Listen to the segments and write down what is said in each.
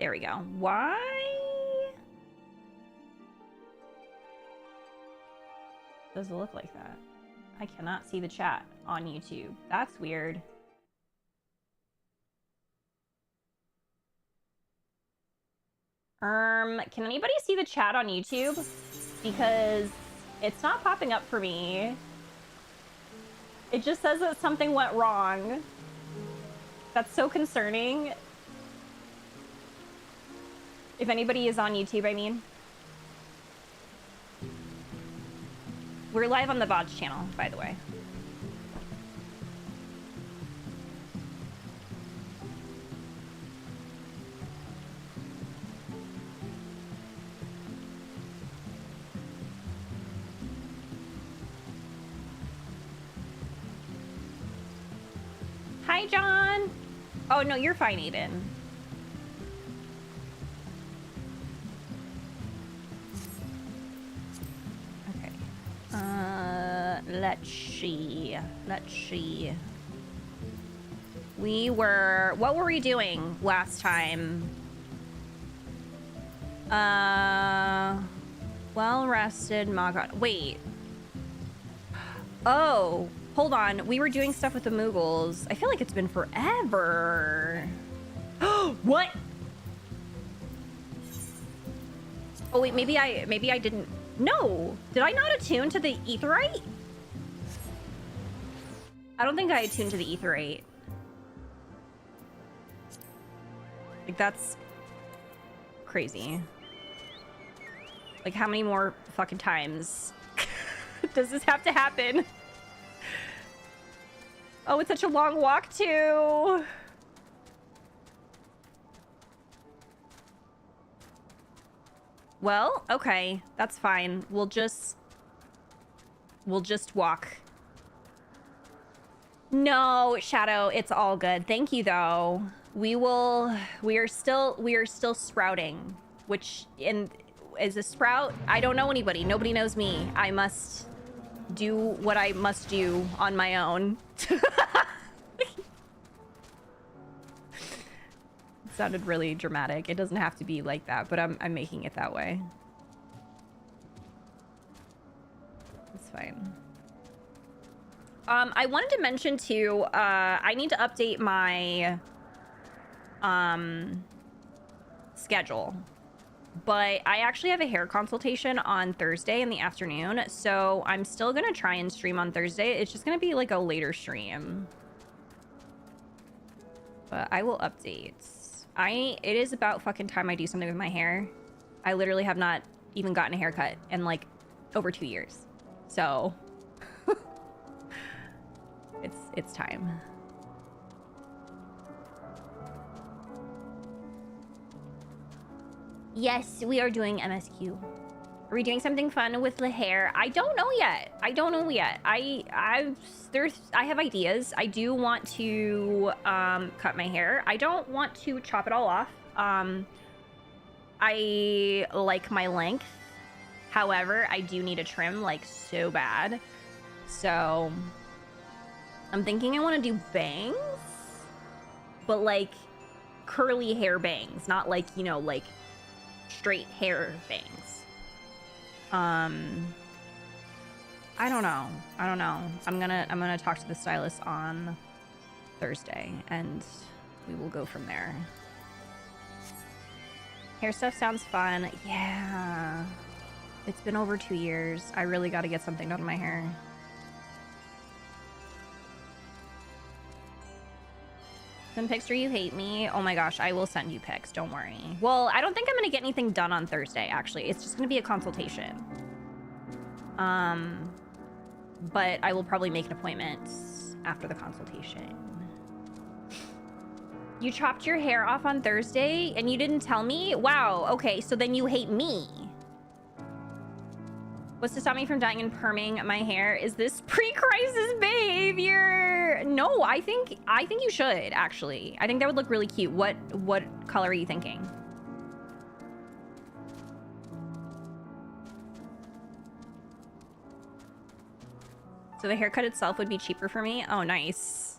There we go. Why? Does it look like that? I cannot see the chat on YouTube. That's weird. Can anybody see the chat on YouTube? Because it's not popping up for me. It just says that something went wrong. That's so concerning. If anybody is on YouTube, I mean. We're live on the VODs channel, by the way. Hi, John. Oh, no, you're fine, Aiden. Okay. Let's see. Let's see. What were we doing last time? Well rested, Magat. Wait. Oh. Hold on, we were doing stuff with the Moogles. I feel like it's been forever. What? Oh wait, maybe I didn't. No, did I not attune to the Aetheryte? I don't think I attuned to the Aetheryte. Like that's crazy. Like how many more fucking times does this have to happen? Oh, it's such a long walk, too. Well, okay. That's fine. We'll just walk. No, Shadow, it's all good. Thank you, though. We are still sprouting, which is a sprout. I don't know anybody. Nobody knows me. I must do what I must do on my own. It sounded really dramatic. It doesn't have to be like that, but I'm making it that way. It's fine. I wanted to mention too, I need to update my schedule. But I actually have a hair consultation on Thursday in the afternoon, so I'm still gonna try and stream on Thursday. It's just gonna be like a later stream. But I will update. It is about fucking time I do something with my hair. I literally have not even gotten a haircut in like over 2 years. So it's time. Yes, we are doing MSQ. Are we doing something fun with the hair? I don't know yet. I don't know yet. I have ideas. I do want to cut my hair. I don't want to chop it all off. I like my length. However, I do need a trim like so bad. So I'm thinking I want to do bangs, but like curly hair bangs, not like, you know, like straight hair bangs. I don't know. I'm gonna talk to the stylist on Thursday and we will go from there. Hair stuff sounds fun. Yeah. It's been over 2 years. I really got to get something done to my hair. Send pics or you hate me. Oh my gosh, I will send you pics. Don't worry. Well, I don't think I'm going to get anything done on Thursday, actually. It's just going to be a consultation. But I will probably make an appointment after the consultation. You chopped your hair off on Thursday and you didn't tell me? Wow, okay, so then you hate me. What's to stop me from dyeing and perming my hair? Is this pre-crisis behavior? No, I think you should, actually. I think that would look really cute. What color are you thinking? So the haircut itself would be cheaper for me? Oh, nice.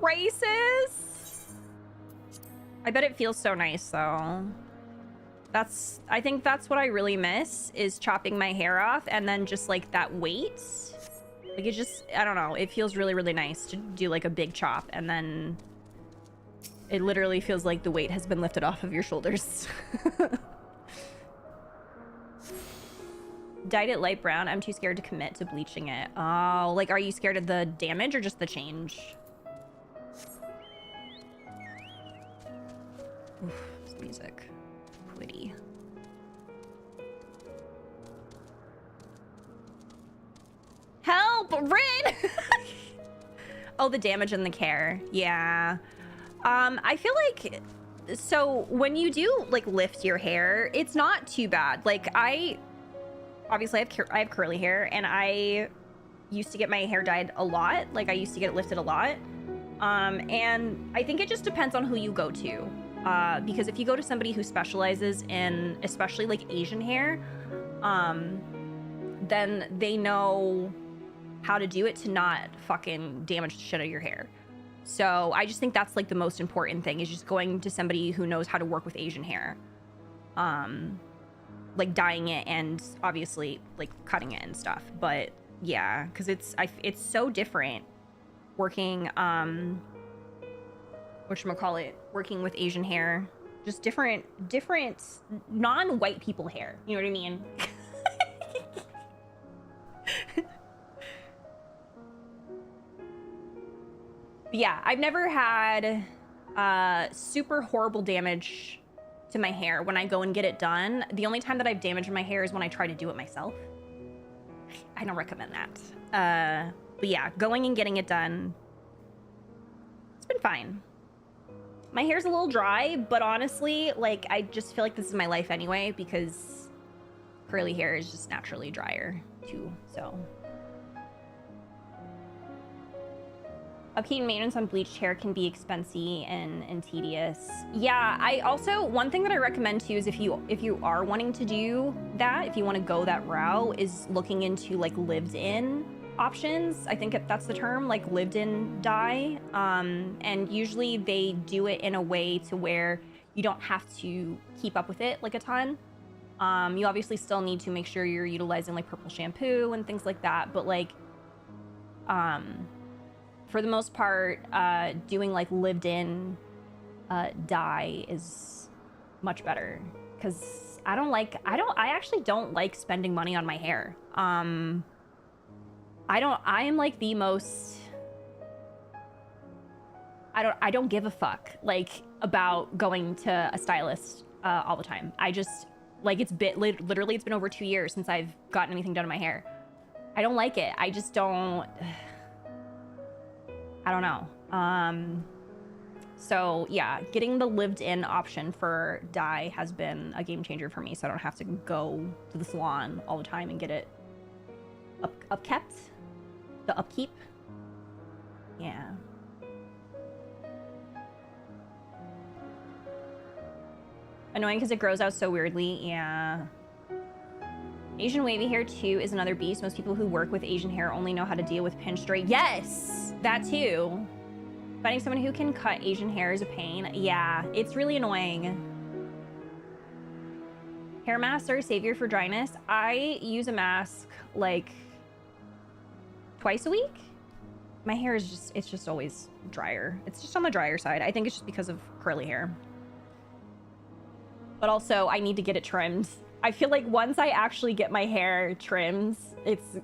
braces. I bet it feels so nice though. I think that's what I really miss, is chopping my hair off and then just like that weight. Like it just, I don't know, it feels really, really nice to do like a big chop and then it literally feels like the weight has been lifted off of your shoulders. Dyed it light brown. I'm too scared to commit to bleaching it. Oh, like are you scared of the damage or just the change? Oof, this music. Pretty. Help! Rin! Oh, the damage and the care. Yeah. I feel like... So, when you do, like, lift your hair, it's not too bad. Like, obviously, I have curly hair, and I used to get my hair dyed a lot. Like, I used to get it lifted a lot. And I think it just depends on who you go to. Because if you go to somebody who specializes in, especially, like, Asian hair, then they know how to do it to not fucking damage the shit out of your hair. So I just think that's like the most important thing, is just going to somebody who knows how to work with Asian hair. Like dyeing it and obviously like cutting it and stuff. But yeah, because it's so different working, whatchamacallit, working with Asian hair. Just different non-white people hair. You know what I mean? Yeah, I've never had super horrible damage to my hair when I go and get it done. The only time that I've damaged my hair is when I try to do it myself. I don't recommend that. But yeah, going and getting it done, it's been fine. My hair's a little dry, but honestly, like, I just feel like this is my life anyway, because curly hair is just naturally drier too, so... Upkeep and maintenance on bleached hair can be expensive and tedious. Yeah, I also, one thing that I recommend too is if you are wanting to do that, if you want to go that route, is looking into like lived-in options. I think that's the term, like lived-in dye. And usually they do it in a way to where you don't have to keep up with it like a ton. You obviously still need to make sure you're utilizing like purple shampoo and things like that, but like, for the most part, doing like lived-in dye is much better, because I actually don't like spending money on my hair. I am like the most, I don't give a fuck like about going to a stylist all the time. I just like, literally it's been over 2 years since I've gotten anything done to my hair. I don't like it. I just don't. I don't know. So yeah, getting the lived-in option for dye has been a game changer for me, so I don't have to go to the salon all the time and get it upkept. The upkeep. Yeah. Annoying because it grows out so weirdly. Yeah. Asian wavy hair too is another beast. Most people who work with Asian hair only know how to deal with pinch straight. Yes, that too. Finding someone who can cut Asian hair is a pain. Yeah, it's really annoying. Hair masks are a savior for dryness. I use a mask like twice a week. My hair is it's just always drier. It's just on the drier side. I think it's just because of curly hair. But also I need to get it trimmed. I feel like once I actually get my hair trimmed, it's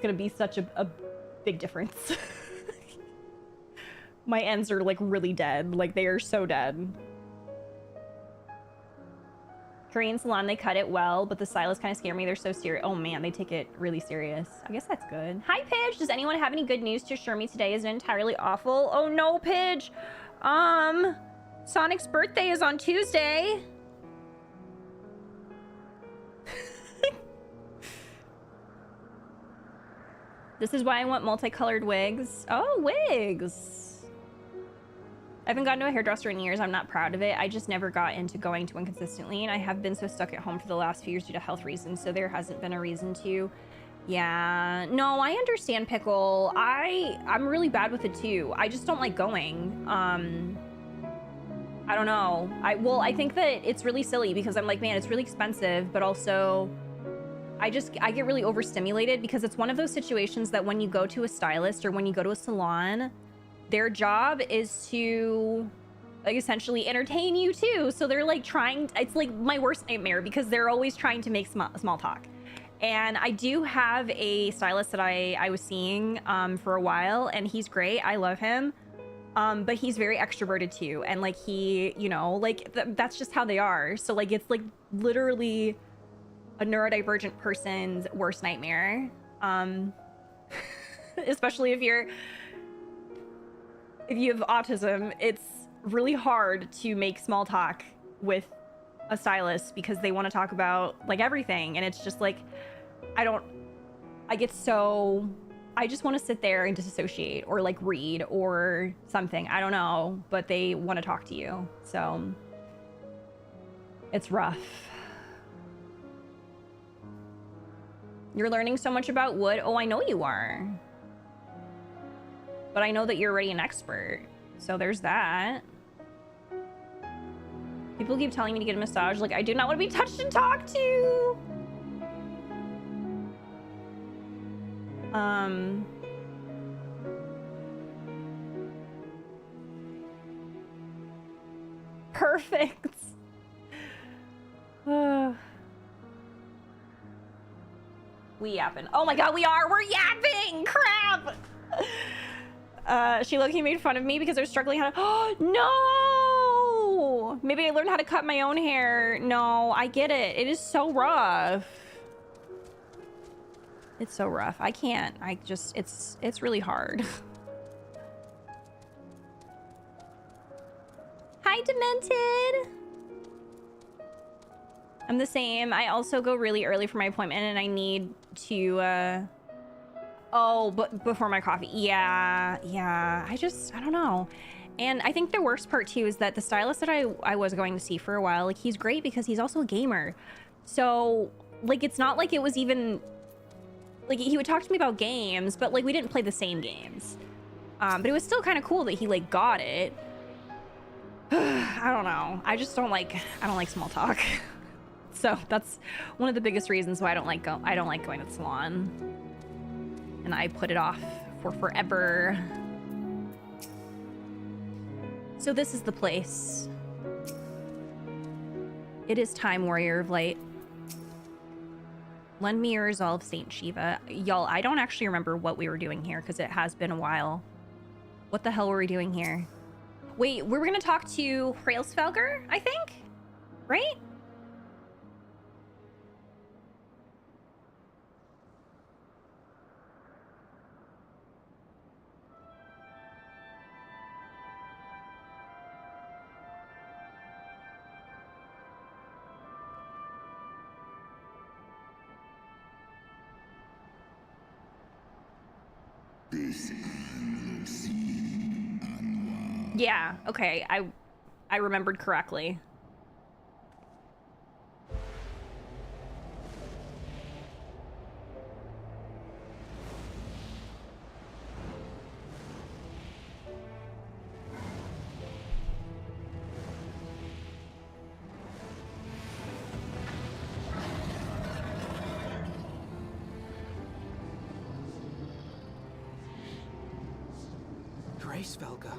gonna be such a big difference. My ends are like really dead. Like they are so dead. Korean salon, they cut it well, but the stylists kind of scare me. They're so serious. Oh man, they take it really serious. I guess that's good. Hi, Pidge. Does anyone have any good news to assure me today isn't entirely awful? Oh no, Pidge. Sonic's birthday is on Tuesday. This is why I want multicolored wigs. Oh, wigs. I haven't gone to a hairdresser in years. I'm not proud of it. I just never got into going to one consistently, and I have been so stuck at home for the last few years due to health reasons, so there hasn't been a reason to. Yeah, no, I understand, Pickle. I'm really bad with it too. I just don't like going. I don't know. I think that it's really silly because I'm like, man, it's really expensive, but also I get really overstimulated because it's one of those situations that when you go to a stylist or when you go to a salon, their job is to like essentially entertain you too. So they're like it's like my worst nightmare because they're always trying to make small talk. And I do have a stylist that I was seeing for a while, and he's great. I love him. But he's very extroverted too. And like he, you know, like that's just how they are. So like, it's like literally a neurodivergent person's worst nightmare. Especially if you have autism, it's really hard to make small talk with a stylist because they want to talk about like everything. And it's just like, I just want to sit there and disassociate or like read or something. I don't know, but they want to talk to you. So it's rough. You're learning so much about wood. Oh, I know you are. But I know that you're already an expert. So there's that. People keep telling me to get a massage. Like, I do not want to be touched and talked to. Perfect. We yapping. Oh my god, we are. We're yapping. Crap. She low-key made fun of me because I was struggling how to. Oh no. Maybe I learned how to cut my own hair. No, I get it. It is so rough. It's so rough. I can't. It's really hard. Hi, Demented. I'm the same. I also go really early for my appointment and I need to, but before my coffee. Yeah. I don't know. And I think the worst part too is that the stylist that I was going to see for a while, like he's great because he's also a gamer. So like, it's not like it was even like he would talk to me about games, but like we didn't play the same games. But it was still kind of cool that he like got it. I don't know. I don't like small talk. So that's one of the biggest reasons why I don't like going to the salon. And I put it off for forever. So this is the place. It is time, Warrior of Light. Lend me your resolve, Saint Shiva. Y'all, I don't actually remember what we were doing here because it has been a while. What the hell were we doing here? Wait, we were gonna talk to Hrailsvelgr, I think? Right? Yeah, okay, I remembered correctly. Hrailsvelgr.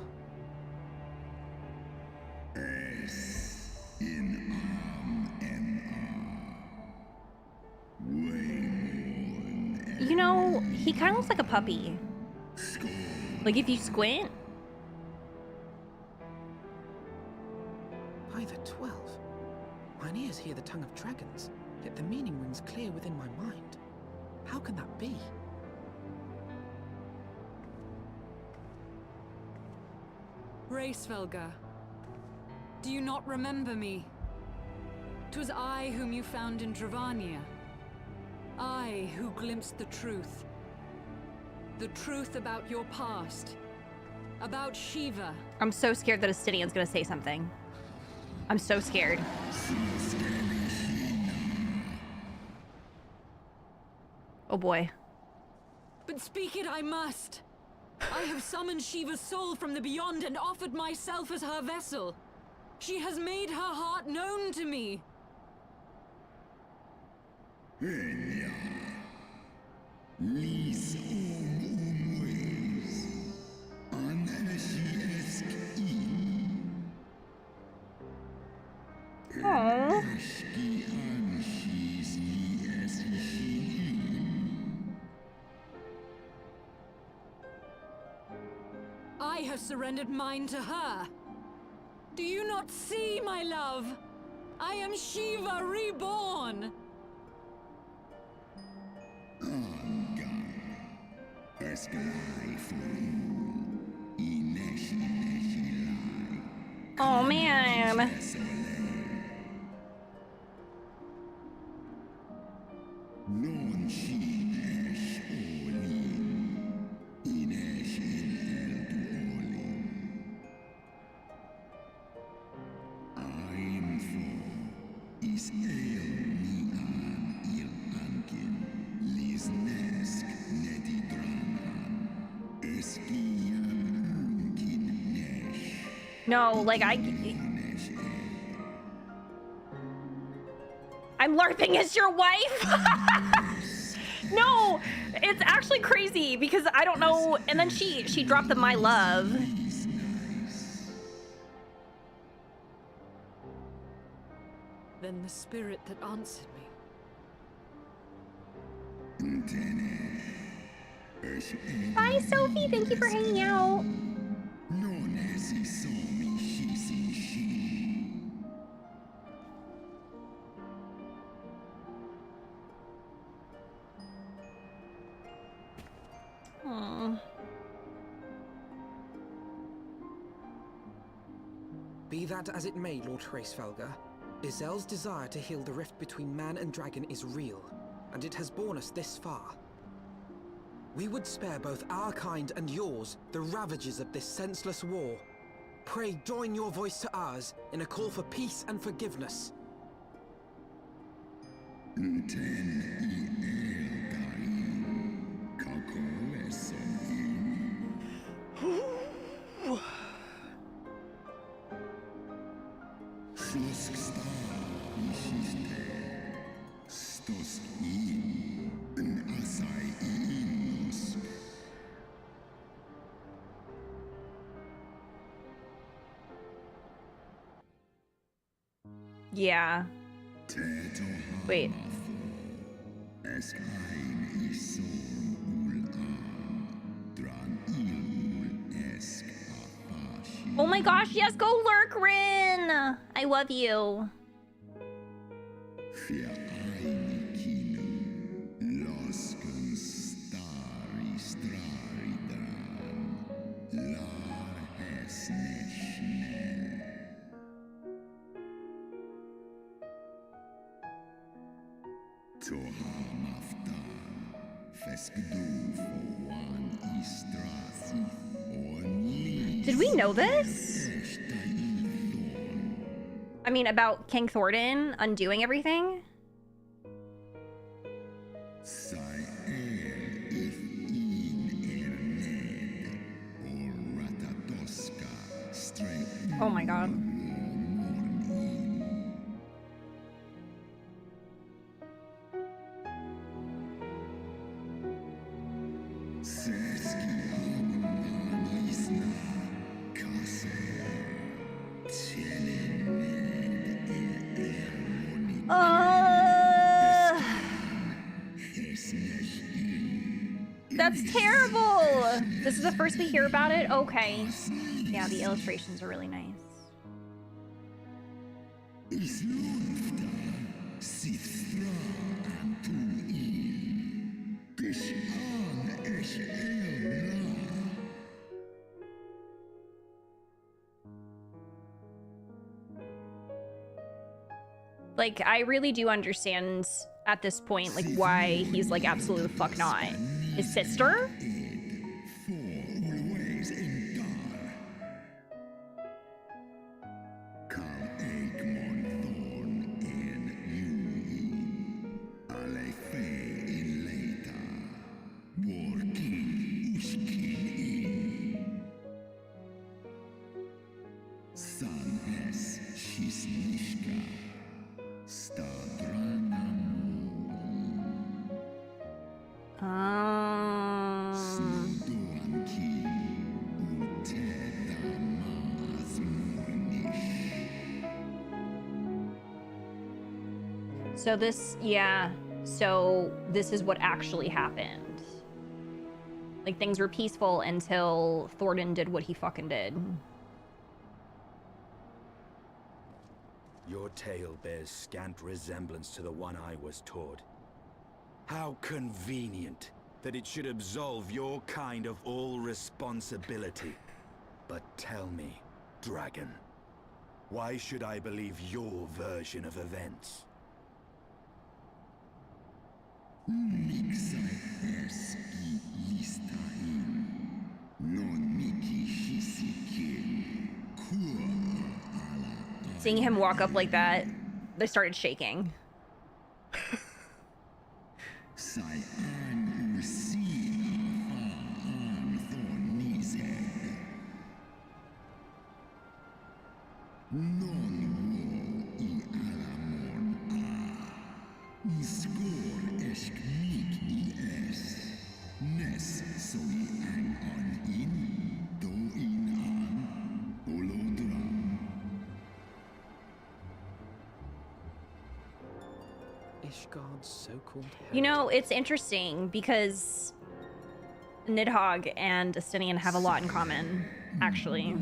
You know, he kind of looks like a puppy. Like if you squint. By the 12. Mine ears hear the tongue of dragons, yet the meaning rings clear within my mind. How can that be? Hrailsvelgr, do you not remember me? 'Twas I whom you found in Dravania. I who glimpsed the truth. The truth about your past. About Shiva. I'm so scared that Astinian's gonna say something. I'm so scared. Oh boy. But speak it I must. I have summoned Shiva's soul from the beyond and offered myself as her vessel. She has made her heart known to me. Oh. I have surrendered mine to her. Do you not see, my love? I am Shiva reborn. Oh man. No, like I'm LARPing as your wife. No, it's actually crazy because I don't know. And then she dropped the my love. Then the spirit that answered me. Bye, Sophie. Thank you for hanging out. Aww. Be that as it may, Lord Hraesvelgr, Izel's desire to heal the rift between man and dragon is real, and it has borne us this far. We would spare both our kind and yours the ravages of this senseless war. Pray join your voice to ours in a call for peace and forgiveness. Yeah. Wait. Oh my gosh, yes, go Lurkrin! I love you. Did we know this? I mean, about King Thornton undoing everything? Oh my god. That's terrible! This is the first we hear about it? Okay. Yeah, the illustrations are really nice. Like, I really do understand at this point, like, why he's like, absolutely the fuck not. His sister? So this, yeah. So this is what actually happened. Like, things were peaceful until Thornton did what he fucking did. Your tale bears scant resemblance to the one I was taught. How convenient that it should absolve your kind of all responsibility. But tell me, Dragon, why should I believe your version of events? Seeing him walk up like that, they started shaking. Ishgard's so-called You know, it's interesting because Nidhogg and Estinian have a lot in common, actually.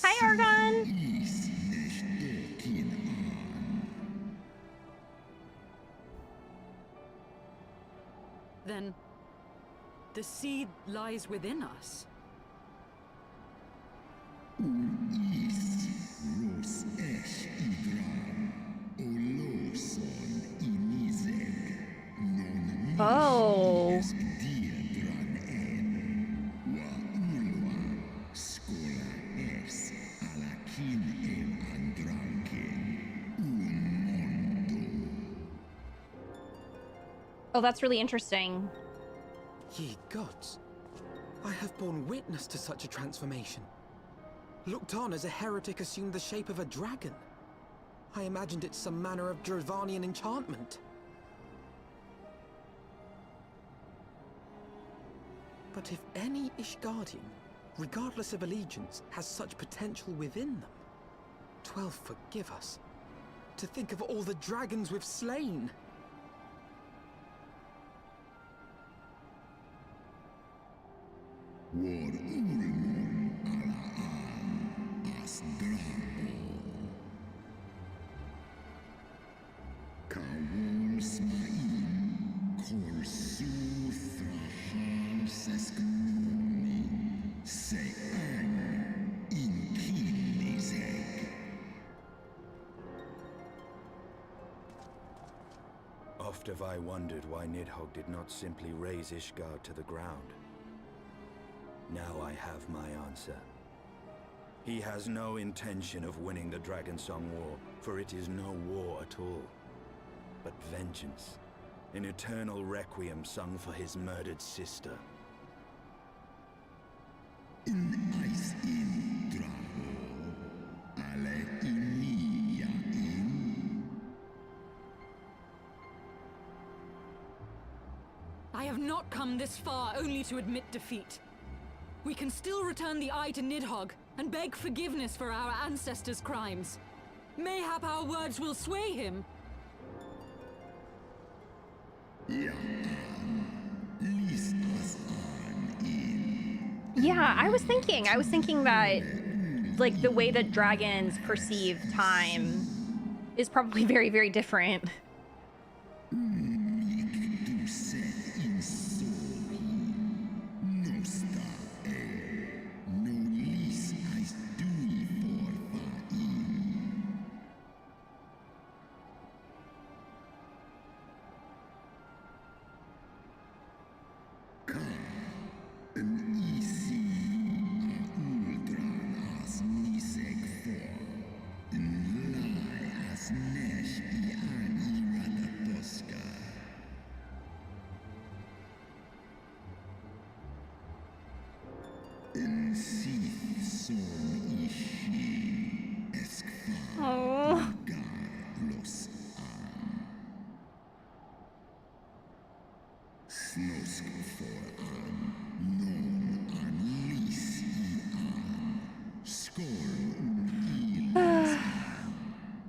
Hi, Argon! Then the seed lies within us. Oh. Oh, that's really interesting. Ye gods, I have borne witness to such a transformation. Looked on as a heretic assumed the shape of a dragon. I imagined it some manner of Dravanian enchantment. But if any Ishgardian, regardless of allegiance, has such potential within them, 12 forgive us. To think of all the dragons we've slain! Oft have I wondered why Nidhogg did not simply raze Ishgard to the ground. Now I have my answer. He has no intention of winning the Dragonsong War, for it is no war at all, but vengeance, an eternal requiem sung for his murdered sister. I have not come this far only to admit defeat. We can still return the eye to Nidhogg and beg forgiveness for our ancestors' crimes. Mayhap our words will sway him. Yeah, I was thinking that, like, the way that dragons perceive time is probably very, very different.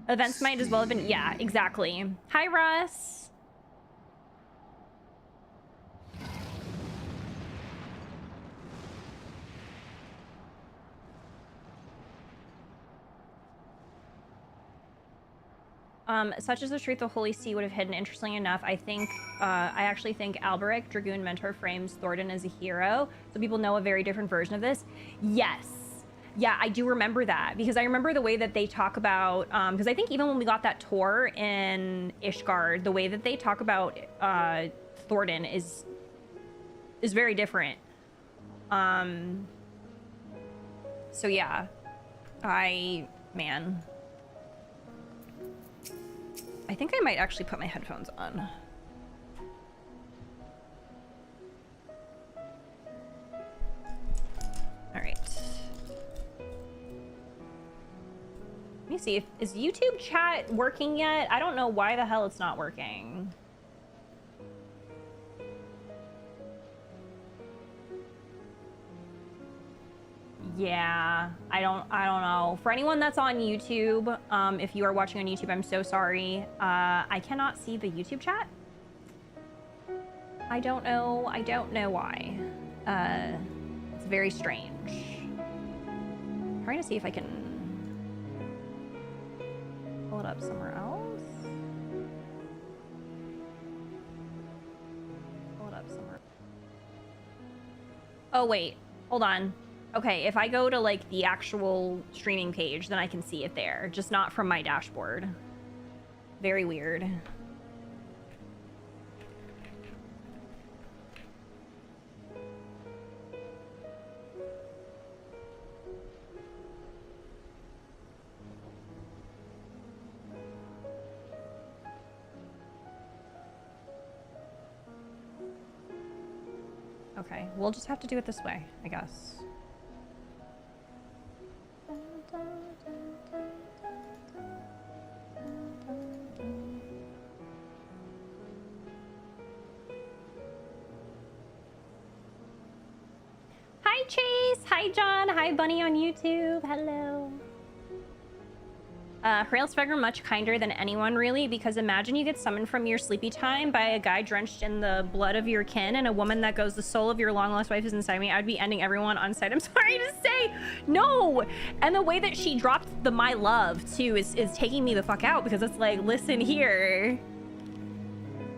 Events might as well have been... Yeah, exactly. Hi, Russ. Such is the truth the Holy See would have hidden. Interestingly enough, I actually think Alberic, Dragoon Mentor, frames Thornton as a hero, so people know a very different version of this. Yes. Yeah, I do remember that, because I remember the way that they talk about, because I think even when we got that tour in Ishgard, the way that they talk about Thornton is very different. So yeah, man. I think I might actually put my headphones on. All right. Let me see, is YouTube chat working yet? I don't know why the hell it's not working. Yeah, I don't know. For anyone that's on YouTube, if you are watching on YouTube, I'm so sorry. I cannot see the YouTube chat. I don't know why. It's very strange. I'm trying to see if I can pull it up somewhere else. Pull it up somewhere. Oh wait, hold on. Okay, if I go to like the actual streaming page, then I can see it there, just not from my dashboard. Very weird. Okay, we'll just have to do it this way, I guess. Hi Chase, hi John, hi Bunny on YouTube, hello. Hraelsvegar much kinder than anyone really, because imagine you get summoned from your sleepy time by a guy drenched in the blood of your kin and a woman that goes, the soul of your long lost wife is inside me. I'd be ending everyone on sight. I'm sorry to say, no. And the way that she dropped the my love too is taking me the fuck out, because it's like, listen here.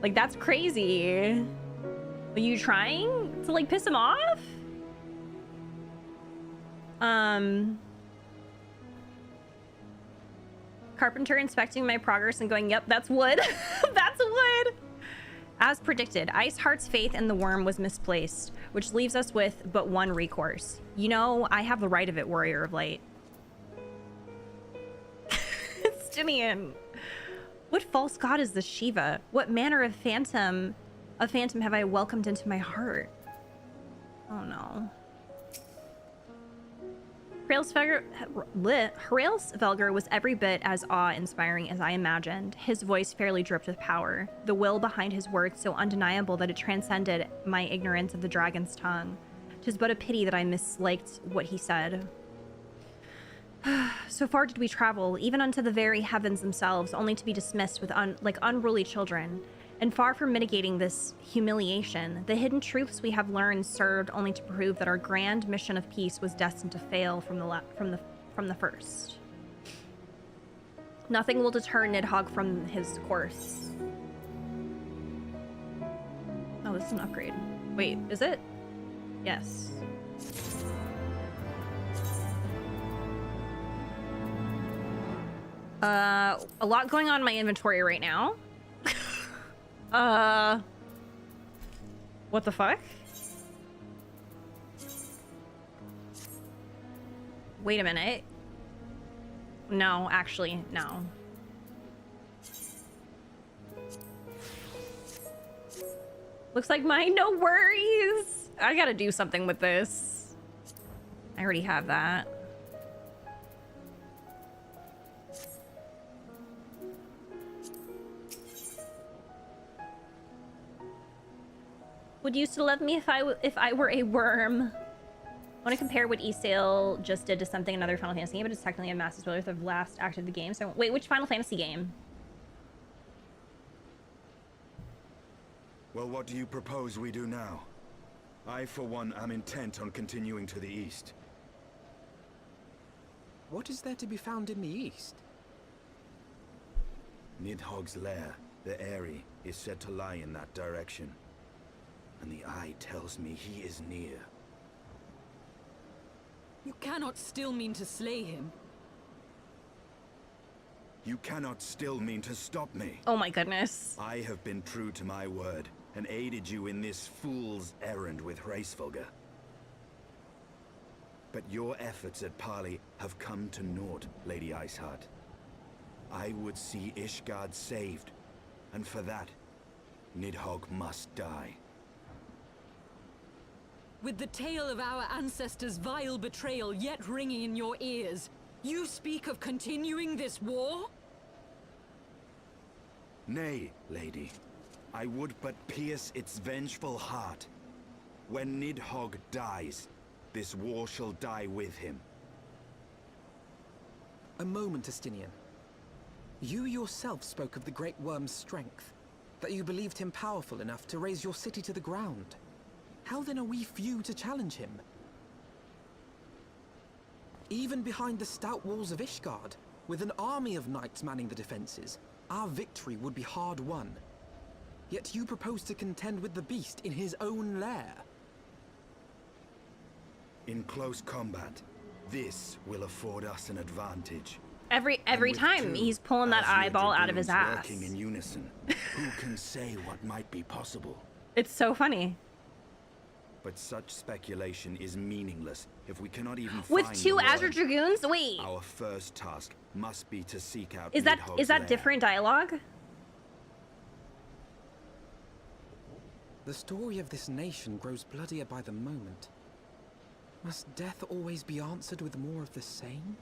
Like, that's crazy. Are you trying to like piss him off? Carpenter inspecting my progress and going, yep, that's wood. That's wood. As predicted, Iceheart's faith in the worm was misplaced, which leaves us with but one recourse. You know, I have the right of it, Warrior of Light. Stinian. What false god is this Shiva? What manner of phantom have I welcomed into my heart? Oh no. Hraelsvegar was every bit as awe-inspiring as I imagined. His voice fairly dripped with power, the will behind his words so undeniable that it transcended my ignorance of the dragon's tongue. 'Tis but a pity that I misliked what he said. So far did we travel, even unto the very heavens themselves, only to be dismissed with like unruly children. And far from mitigating this humiliation, the hidden truths we have learned served only to prove that our grand mission of peace was destined to fail from the first. Nothing will deter Nidhogg from his course. Oh, this is an upgrade. Wait, is it? Yes. A lot going on in my inventory right now. What the fuck? Wait a minute. No, actually, no. Looks like mine, no worries. I gotta do something with this. I already have that. Would you still love me if I were a worm? want to compare what Esail just did to something another Final Fantasy game, but it's technically a massive spoiler for the last act of the game. So wait, which Final Fantasy game? Well, what do you propose we do now? I, for one, am intent on continuing to the east. What is there to be found in the east? Nidhogg's lair, the Eyrie, is said to lie in that direction. And the eye tells me he is near. You cannot still mean to slay him. You cannot still mean to stop me. Oh my goodness. I have been true to my word, and aided you in this fool's errand with Hraesvelgr. But your efforts at parley have come to naught, Lady Iceheart. I would see Ishgard saved, and for that, Nidhogg must die. With the tale of our ancestors' vile betrayal yet ringing in your ears, you speak of continuing this war? Nay, lady. I would but pierce its vengeful heart. When Nidhogg dies, this war shall die with him. A moment, Estinian. You yourself spoke of the Great Worm's strength, that you believed him powerful enough to raise your city to the ground. How then are we few to challenge him? Even behind the stout walls of Ishgard, with an army of knights manning the defenses, our victory would be hard won. Yet you propose to contend with the beast in his own lair. In close combat, this will afford us an advantage. Every And with time two he's pulling that Asriel eyeball out of his dragoons ass. working in unison, who can say what might be possible? It's so funny. But such speculation is meaningless if we cannot even With find two the Azure worm. Dragoons? Wait. Our first task must be to seek out Is that Nidhogg's lair. different dialogue? The story of this nation grows bloodier by the moment. Must death always be answered with more of the same?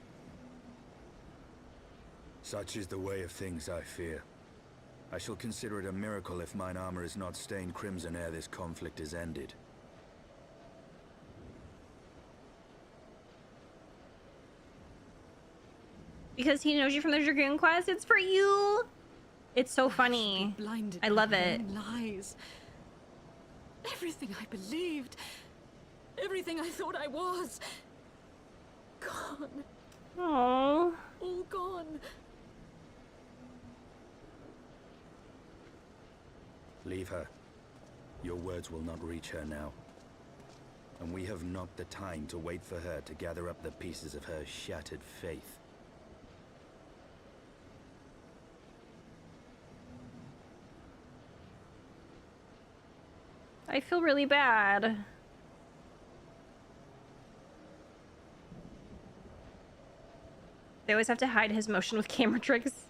Such is the way of things, I fear. I shall consider it a miracle if mine armor is not stained crimson ere this conflict is ended. Because he knows you from the Dragoon quest. It's for you. It's so funny. Blinded I by love my it. own lies. Everything I believed, everything I thought I was, gone. Oh. All gone. Leave her. Your words will not reach her now. And we have not the time to wait for her to gather up the pieces of her shattered faith. I feel really bad. They always have to hide his motion with camera tricks.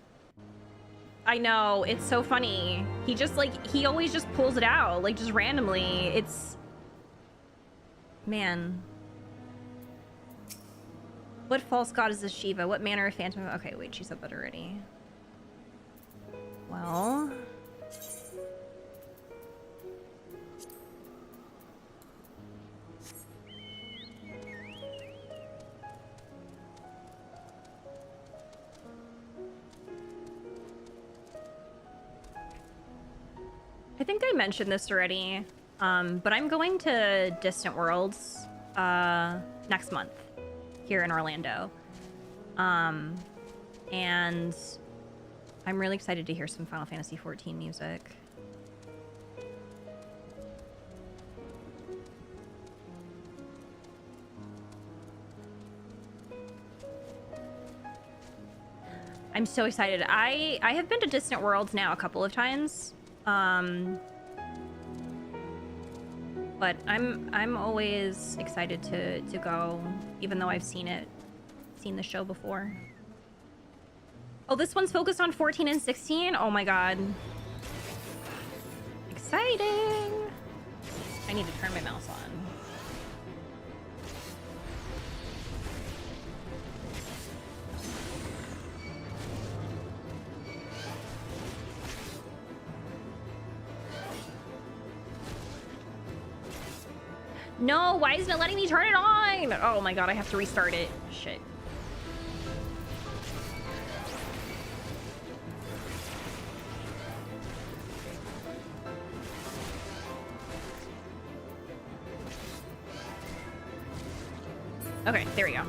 I know, it's so funny. He just he always just pulls it out, like just randomly. It's... Man. What false god is this Shiva? What manner of phantom? Okay, wait, she said that already. Well... I think I mentioned this already, but I'm going to Distant Worlds next month here in Orlando. And I'm really excited to hear some Final Fantasy XIV music. I'm so excited. I have been to Distant Worlds now a couple of times. But I'm always excited to go, even though I've seen the show before. Oh, this one's focused on 14 and 16? Oh my god. Exciting! I need to turn my mouse on. No, why isn't it letting me turn it on? Oh my god, I have to restart it. Shit. Okay, there we go.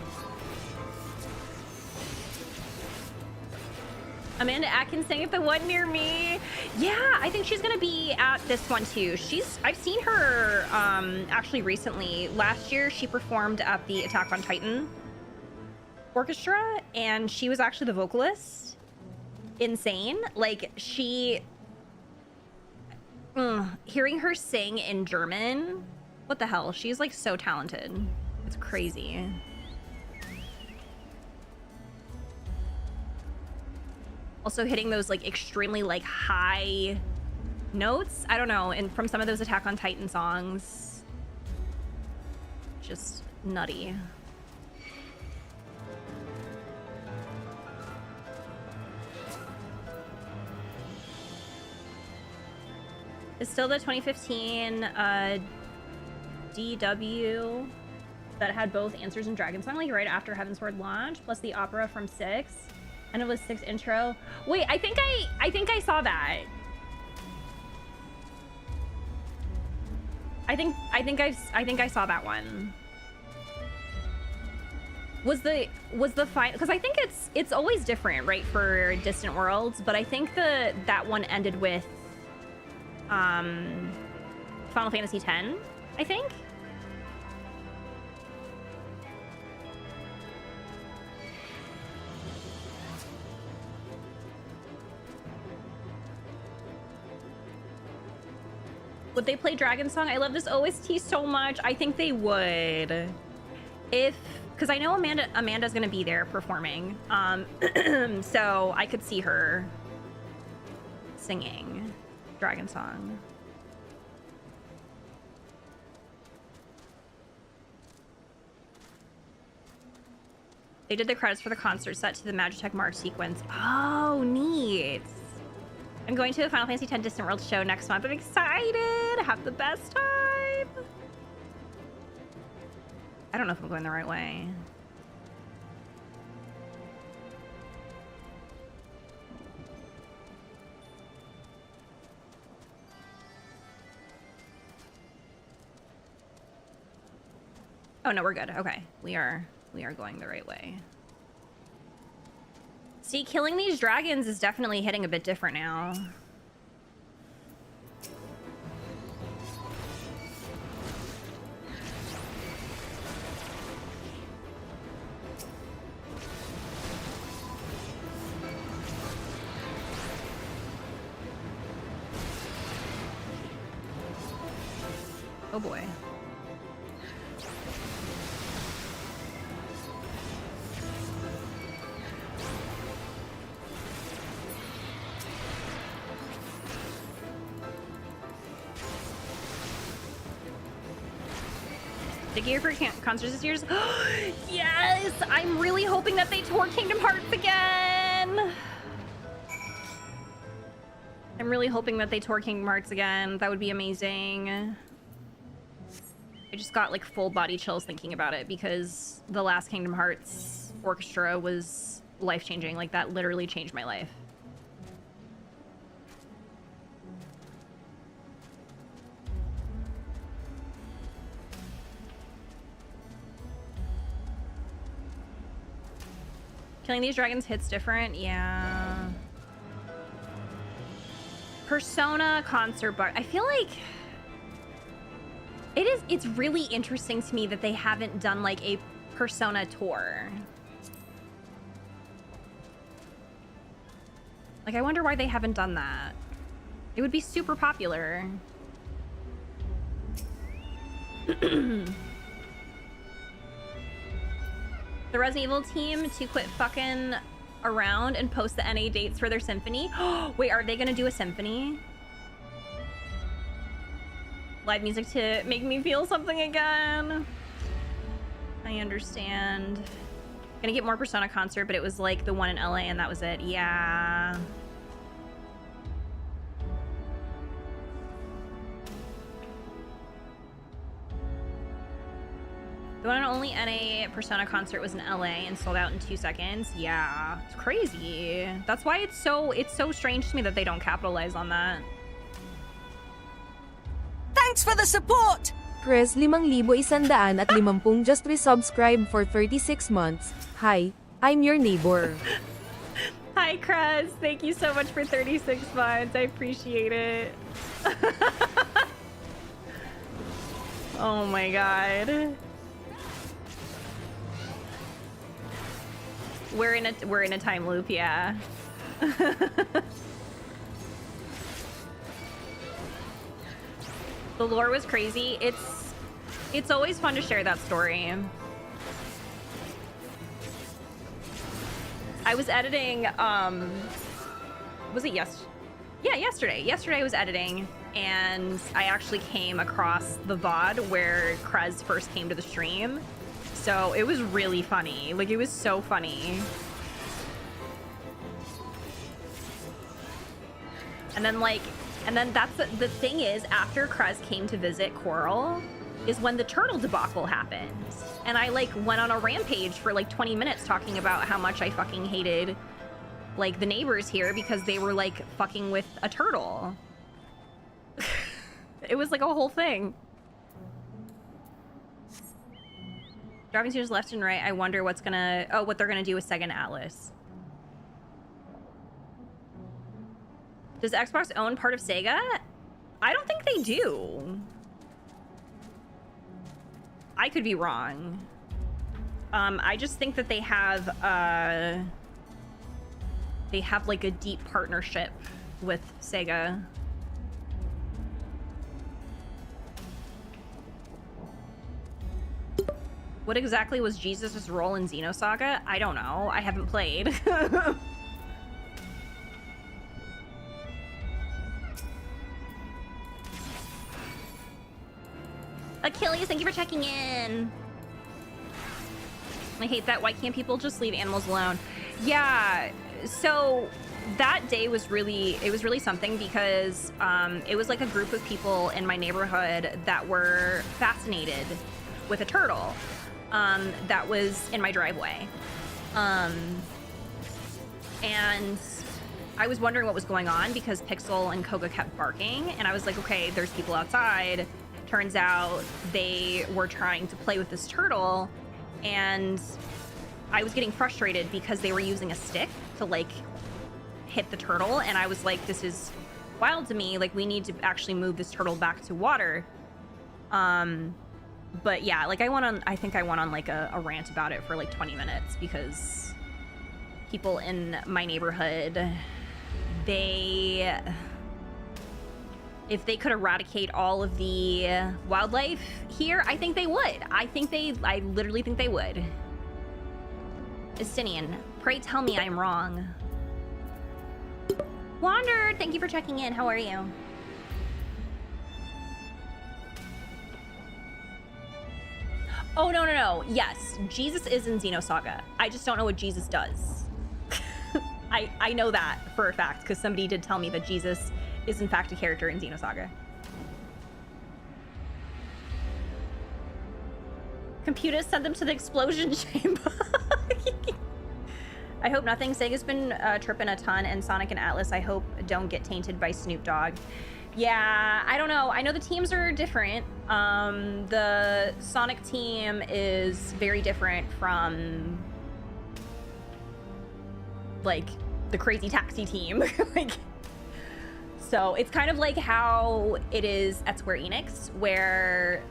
Amanda Atkins saying if the one near me. Yeah, I think she's gonna be at this one too. I've seen her actually recently. Last year she performed at the Attack on Titan orchestra and she was actually the vocalist. Insane. Like hearing her sing in German, what the hell? She's like so talented. It's crazy. Also hitting those like extremely like high notes. I don't know. And from some of those Attack on Titan songs, just nutty. It's still the 2015 DW that had both Answers and Dragon Song, like right after Heavensward launch, plus the opera from 6, and it was 6 intro. Wait, I think I saw that. I think I saw that one. Was the final, because I think it's always different, right, for Distant Worlds, but I think that one ended with Final Fantasy X, I think. Would they play Dragon Song? I love this OST so much. I think they would. Because I know Amanda's gonna be there performing. So I could see her singing Dragon Song. They did the credits for the concert set to the Magitech March sequence. Oh, neat. I'm going to the Final Fantasy X Distant World show next month. I'm excited. Have the best time. I don't know if I'm going the right way. Oh no, we're good. Okay, we are going the right way. See, killing these dragons is definitely hitting a bit different now. Oh boy. The gear for concerts this year. Yes! I'm really hoping that they tour Kingdom Hearts again. I'm really hoping that they tour Kingdom Hearts again. That would be amazing. I just got like full body chills thinking about it because the last Kingdom Hearts orchestra was life-changing. Like that literally changed my life. Killing these dragons hits different, yeah. Persona concert bar. I feel like it's really interesting to me that they haven't done like a Persona tour. Like I wonder why they haven't done that. It would be super popular. The Resident Evil team to quit fucking around and post the NA dates for their symphony. Wait, are they gonna do a symphony? Live music to make me feel something again. I understand. Gonna get more Persona concert, but it was like the one in LA and that was it. Yeah. The one and only NA Persona concert was in LA and sold out in 2 seconds. Yeah, it's crazy. That's why it's so strange to me that they don't capitalize on that. Thanks for the support! Chris 5,150 just resubscribed for 36 months. Hi, I'm your neighbor. Hi, Cruz. Thank you so much for 36 months. I appreciate it. Oh my god. We're in a time loop, yeah. The lore was crazy. It's always fun to share that story. I was editing, was it yesterday? Yesterday I was editing, and I actually came across the VOD where Krez first came to the stream. So it was really funny. Like, it was so funny. And then that's the thing is, after Krez came to visit Coral, is when the turtle debacle happened. And I, like, went on a rampage for, like, 20 minutes talking about how much I fucking hated, like, the neighbors here because they were, like, fucking with a turtle. It was, like, a whole thing. Dropping series left and right. I wonder what they're gonna do with Sega and Atlas. Does Xbox own part of Sega? I don't think they do. I could be wrong. I just think that they have like a deep partnership with Sega. What exactly was Jesus' role in Xenosaga? I don't know. I haven't played. Achilles, thank you for checking in. I hate that. Why can't people just leave animals alone? Yeah, so that day was really something because it was like a group of people in my neighborhood that were fascinated with a turtle that was in my driveway. And I was wondering what was going on because Pixel and Koga kept barking, and I was like, okay, there's people outside. Turns out they were trying to play with this turtle, and I was getting frustrated because they were using a stick to, like, hit the turtle, and I was like, this is wild to me. Like, we need to actually move this turtle back to water. But yeah, like, I think I went on like a rant about it for like 20 minutes because people in my neighborhood, if they could eradicate all of the wildlife here, I think they would. I literally think they would. Estinian, pray tell me I'm wrong. Wandered, thank you for checking in. How are you? Oh, no. Yes, Jesus is in Xenosaga. I just don't know what Jesus does. I know that for a fact because somebody did tell me that Jesus is in fact a character in Xenosaga. Computers sent them to the explosion chamber. I hope nothing. Sega's been tripping a ton, and Sonic and Atlas, I hope, don't get tainted by Snoop Dogg. Yeah, I don't know. I know the teams are different. The Sonic team is very different from, like, the Crazy Taxi team. Like, so it's kind of like how it is at Square Enix, where,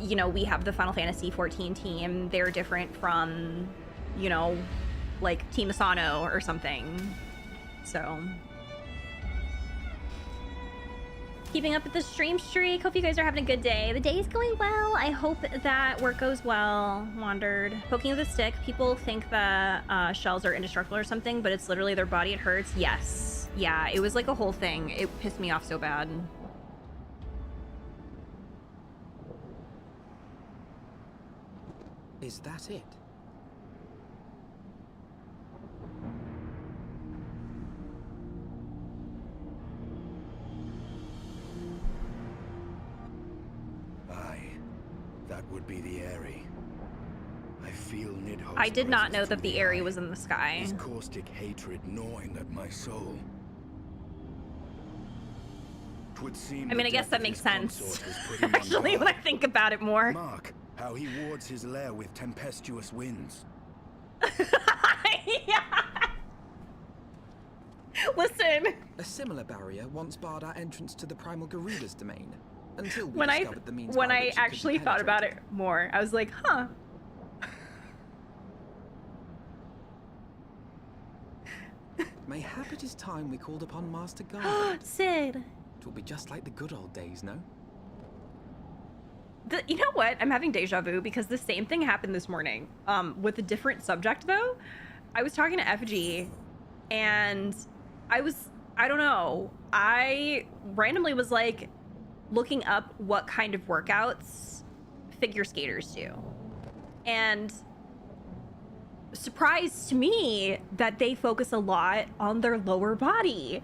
you know, we have the Final Fantasy XIV team. They're different from, you know, like Team Asano or something. So keeping up with the stream streak. Hope you guys are having a good day. The day is going well. I hope that work goes well. Wandered. Poking with a stick. People think that shells are indestructible or something, but it's literally their body. It hurts. Yes. Yeah, it was like a whole thing. It pissed me off so bad. Is that it? Aye, that would be the area. feel Nidhogg's I did not know presence that through the area eye, was in the sky. his caustic hatred gnawing at my soul. 'Twould seem I mean, the I guess death that of makes his sense. consort has put him on Actually, when I guard. think about it more. Mark, how he wards his lair with tempestuous winds. Yeah. Listen, A similar barrier once barred our entrance to the primal Garuda's domain, until we when discovered the means when by I which it could be actually thought about it penetrated. more, I was like, huh. Mayhap it is time we called upon Master Garland. Sid. It will be just like the good old days, no? You know what? I'm having deja vu because the same thing happened this morning. With a different subject though. I was talking to FG and I don't know. I randomly was like looking up what kind of workouts figure skaters do. And surprise to me that they focus a lot on their lower body.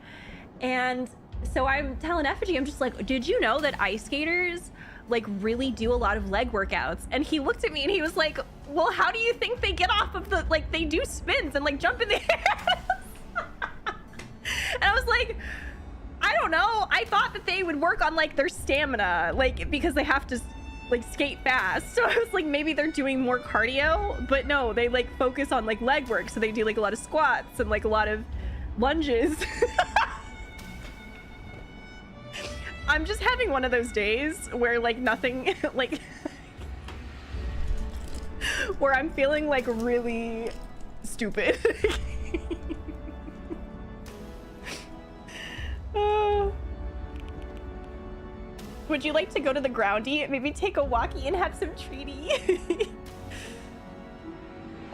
And so I'm telling Effigy, I'm just like, did you know that ice skaters like really do a lot of leg workouts? And he looked at me and he was like, well, how do you think they get off of the, like, they do spins and like jump in the air? And I was like, I don't know. I thought that they would work on like their stamina, like because they have to like skate fast. So I was like, maybe they're doing more cardio, but no, they like focus on like leg work. So they do like a lot of squats and like a lot of lunges. I'm just having one of those days where like nothing, like, where I'm feeling like really stupid. Would you like to go to the groundy? Maybe take a walkie and have some treaty.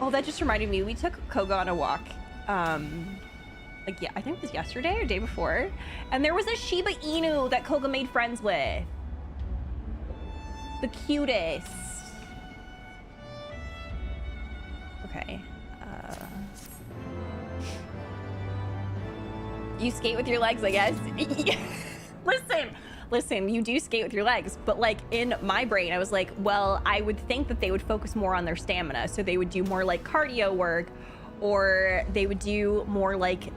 Oh, that just reminded me. We took Koga on a walk. Like, yeah, I think it was yesterday or day before. And there was a Shiba Inu that Koga made friends with. The cutest. Okay. You skate with your legs, I guess. Listen, you do skate with your legs, but like in my brain, I was like, well, I would think that they would focus more on their stamina. So they would do more like cardio work, or they would do more like,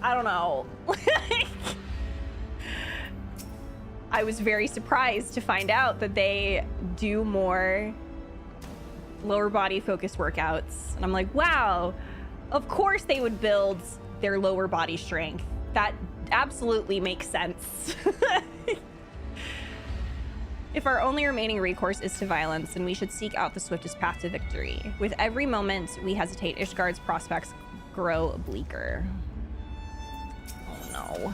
I don't know. I was very surprised to find out that they do more lower body focused workouts. And I'm like, wow, of course they would build their lower body strength. That absolutely makes sense. If our only remaining recourse is to violence, then we should seek out the swiftest path to victory. With every moment we hesitate, Ishgard's prospects grow bleaker. Oh no.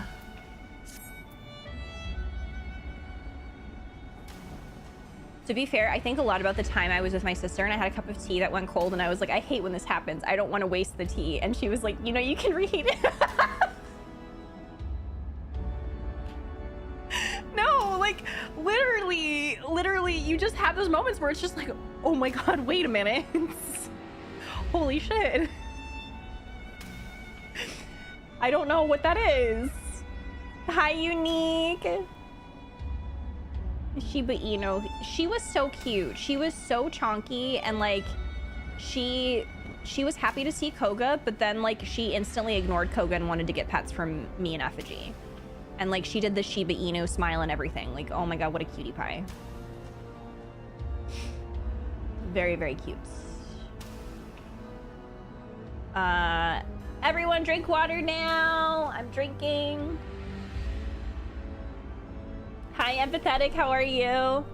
To be fair, I think a lot about the time I was with my sister and I had a cup of tea that went cold and I was like, I hate when this happens. I don't want to waste the tea. And she was like, you know, you can reheat it. No, like literally, you just have those moments where it's just like, oh my God, wait a minute. Holy shit. I don't know what that is. Hi, Unique. Shiba Inu. She was so cute. She was so chonky and like she was happy to see Koga, but then like she instantly ignored Koga and wanted to get pets from me and Effigy. And like she did the Shiba Inu smile and everything. Like, oh my God, what a cutie pie. Very, very cute. Everyone drink water now. I'm drinking. Hi, Empathetic, how are you?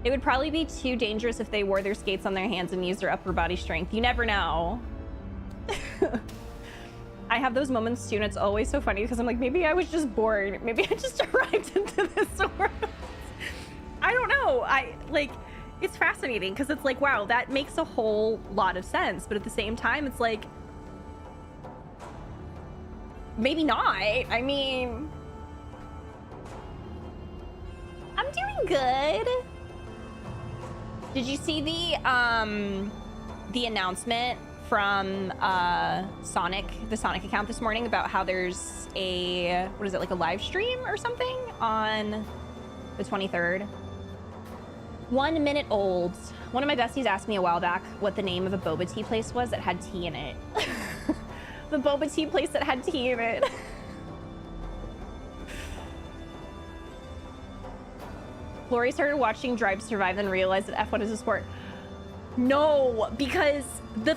It would probably be too dangerous if they wore their skates on their hands and used their upper body strength. You never know. I have those moments too, and it's always so funny because I'm like, maybe I was just bored. Maybe I just arrived into this world. I don't know. It's fascinating because it's like, wow, that makes a whole lot of sense. But at the same time, it's like, maybe not. I mean, I'm doing good. Did you see the announcement from Sonic, the Sonic account this morning about how there's a, what is it, like a live stream or something on the 23rd? 1 minute old. One of my besties asked me a while back what the name of a boba tea place was that had tea in it. The boba tea place that had tea in it. Lori started watching Drive to Survive and realized that F1 is a sport. No, because the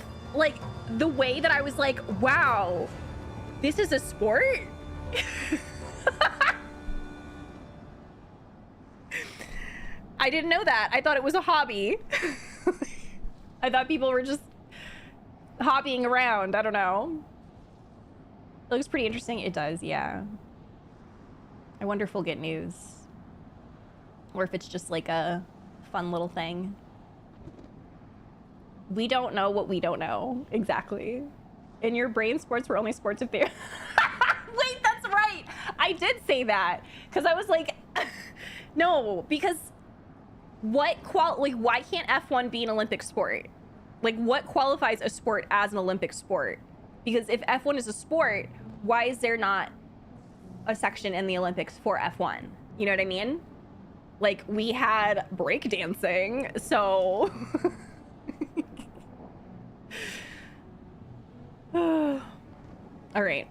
way that I was like, wow, this is a sport? I didn't know that. I thought it was a hobby. I thought people were just hobbying around. I don't know. It looks pretty interesting. It does, yeah. I wonder if we'll get news. Or if it's just like a fun little thing. We don't know what we don't know. Exactly. In your brain, sports were only sports if they... Wait, that's right. I did say that. Because I was like... No, because... why can't F1 be an Olympic sport? Like, what qualifies a sport as an Olympic sport? Because if F1 is a sport, why is there not a section in the Olympics for F1? You know what I mean? Like, we had breakdancing, so... All right.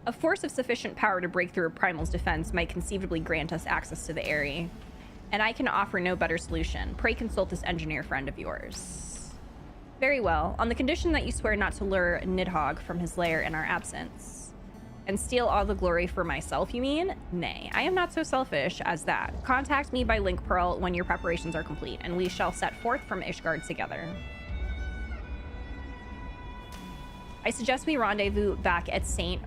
A force of sufficient power to break through a primal's defense might conceivably grant us access to the area. And I can offer no better solution. Pray consult this engineer friend of yours. Very well. On the condition that you swear not to lure Nidhogg from his lair in our absence. And steal all the glory for myself, you mean? Nay, I am not so selfish as that. Contact me by link pearl when your preparations are complete, and we shall set forth from Ishgard together. I suggest we rendezvous back at St.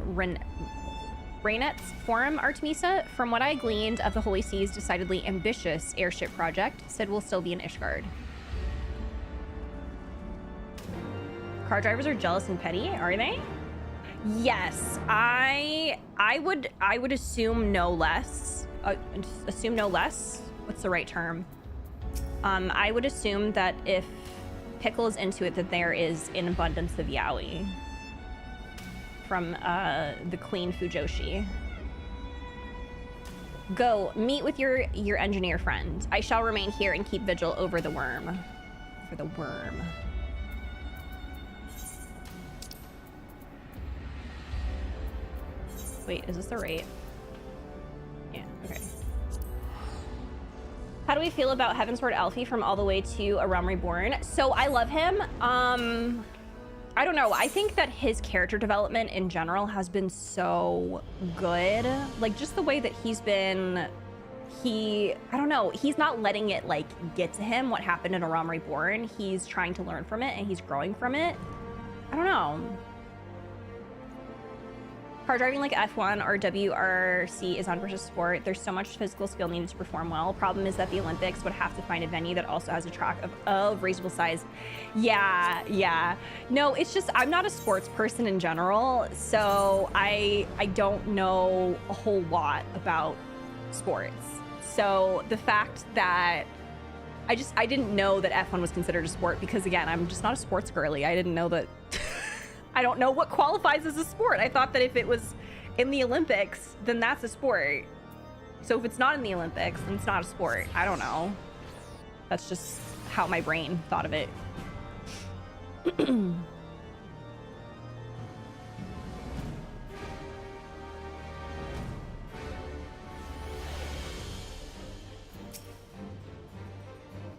Raynet's Forum, Artemisa. From what I gleaned of the Holy Sea's decidedly ambitious airship project, Sid will still be in Ishgard. Car drivers are jealous and petty, are they? Yes, I would assume no less. Assume no less? What's the right term? I would assume that if Pickle is into it, that there is an abundance of yaoi from the Queen Fujoshi. Go meet with your engineer friend. I shall remain here and keep vigil over the worm. For the worm. Wait, is this the right? Yeah, okay. How do we feel about Heavensward Elfie from All the Way to A Realm Reborn? So I love him. I don't know. I think that his character development in general has been so good. Like, just the way that he's been, I don't know. He's not letting it, like, get to him what happened in A Realm Reborn. He's trying to learn from it, and he's growing from it. I don't know. Car driving like F1 or WRC is on versus sport. There's so much physical skill needed to perform well. Problem is that the Olympics would have to find a venue that also has a track of reasonable size. Yeah. No, it's just, I'm not a sports person in general, so I don't know a whole lot about sports. So the fact that I didn't know that F1 was considered a sport because, again, I'm just not a sports girly. I didn't know that. I don't know what qualifies as a sport. I thought that if it was in the Olympics, then that's a sport. So if it's not in the Olympics, then it's not a sport. I don't know. That's just how my brain thought of it.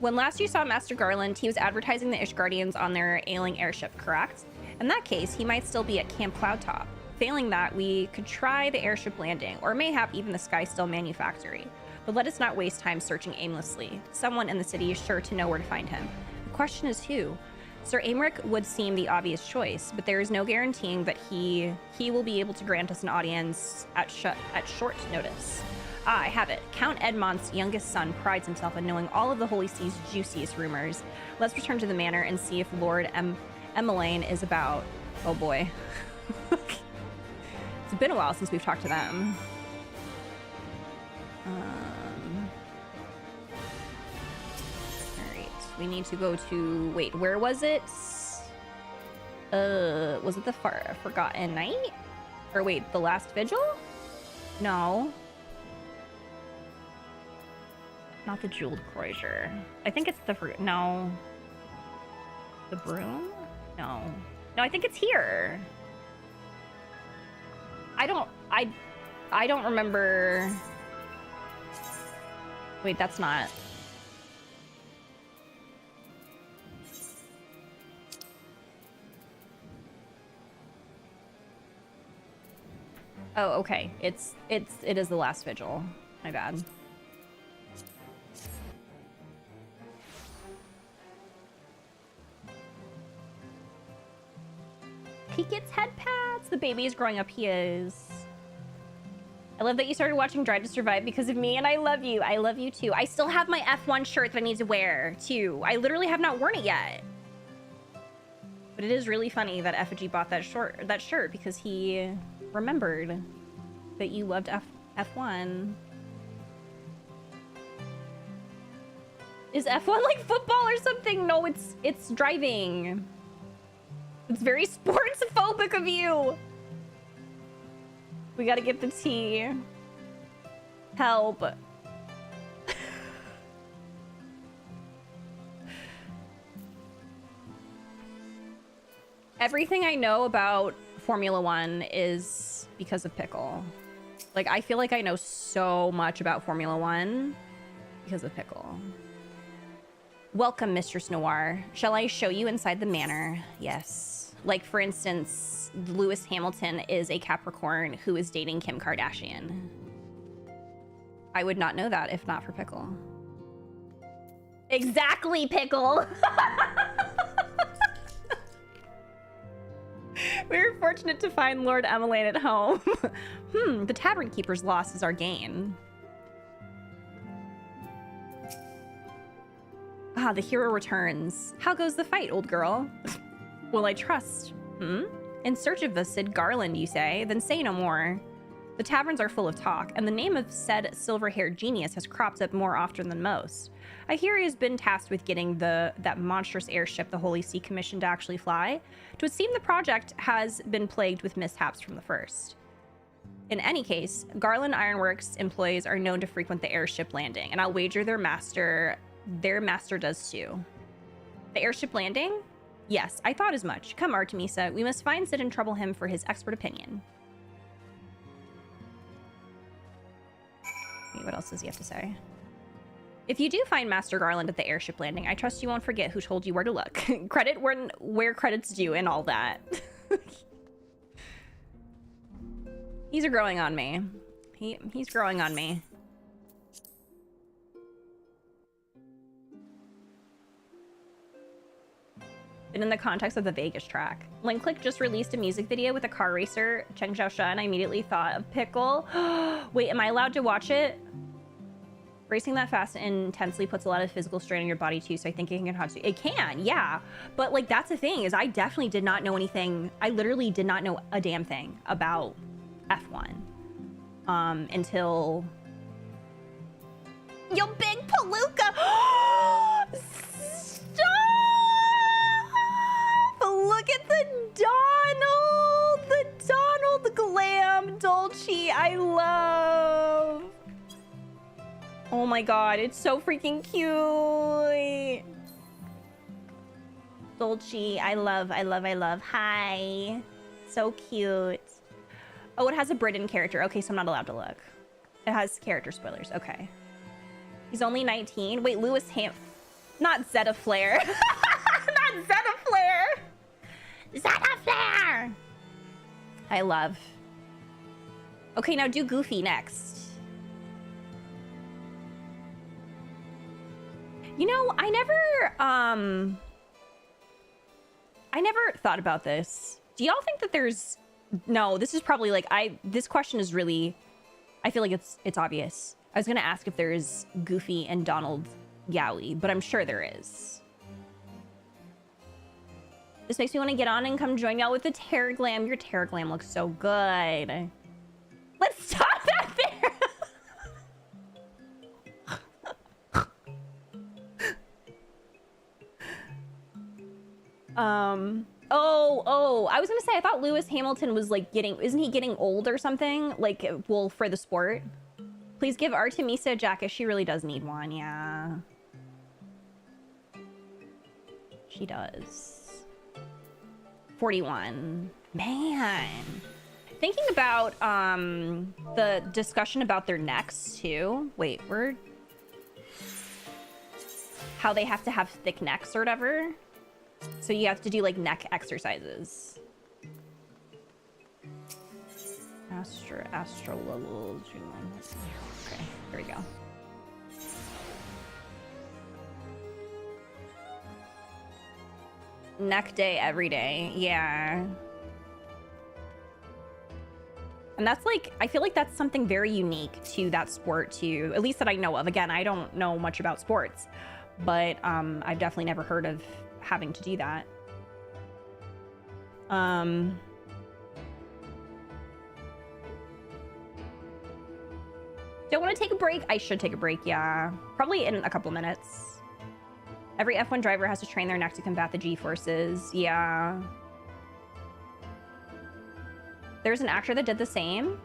When last you saw Master Garland, he was advertising the Ishgardians on their ailing airship, correct? In that case, he might still be at Camp Cloudtop. Failing that, we could try the airship landing, or mayhap even the Skysteel Manufactory. But let us not waste time searching aimlessly. Someone in the city is sure to know where to find him. The question is who? Sir Aymeric would seem the obvious choice, but there is no guaranteeing that he will be able to grant us an audience at short notice. Ah, I have it. Count Edmont's youngest son prides himself on knowing all of the Holy Sea's juiciest rumors. Let's return to the manor and see if Lord Emmeline is about. Oh boy. It's been a while since we've talked to them. Alright, we need to go to, wait, where was it? Was it the Forgotten Night? Or wait, the Last Vigil? No. Not the jeweled crozier. I think it's the fruit. No. The broom? No. No, I think it's here. I don't remember. Wait, that's not. Oh, okay. It is the last vigil. My bad. He gets head pats. The baby is growing up. He is. I love that you started watching Drive to Survive because of me, and I love you. I love you too. I still have my F1 shirt that I need to wear too. I literally have not worn it yet. But it is really funny that Effigy bought that shirt because he remembered that you loved F1. Is F1 like football or something? No, it's driving. It's very sports phobic of you. We gotta get the tea. Help. Everything I know about Formula One is because of Pickle. Like, I feel like I know so much about Formula One because of Pickle. Welcome, Mistress Noir. Shall I show you inside the manor? Yes. Like, for instance, Lewis Hamilton is a Capricorn who is dating Kim Kardashian. I would not know that if not for Pickle. Exactly, Pickle! We were fortunate to find Lord Emmeline at home. The Tavern Keeper's loss is our gain. Ah, the hero returns. How goes the fight, old girl? Will I trust? In search of the Sid Garland, you say? Then say no more. The taverns are full of talk, and the name of said silver-haired genius has cropped up more often than most. I hear he has been tasked with getting that monstrous airship the Holy See commissioned to actually fly. It would seem the project has been plagued with mishaps from the first. In any case, Garland Ironworks employees are known to frequent the airship landing, and I'll wager their master does too. The airship landing? Yes, I thought as much. Come, Artemisa, we must find Sid and trouble him for his expert opinion. Wait, what else does he have to say? If you do find Master Garland at the airship landing, I trust you won't forget who told you where to look. Credit where credit's due and all that. He's growing on me. He's growing on me. And in the context of the Vegas track. Link Click just released a music video with a car racer, Cheng Xiaosha, and I immediately thought of Pickle. Wait, am I allowed to watch it? Racing that fast and intensely puts a lot of physical strain on your body too, so I think it can have to. It can, yeah. But like, that's the thing, is I definitely did not know anything. I literally did not know a damn thing about F1 until... Yo, big palooka! Stop! Look at the Donald glam Dolce. I love. Oh my god, it's so freaking cute. Dolce, I love. Hi. So cute. Oh, it has a Britain character. Okay, so I'm not allowed to look. It has character spoilers. Okay. He's only 19. Wait, Lewis not Zeta Flare. Not Zeta Flare. Zeta Flare! I love. Okay, now do Goofy next. You know, I never thought about this. Do y'all think that there's... No, this is probably like... This question is really... I feel like it's obvious. I was gonna ask if there is Goofy and Donald Yowie, but I'm sure there is. This makes me want to get on and come join y'all with the Terror Glam. Your Terror Glam looks so good. Let's stop that there. Oh, I was gonna say, I thought Lewis Hamilton was like isn't he getting old or something? Like, well, for the sport. Please give Artemisa a jacket. She really does need one, yeah. She does. 41. Man. Thinking about the discussion about their necks too. Wait, we're... How they have to have thick necks or whatever. So you have to do like neck exercises. Astrology. Okay, here we go. Neck day every day, yeah. And that's like, I feel like that's something very unique to that sport too, at least that I know of. Again, I don't know much about sports, but I've definitely never heard of having to do that. Don't want to take a break? I should take a break, yeah. Probably in a couple minutes. Every F1 driver has to train their neck to combat the G-forces. Yeah. There's an actor that did the same.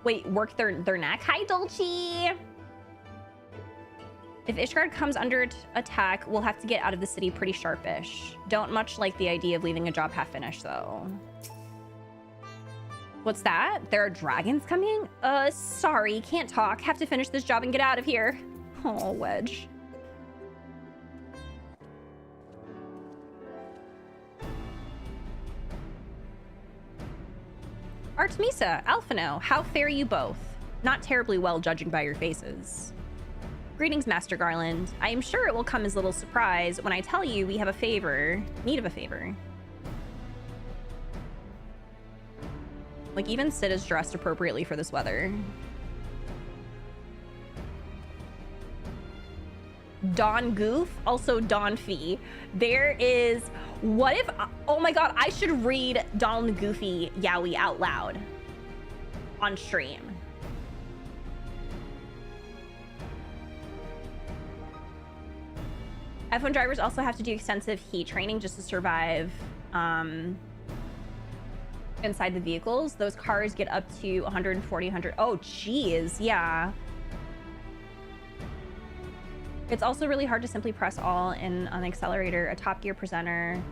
Wait, work their neck? Hi, Dolce! If Ishgard comes under attack, we'll have to get out of the city pretty sharpish. Don't much like the idea of leaving a job half-finished, though. What's that? There are dragons coming? Sorry, can't talk. Have to finish this job and get out of here. Oh, Wedge. Artemisa, Alphino, how fare you both? Not terribly well, judging by your faces. Greetings, Master Garland. I am sure it will come as little surprise when I tell you we have a favor, need of a favor. Like, even Sid is dressed appropriately for this weather. Don Goof, also Don Fee. There is, what if, oh my god, I should read Don Goofy Yowie out loud on stream. F1 drivers also have to do extensive heat training just to survive inside the vehicles. Those cars get up to 140, 100. Oh, geez, yeah. It's also really hard to simply press all in on the accelerator. A Top Gear presenter.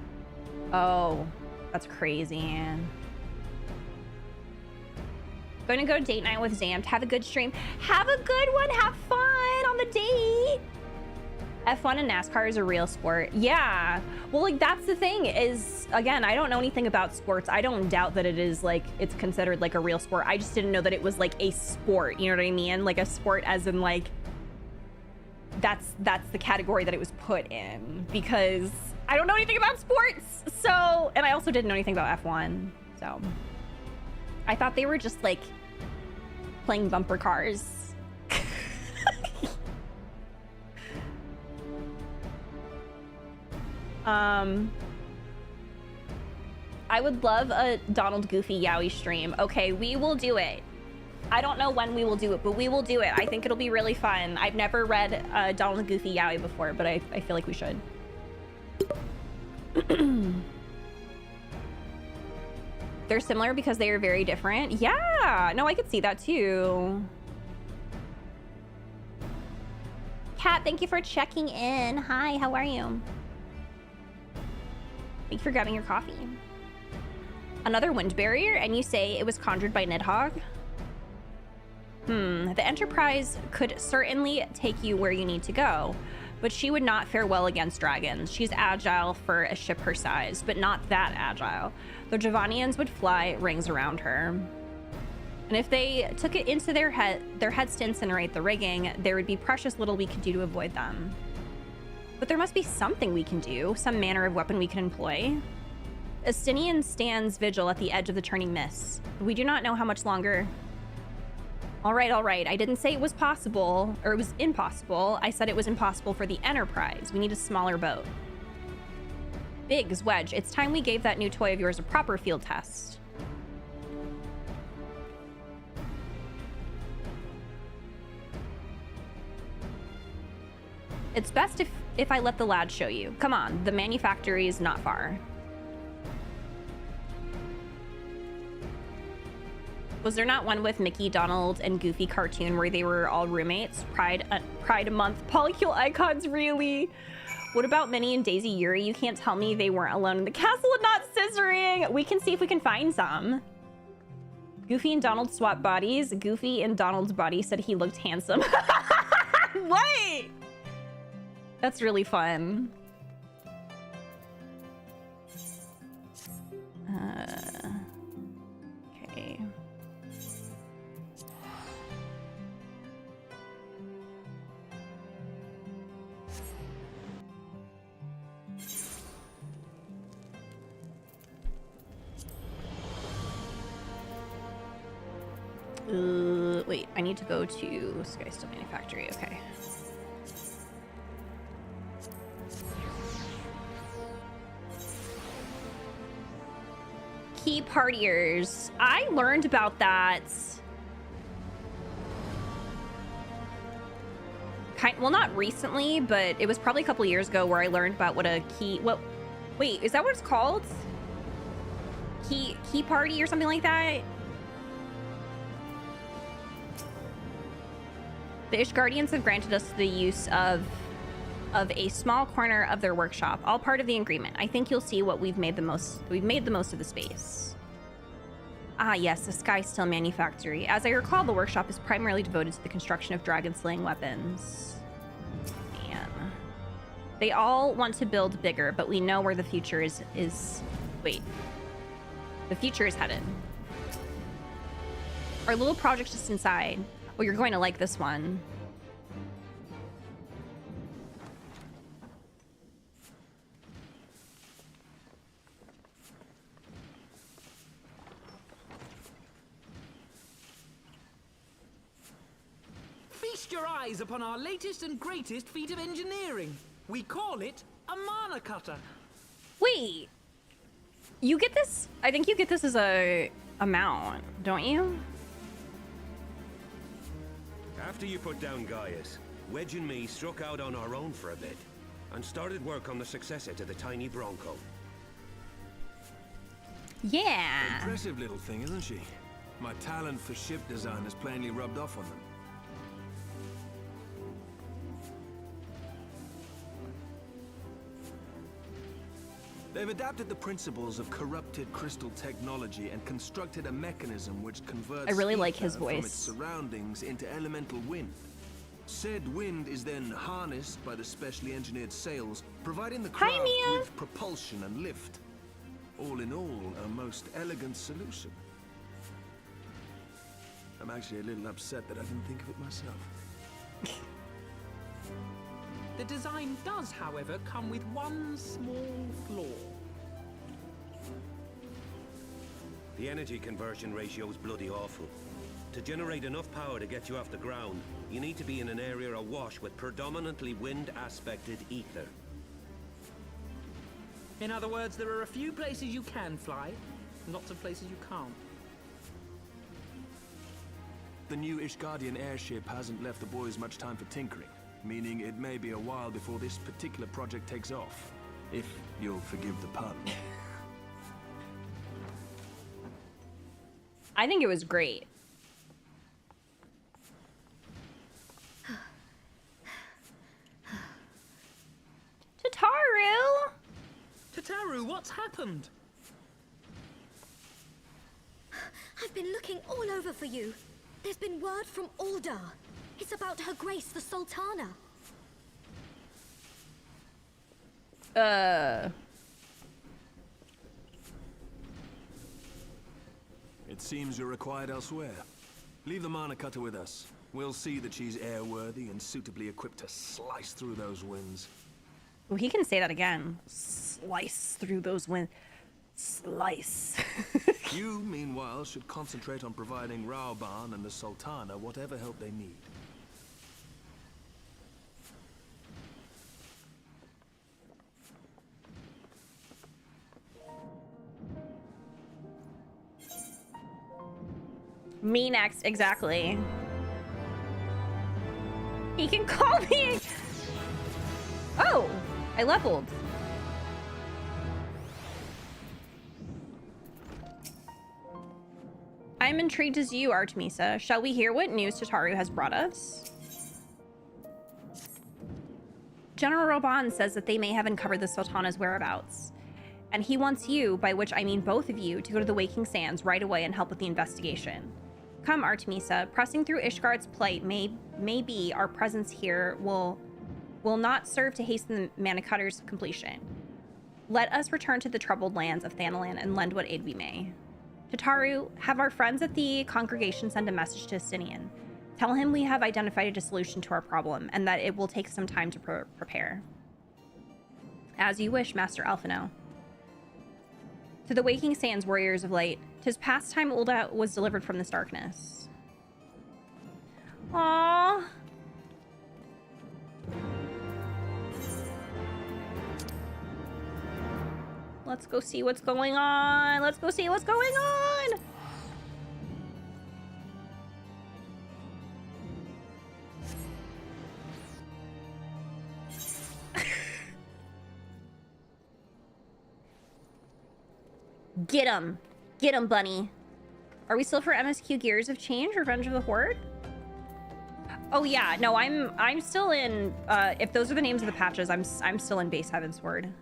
Oh, that's crazy. Going to go date night with Zamped. Have a good stream. Have a good one. Have fun on the date. F1 and NASCAR is a real sport. Yeah. Well, like, that's the thing is, again, I don't know anything about sports. I don't doubt that it is, like, it's considered, like, a real sport. I just didn't know that it was, like, a sport. You know what I mean? Like, a sport as in, like, that's the category that it was put in. Because I don't know anything about sports. So, and I also didn't know anything about F1. So, I thought they were just, like, playing bumper cars. I would love a Donald Goofy Yowie stream. Okay, we will do it. I don't know when we will do it, but we will do it. I think it'll be really fun. I've never read Donald Goofy Yowie before, but I feel like we should. They're similar because they are very different. Yeah, no, I could see that too. Kat, thank you for checking in. Hi, how are you? Thank you for grabbing your coffee. Another wind barrier, and you say it was conjured by Nidhogg? The Enterprise could certainly take you where you need to go, but she would not fare well against dragons. She's agile for a ship her size, but not that agile. The Javanians would fly rings around her. And if they took it into their heads to incinerate the rigging, there would be precious little we could do to avoid them. But there must be something we can do, some manner of weapon we can employ. Estinian stands vigil at the edge of the turning mist. We do not know how much longer. All right. I didn't say it was possible, or it was impossible. I said it was impossible for the Enterprise. We need a smaller boat. Biggs, Wedge, it's time we gave that new toy of yours a proper field test. It's best if I let the lad show you. Come on, the manufactory is not far. Was there not one with Mickey, Donald, and Goofy cartoon where they were all roommates? Pride Month. Polycule icons, really? What about Minnie and Daisy Yuri? You can't tell me they weren't alone in the castle and not scissoring. We can see if we can find some. Goofy and Donald swap bodies. Goofy and Donald's body said he looked handsome. What? That's really fun. Okay. Wait, I need to go to Skystone Manufactory. Okay. Key partiers. I learned about that. Well, not recently, but it was probably a couple years ago where I learned about what a key. Wait, is that what it's called? Key party or something like that? The Ishgardians have granted us the use of a small corner of their workshop, all part of the agreement. I think you'll see what we've made the most of the space. Ah, yes, the Skystone Manufactory. As I recall, the workshop is primarily devoted to the construction of dragon-slaying weapons. Man. They all want to build bigger, but we know where the future is. Wait. The future is headed. Our little project just inside. Oh, you're going to like this one. Feast your eyes upon our latest and greatest feat of engineering. We call it a mana cutter. Wait. You get this? I think you get this as a mount, don't you? After you put down Gaius, Wedge and me struck out on our own for a bit and started work on the successor to the tiny Bronco. Yeah. Impressive little thing, isn't she? My talent for ship design has plainly rubbed off on them. They've adapted the principles of corrupted crystal technology and constructed a mechanism which converts I really like his ether from its voice. surroundings into elemental wind. Said wind is then harnessed by the specially engineered sails, providing the craft with propulsion and lift. All in all, a most elegant solution. I'm actually a little upset that I didn't think of it myself. The design does, however, come with one small flaw. The energy conversion ratio is bloody awful. To generate enough power to get you off the ground, you need to be in an area awash with predominantly wind-aspected ether. In other words, there are a few places you can fly, lots of places you can't. The new Ishgardian airship hasn't left the boys much time for tinkering, meaning it may be a while before this particular project takes off. If you'll forgive the pun. I think it was great. Tataru! Tataru, what's happened? I've been looking all over for you. There's been word from Aldar. It's about Her Grace, the Sultana. It seems you're required elsewhere. Leave the mana cutter with us. We'll see that she's airworthy and suitably equipped to slice through those winds. Well, he can say that again. Slice through those winds. Slice. You, meanwhile, should concentrate on providing Raoban and the Sultana whatever help they need. Me next, exactly. He can call me. Oh, I leveled. I'm intrigued as you, Artemisa. Shall we hear what news Tataru has brought us? General Roban says that they may have uncovered the Sultana's whereabouts. And he wants you, by which I mean both of you, to go to the Waking Sands right away and help with the investigation. Come, Artemisa. Pressing through Ishgard's plight may be our presence here will not serve to hasten the Manicutter's completion. Let us return to the troubled lands of Thanalan and lend what aid we may. Tataru, have our friends at the congregation send a message to Estinian. Tell him we have identified a solution to our problem and that it will take some time to prepare. As you wish, Master Alphino. To the Waking Sands, warriors of light, 'tis past time Ulda was delivered from this darkness. Aww. Let's go see what's going on. Let's go see what's going on. Get him. Get him, bunny. Are we still for MSQ Gears of Change, Revenge of the Horde? Oh yeah, no, I'm still in if those are the names of the patches, I'm still in base Heavensward.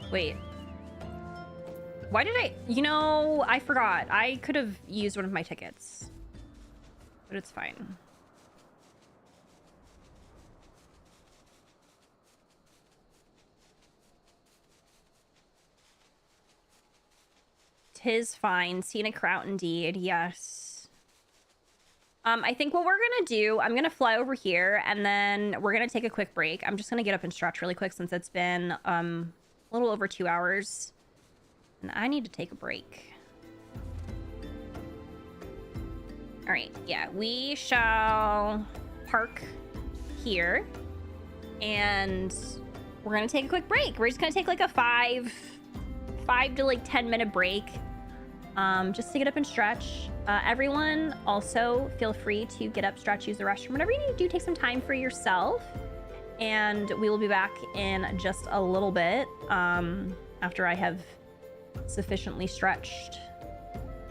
Wait. Why did I forgot. I could have used one of my tickets. But it's fine. Tis fine. Scenic route indeed. Yes. I think what we're gonna do, I'm gonna fly over here and then we're gonna take a quick break. I'm just gonna get up and stretch really quick since it's been a little over 2 hours. And I need to take a break. All right, yeah, we shall park here and we're gonna take a quick break. We're just gonna take like a 5 to like 10 minute break. Just to get up and stretch. Everyone also feel free to get up, stretch, use the restroom. Whatever you need to do, take some time for yourself. And we will be back in just a little bit after I have sufficiently stretched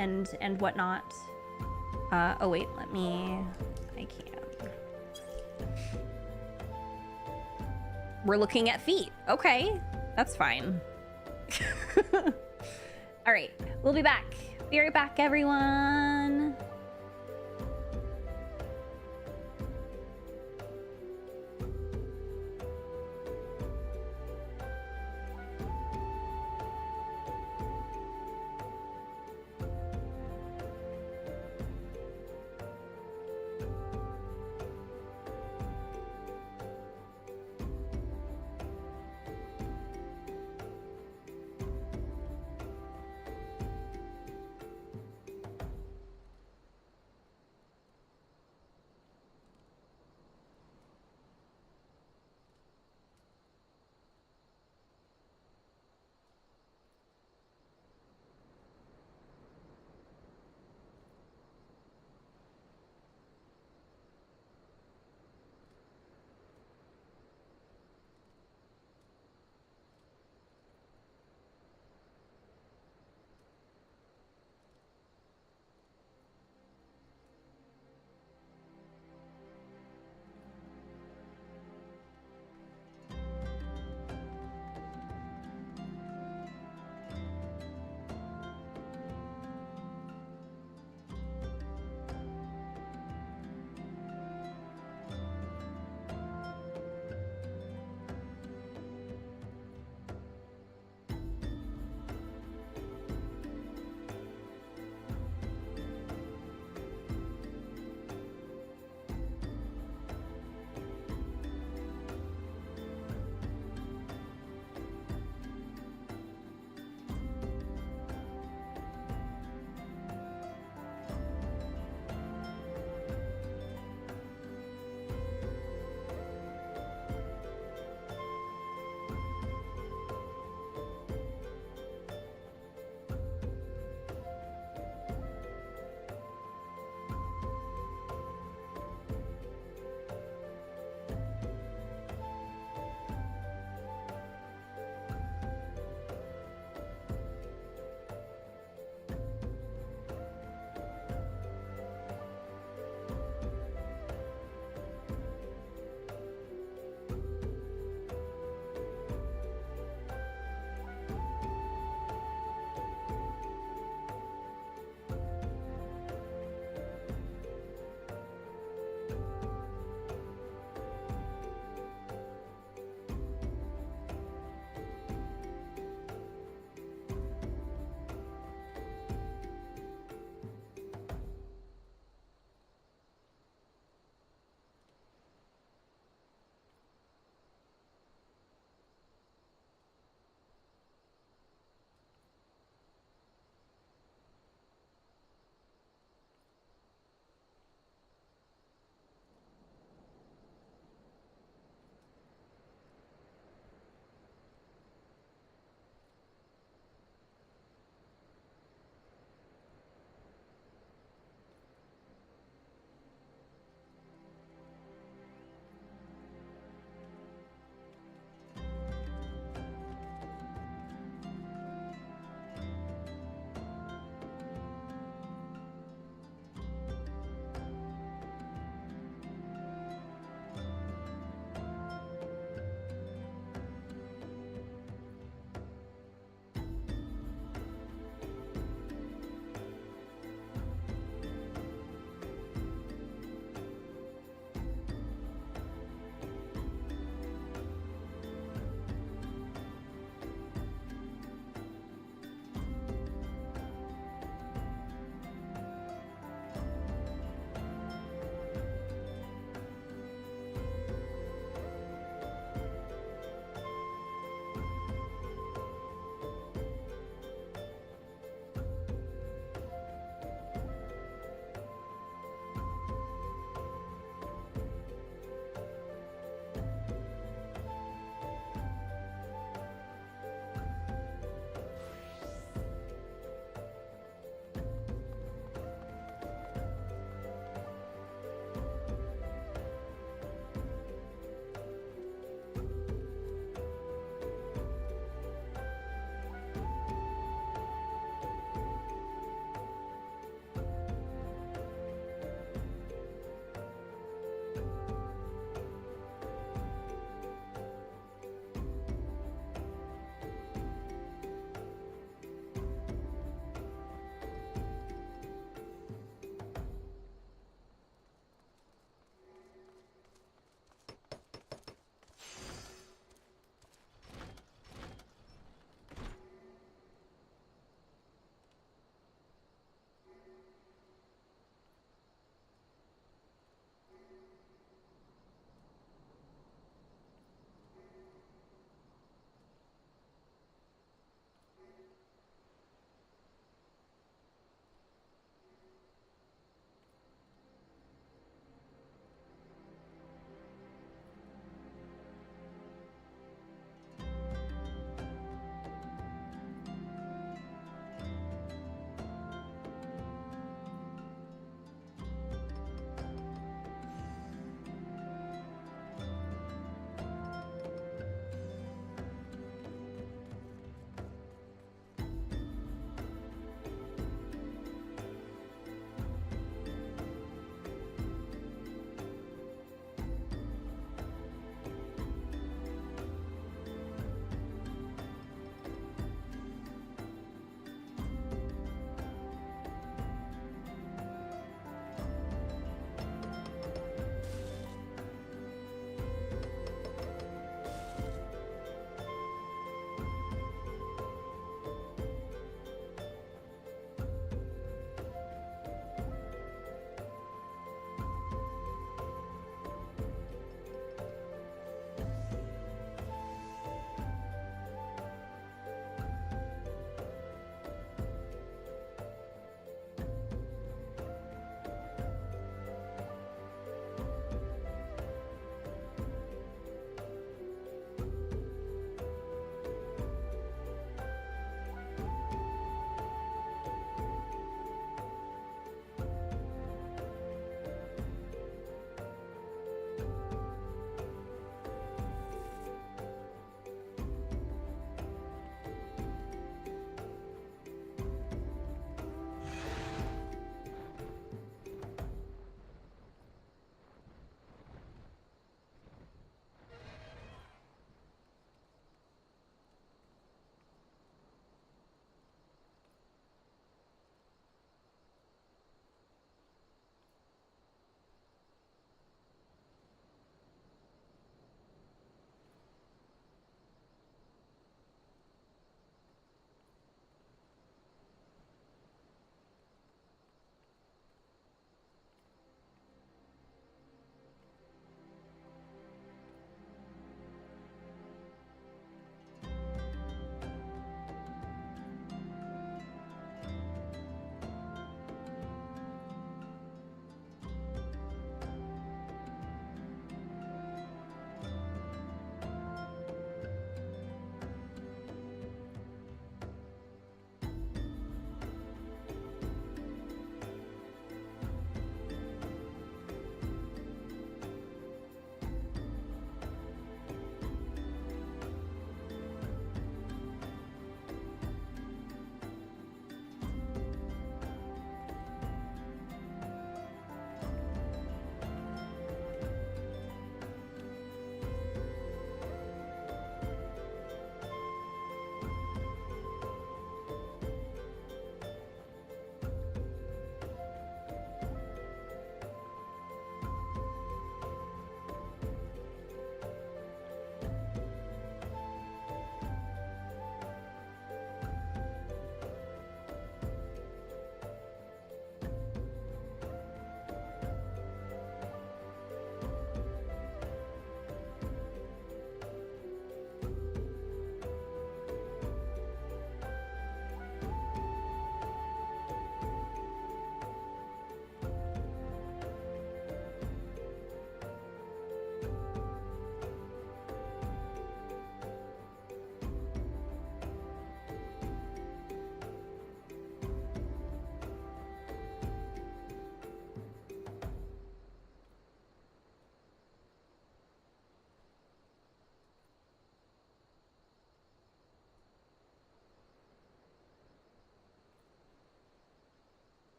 and whatnot. Oh wait, I can't. We're looking at feet. Okay, that's fine. All right, we'll be back. Be right back, everyone.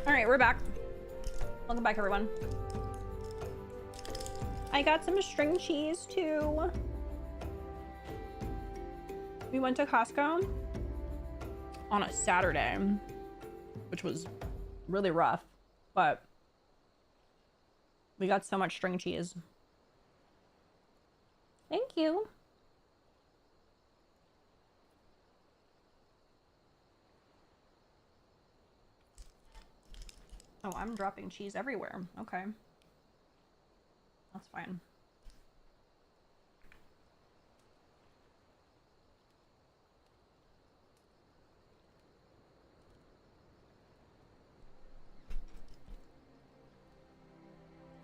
All right, we're back. Welcome back, everyone. I got some string cheese too. We went to Costco on a Saturday, which was really rough, but we got so much string cheese. Thank you. Oh, I'm dropping cheese everywhere. Okay. That's fine.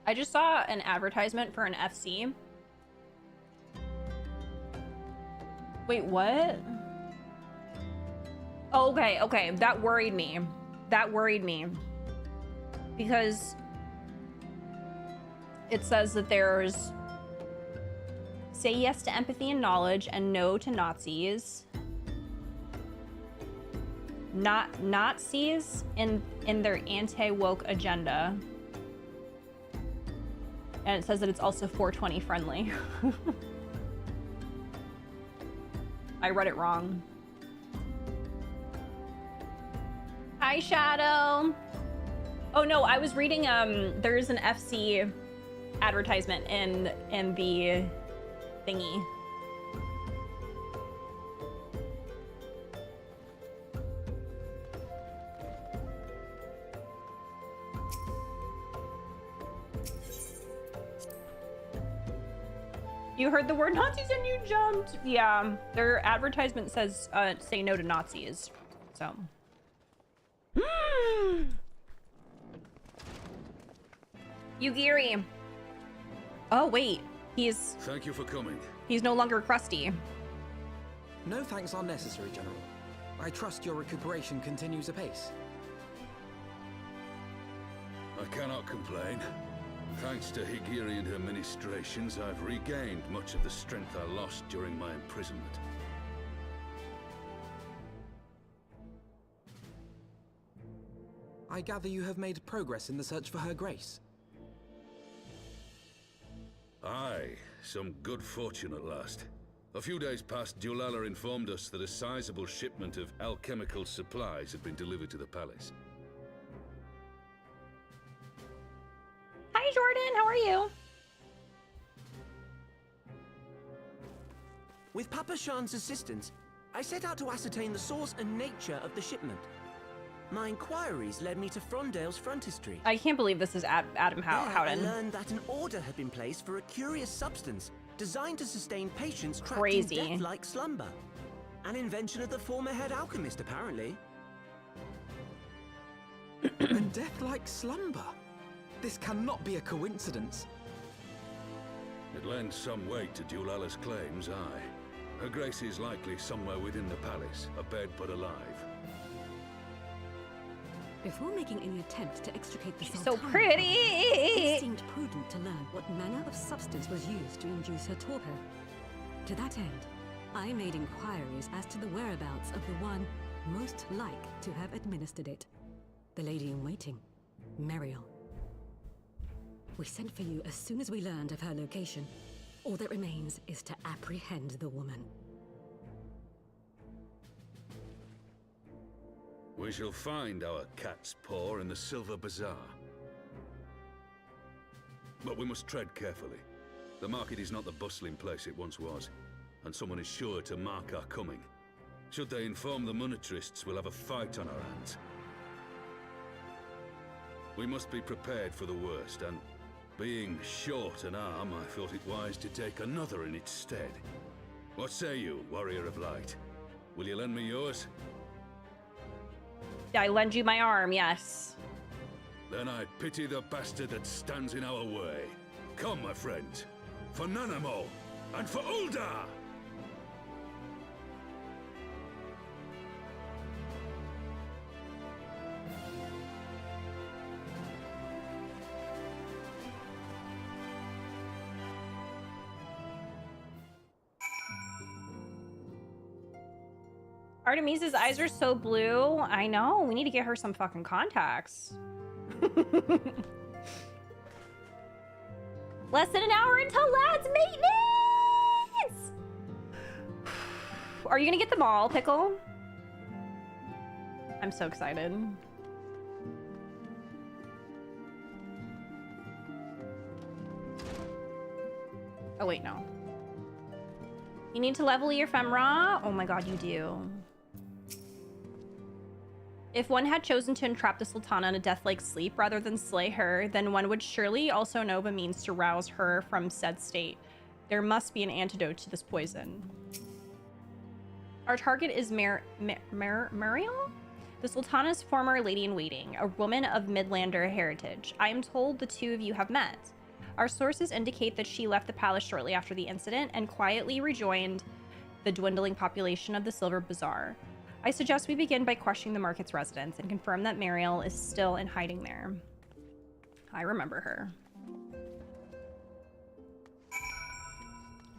I just saw an advertisement for an FC. Wait, what? Oh, okay, okay. That worried me. That worried me. Because it says that there's say yes to empathy and knowledge and no to Nazis. Not Nazis in their anti-woke agenda. And it says that it's also 420 friendly. I read it wrong. Hi, Shadow. Oh no, I was reading there's an FC advertisement in the thingy. You heard the word Nazis and you jumped. Yeah, their advertisement says say no to Nazis. So Yugiri. Oh wait, he's Thank you for coming. He's no longer crusty. No thanks are necessary, General. I trust your recuperation continues apace. I cannot complain. Thanks to Higiri and her ministrations, I've regained much of the strength I lost during my imprisonment. I gather you have made progress in the search for Her Grace. Aye, some good fortune at last. A few days past, Dulala informed us that a sizable shipment of alchemical supplies had been delivered to the palace. Hi, Jordan. How are you? With Papa Shan's assistance, I set out to ascertain the source and nature of the shipment. My inquiries led me to Frondale's frontistery. I can't believe this is Adam Howden. I learned that an order had been placed for a curious substance designed to sustain patients trapped Crazy. in death-like slumber. An invention of the former head alchemist, apparently. A death-like slumber? This cannot be a coincidence. It lends some weight to Dulala's claims, aye. Her Grace is likely somewhere within the palace, abed but alive. Before making any attempt to extricate the She's so Sultana, pretty. it seemed prudent to learn what manner of substance was used to induce her torpor. To that end, I made inquiries as to the whereabouts of the one most like to have administered it. The lady in waiting, Meriel. We sent for you as soon as we learned of her location. All that remains is to apprehend the woman. We shall find our cat's paw in the Silver Bazaar. But we must tread carefully. The market is not the bustling place it once was, and someone is sure to mark our coming. Should they inform the monetarists, we'll have a fight on our hands. We must be prepared for the worst, and being short an arm, I thought it wise to take another in its stead. What say you, Warrior of Light? Will you lend me yours? I lend you my arm, yes. Then I pity the bastard that stands in our way. Come, my friends, for Nanamo and for Ul'dah! Artemisa's eyes are so blue. I know. We need to get her some fucking contacts. Less than an hour until lad's maintenance! Are you gonna get them all, Pickle? I'm so excited. Oh wait, no. You need to level your ephemera? Oh my god, you do. If one had chosen to entrap the Sultana in a death-like sleep rather than slay her, then one would surely also know of a means to rouse her from said state. There must be an antidote to this poison. Our target is Muriel? The Sultana's former lady-in-waiting, a woman of Midlander heritage. I am told the two of you have met. Our sources indicate that she left the palace shortly after the incident and quietly rejoined the dwindling population of the Silver Bazaar. I suggest we begin by questioning the market's residents and confirm that Mariel is still in hiding there. I remember her.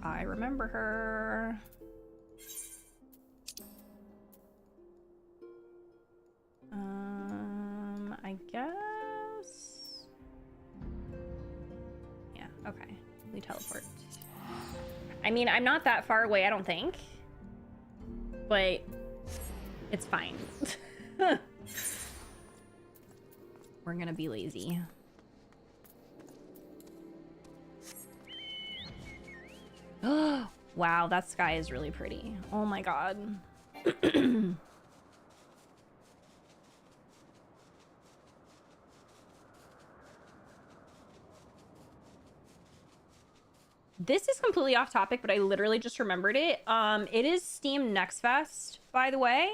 I remember her. I guess. Yeah, okay. We teleport. I mean, I'm not that far away, I don't think. But it's fine. We're gonna be lazy. Wow, that sky is really pretty. Oh my god. This is completely off topic, but I literally just remembered it. It is Steam Next Fest, by the way.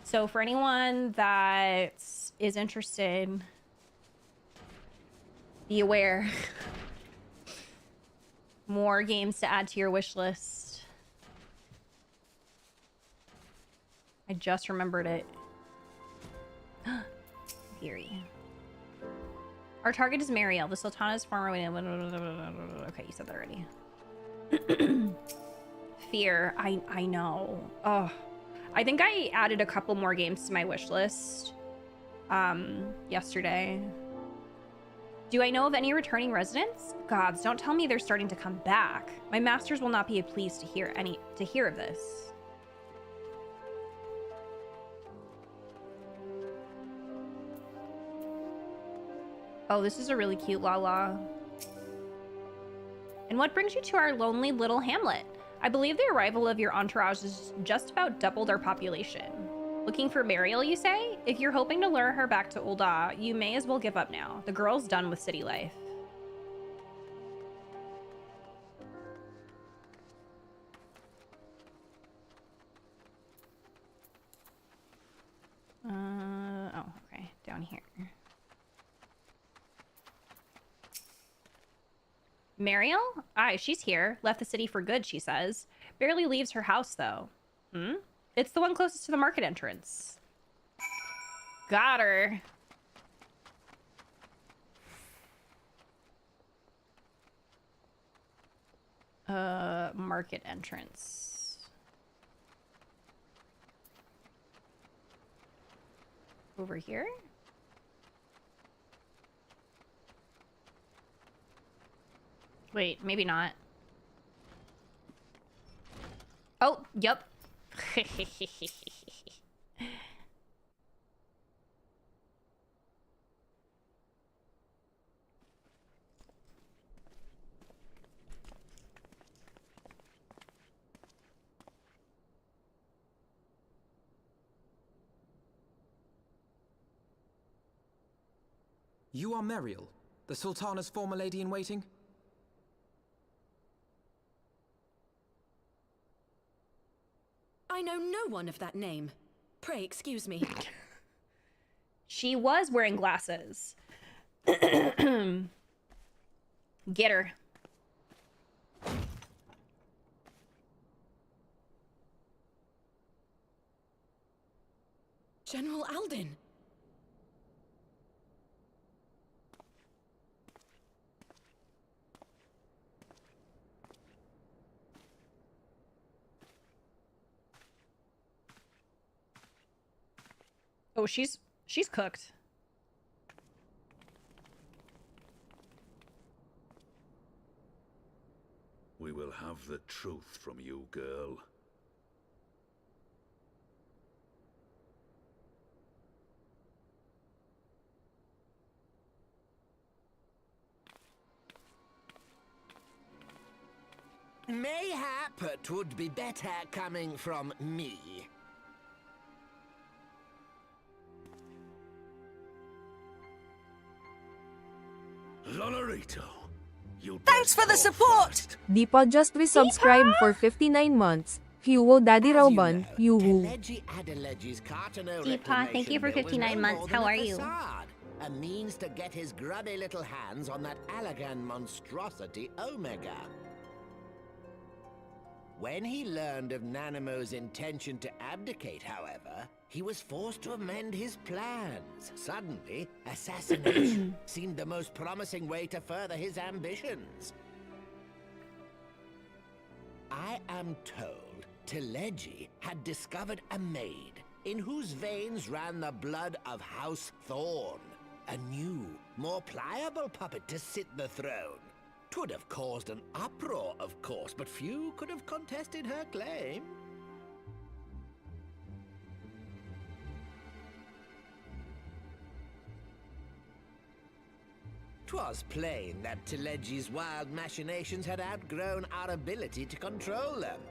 So for anyone that is interested, be aware. More games to add to your wish list. I just remembered it. Theory. Our target is Mariel, the Sultana's former... Okay, you said that already. Fear. I know. Oh, I think I added a couple more games to my wish list yesterday. Do I know of any returning residents? Gods, don't tell me they're starting to come back. My masters will not be pleased to hear of this. Oh, this is a really cute Lala. And what brings you to our lonely little hamlet? I believe the arrival of your entourage has just about doubled our population. Looking for Mariel, you say? If you're hoping to lure her back to Ul'dah, you may as well give up now. The girl's done with city life. Oh, okay. Down here. Mariel? Aye, she's here. Left the city for good, she says. Barely leaves her house, though. Hmm? It's the one closest to the market entrance. Got her. Market entrance. Over here? Wait, maybe not. Oh, yep. You are Mariel, the Sultana's former lady-in-waiting? I know no one of that name. Pray excuse me. She was wearing glasses. Get her. General Alden. Oh, she's cooked. We will have the truth from you, girl. Mayhap it would be better coming from me. Lolorito, you Thanks for the support! Deepa just resubscribed for 59 months. Hugo Daddy Rauban, Yuhu. Deepa, thank you for 59 months. How are you? A means to get his grubby little hands on that Allagan monstrosity Omega. When he learned of Nanamo's intention to abdicate, however, he was forced to amend his plans. Suddenly, assassination seemed the most promising way to further his ambitions. I am told Teleji had discovered a maid in whose veins ran the blood of House Thorn. A new, more pliable puppet to sit the throne. 'Twould have caused an uproar, of course, but few could have contested her claim. 'Twas plain that Teleji's wild machinations had outgrown our ability to control them.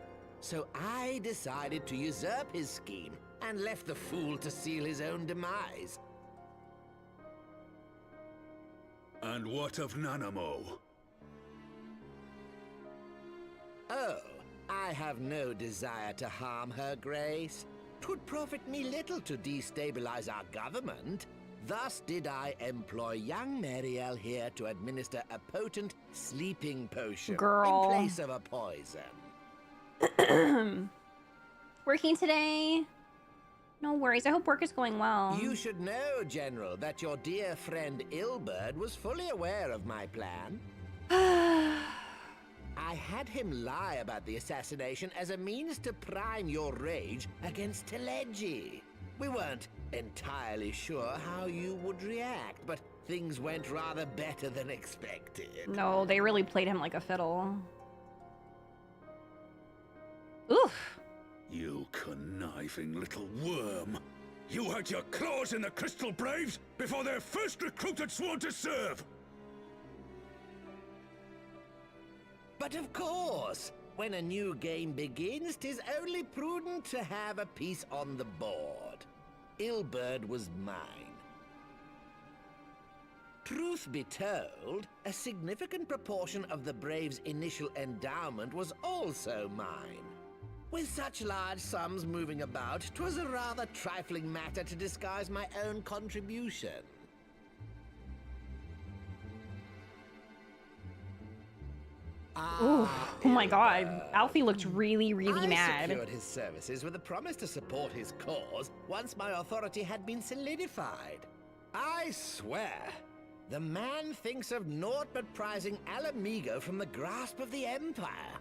So I decided to usurp his scheme and left the fool to seal his own demise. And what of Nanamo? Oh, I have no desire to harm her grace. 'Twould profit me little to destabilize our government. Thus did I employ young Mariel here to administer a potent sleeping potion in place of a poison. Working today? No worries. I hope work is going well. You should know, General, that your dear friend Ilberd was fully aware of my plan. I had him lie about the assassination as a means to prime your rage against Teleji. We weren't entirely sure how you would react, but things went rather better than expected. No, they really played him like a fiddle. Oof. You conniving little worm. You had your claws in the Crystal Braves before their first recruit had sworn to serve. But of course, when a new game begins, 'tis only prudent to have a piece on the board. Ilberd was mine. Truth be told, a significant proportion of the Braves' initial endowment was also mine. With such large sums moving about, 'twas a rather trifling matter to disguise my own contribution. Oh my god, Alfie looked really mad. I secured his services with a promise to support his cause once my authority had been solidified. I swear, the man thinks of naught but prizing Alamigo from the grasp of the Empire.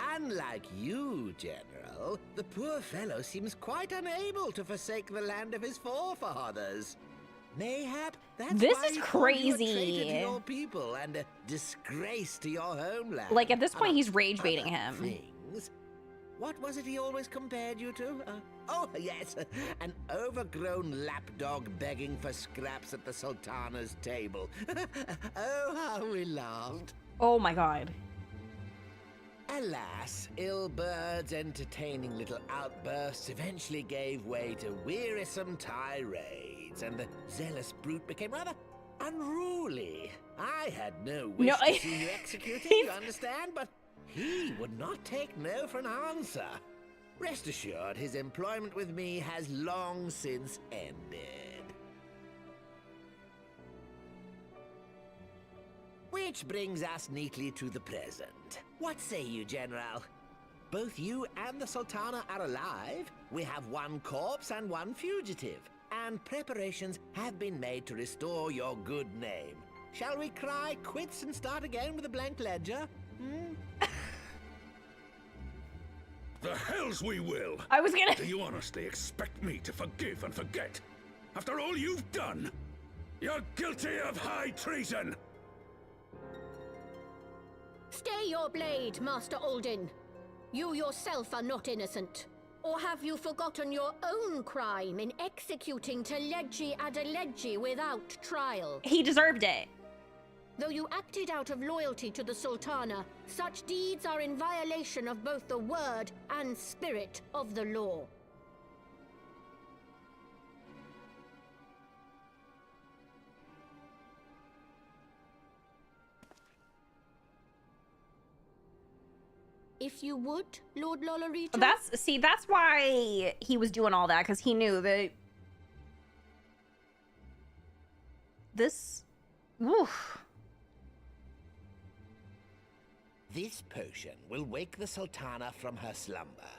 Unlike you, General, the poor fellow seems quite unable to forsake the land of his forefathers. Mayhap that's This why is he called you a crazy. traitor to your people and a disgrace to your homeland. Like, at this point, he's Among rage baiting other him. Things. What was it he always compared you to? Oh, yes, an overgrown lapdog begging for scraps at the Sultana's table. Oh, how we laughed. Oh my god. Alas, Ilberd's entertaining little outbursts eventually gave way to wearisome tirades, and the zealous brute became rather unruly. I had no wish to see you executed, you understand, but he would not take no for an answer. Rest assured, his employment with me has long since ended. Which brings us neatly to the present. What say you, General? Both you and the Sultana are alive. We have one corpse and one fugitive. And preparations have been made to restore your good name. Shall we cry quits and start again with a blank ledger? The hells we will! I was gonna... Do you honestly expect me to forgive and forget? After all you've done? You're guilty of high treason! Stay your blade, Master Aldin. You yourself are not innocent. Or have you forgotten your own crime in executing Teleji Adeleji without trial? He deserved it. Though you acted out of loyalty to the Sultana, such deeds are in violation of both the word and spirit of the law. If you would, Lord Lolorito. That's why he was doing all that, because he knew that this. Oof. This potion will wake the Sultana from her slumber.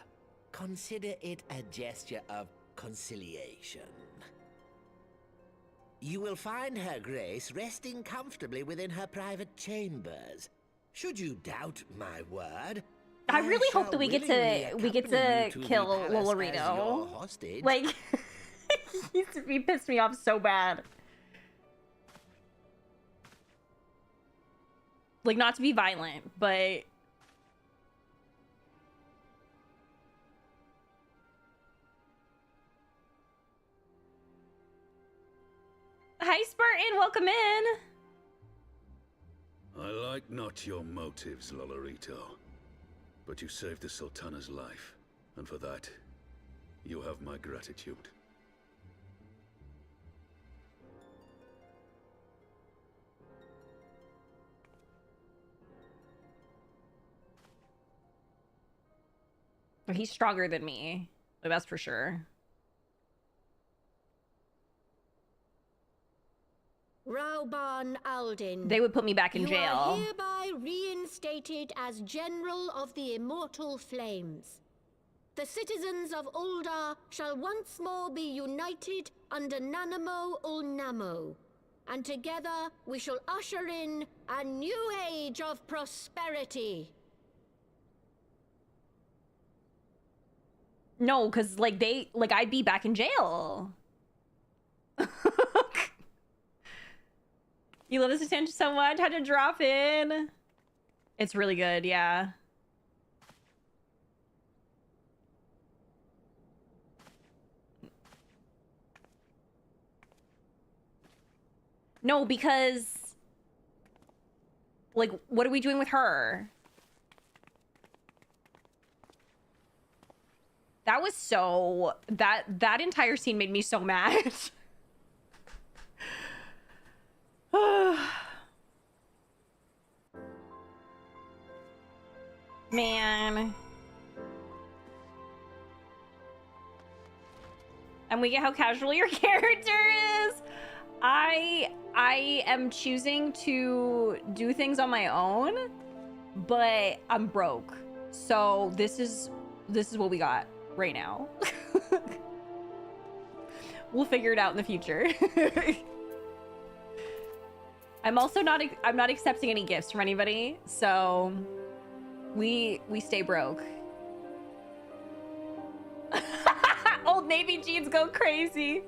Consider it a gesture of conciliation. You will find her grace resting comfortably within her private chambers. Should you doubt my word, I really hope that we get to kill Lolorito. Like, he pissed me off so bad. Like, not to be violent, but hi, Spartan, welcome in. I like not your motives, Lolorito. But you saved the Sultana's life, and for that, you have my gratitude. He's stronger than me, like, that's for sure. Rauban Aldin. They would put me back in jail. You are hereby reinstated as General of the Immortal Flames. The citizens of Ul'dah shall once more be united under Nanamo Ul'Namo, and together we shall usher in a new age of prosperity. No, because, like, I'd be back in jail. You love this attention so much. Had to drop in. It's really good, yeah. No, because, like, what are we doing with her? That was so... That entire scene made me so mad. Man. And we get how casual your character is. I am choosing to do things on my own, but I'm broke. So this is what we got right now. We'll figure it out in the future. I'm not accepting any gifts from anybody, so we stay broke. Old Navy jeans go crazy.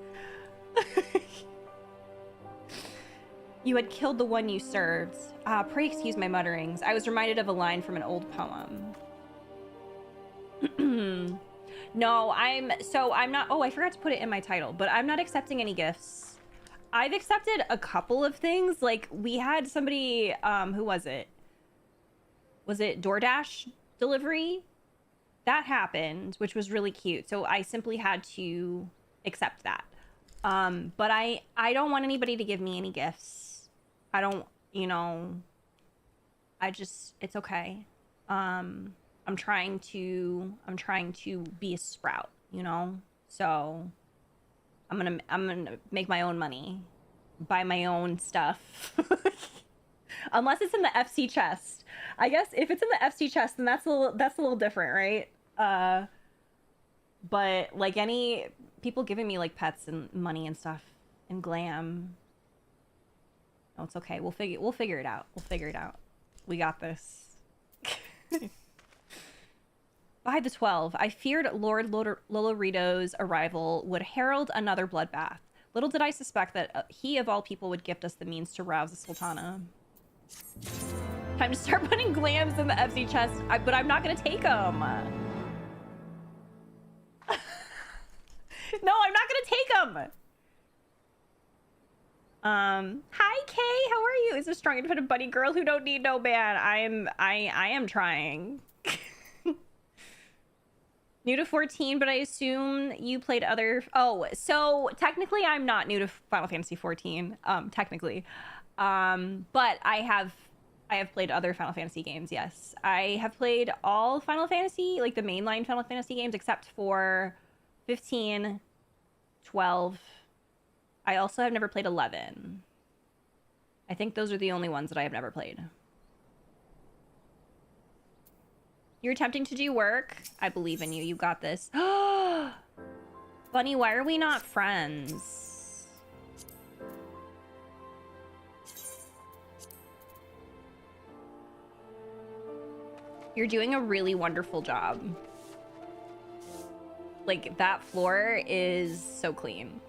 You had killed the one you served. Pray excuse my mutterings. I was reminded of a line from an old poem. No, I'm not. Oh, I forgot to put it in my title, but I'm not accepting any gifts. I've accepted a couple of things. Like, we had somebody, who was it? Was it DoorDash delivery? That happened, which was really cute. So I simply had to accept that. But I don't want anybody to give me any gifts. I don't, you know, it's okay. I'm trying to be a sprout, you know? So I'm gonna make my own money, buy my own stuff. Unless it's in the FC chest. I guess if it's in the FC chest, then that's a little different, right? But like any people giving me like pets and money and stuff and glam. No, it's okay. We'll figure it out. We'll figure it out. We got this. By the 12, I feared Lord Lolorito's arrival would herald another bloodbath. Little did I suspect that he of all people would gift us the means to rouse the Sultana. Time to start putting glams in the FC chest, but I'm not gonna take them. No, I'm not gonna take them. Hi Kay, how are you? Is a strong independent bunny girl who don't need no man. I am trying. New to 14, but I assume you played other... Oh, so technically I'm not new to Final Fantasy 14, technically. But I have played other Final Fantasy games, yes. I have played all Final Fantasy, like the mainline Final Fantasy games, except for 15, 12. I also have never played 11. I think those are the only ones that I have never played. You're attempting to do work. I believe in you. You got this. Bunny, why are we not friends? You're doing a really wonderful job. Like, that floor is so clean.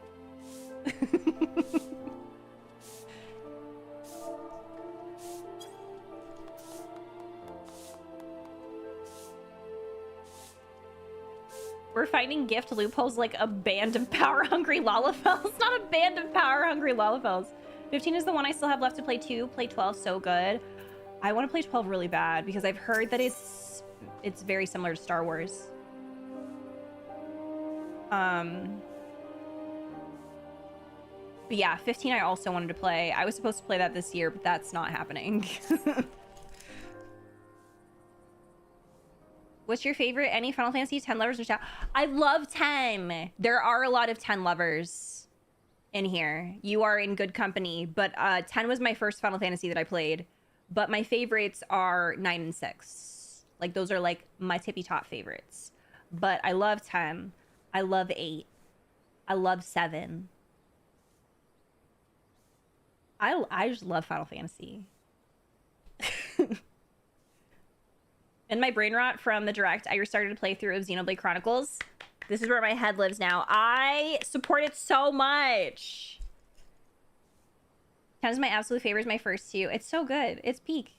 We're finding gift loopholes like a band of power-hungry Lalafels. Not a band of power-hungry Lalafels. 15 is the one I still have left to play too. Play 12 so good. I want to play 12 really bad because I've heard that it's very similar to Star Wars. But yeah, 15 I also wanted to play. I was supposed to play that this year, but that's not happening. What's your favorite? Any Final Fantasy 10 lovers or chat? I love 10. There are a lot of 10 lovers in here. You are in good company, but 10 was my first Final Fantasy that I played. But my favorites are 9 and 6. Like, those are like my tippy top favorites. But I love 10. I love 8. I love 7. I just love Final Fantasy. And my brain rot from the direct, I restarted to play through of Xenoblade Chronicles. This is where my head lives now. I support it so much. 10 is my absolute favorite, is my first two. It's so good. It's peak.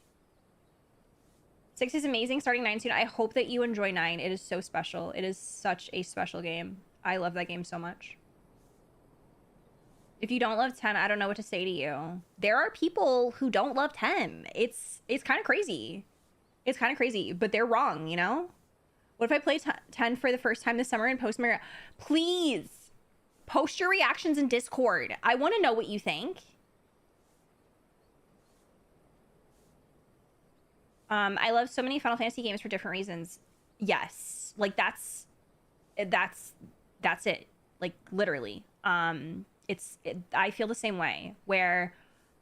6 is amazing, starting 9 soon. I hope that you enjoy 9. It is so special. It is such a special game. I love that game so much. If you don't love 10, I don't know what to say to you. There are people who don't love 10. It's kind of crazy. It's kind of crazy, but they're wrong, you know? What if I play 10 for the first time this summer and post my... Please, post your reactions in Discord. I want to know what you think. I love so many Final Fantasy games for different reasons. Yes. Like, that's it. Like, literally. I feel the same way, where...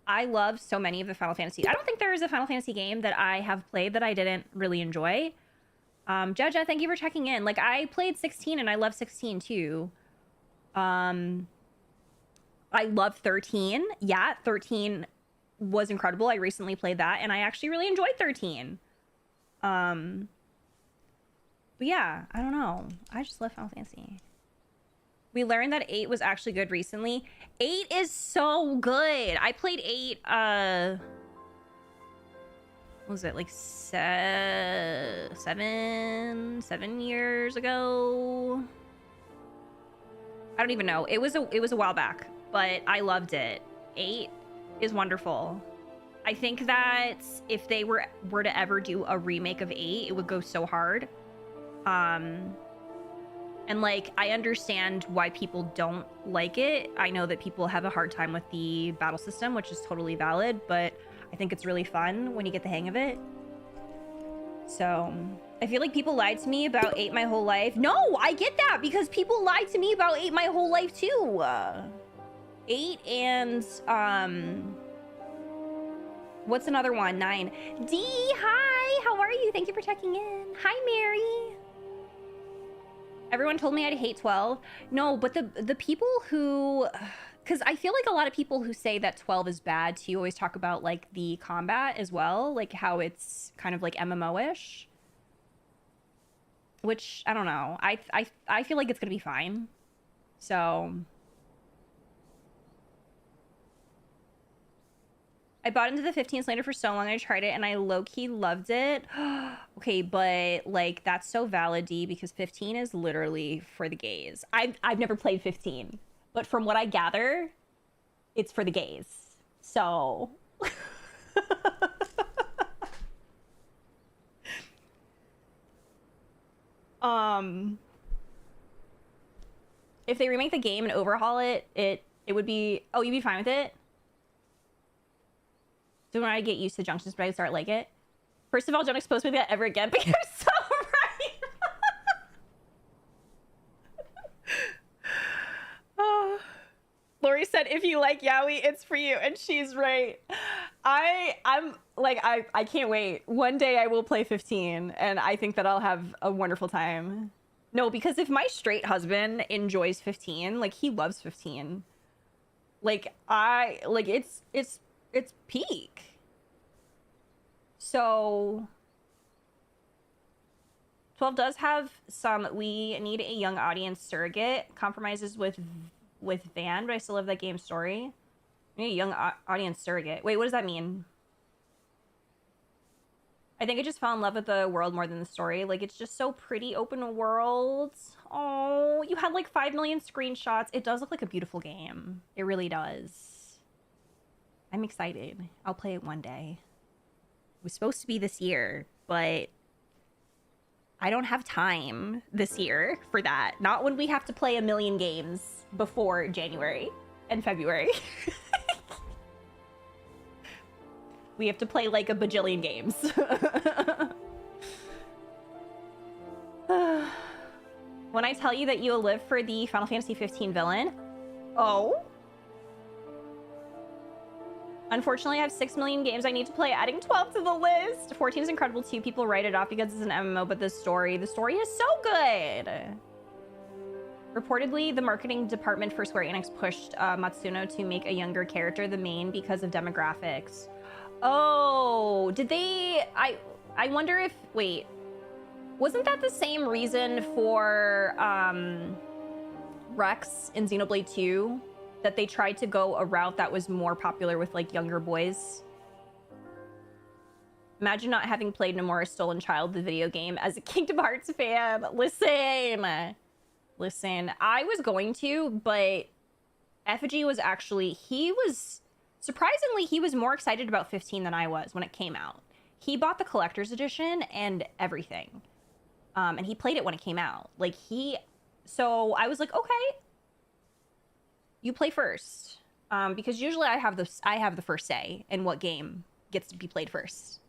I love so many of the Final Fantasy. I don't think there is a Final Fantasy game that I have played that I didn't really enjoy. Jaja, thank you for checking in. Like, I played 16 and I love 16 too. I love 13. Yeah, 13 was incredible. I recently played that and I actually really enjoyed 13. But yeah, I don't know. I just love Final Fantasy. We learned that 8 was actually good recently. 8 is so good. I played 8, what was it, like 7 years ago? I don't even know. It was a while back, but I loved it. 8 is wonderful. I think that if they were to ever do a remake of 8, it would go so hard. And, like, I understand why people don't like it. I know that people have a hard time with the battle system, which is totally valid, but I think it's really fun when you get the hang of it. So, I feel like people lied to me about 8 my whole life. No, I get that, because people lied to me about 8 my whole life, too. 8 and, what's another one? 9. D, hi, how are you? Thank you for checking in. Hi, Mary. Everyone told me I'd hate 12. No, but the people who... Because I feel like a lot of people who say that 12 is bad too always talk about, like, the combat as well. Like, how it's kind of, like, MMO-ish. Which, I don't know. I feel like it's going to be fine. So... I bought into the 15 slated for so long. I tried it and I low-key loved it. Okay, but like that's so valid, D, because 15 is literally for the gays. I've never played 15, but from what I gather, it's for the gays. So if they remake the game and overhaul it, it would be, oh, you'd be fine with it? So when I get used to junctions, but I start like it. First of all, don't expose me to that ever again, but you're so right. Oh. Lori said, if you like yaoi, it's for you, and she's right. I'm like, I can't wait. One day I will play 15, and I think that I'll have a wonderful time. No, because if my straight husband enjoys 15, like he loves 15. Like it's peak. So 12 does have some we need a young audience surrogate compromises with Van, but I still love that game story. We need a young audience surrogate. Wait, what does that mean? I think I just fell in love with the world more than the story. Like, it's just so pretty, open world. Oh, you had like 5 million screenshots. It does look like a beautiful game. It really does. I'm excited. I'll play it one day. It was supposed to be this year, but I don't have time this year for that. Not when we have to play a million games before January and February. We have to play like a bajillion games. When I tell you that you'll live for the Final Fantasy 15 villain, oh. Unfortunately, I have 6 million games I need to play, adding 12 to the list. 14 is incredible too. People write it off because it's an MMO, but the story is so good. Reportedly, the marketing department for Square Enix pushed Matsuno to make a younger character the main because of demographics. Oh, did they? I wonder if, wait, wasn't that the same reason for Rex in Xenoblade 2? That they tried to go a route that was more popular with like younger boys? Imagine not having played Nomura's Stolen Child, the video game, as a Kingdom Hearts fan. Listen, I was going to, but Effigy was actually, surprisingly, he was more excited about 15 than I was when it came out. He bought the collector's edition and everything. And he played it when it came out. So I was like, okay, you play first. Because usually I have the first say in what game gets to be played first.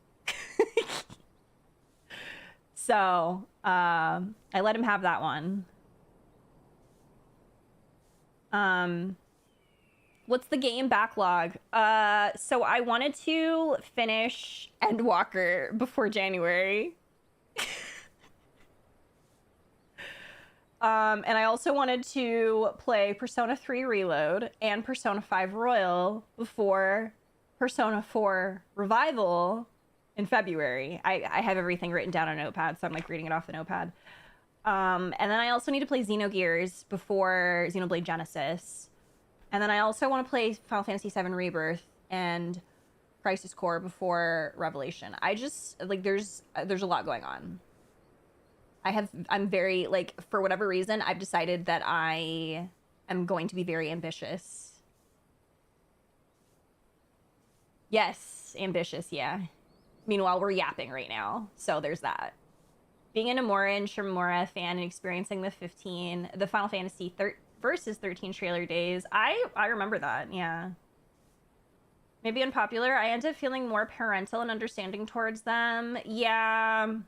So I let him have that one. What's the game backlog? So I wanted to finish Endwalker before January. And I also wanted to play Persona 3 Reload and Persona 5 Royal before Persona 4 Revival in February. I have everything written down on a notepad, so I'm like reading it off the notepad. And then I also need to play Xenogears before Xenoblade Genesis. And then I also want to play Final Fantasy VII Rebirth and Crisis Core before Revelation. I just, like, there's a lot going on. I'm very, like, for whatever reason, I've decided that I am going to be very ambitious. Yes, ambitious, yeah. Meanwhile, we're yapping right now, so there's that. Being a Nomura and Shimura fan and experiencing the Final Fantasy versus 13 trailer days, I remember that, yeah. Maybe unpopular, I end up feeling more parental and understanding towards them. Yeah,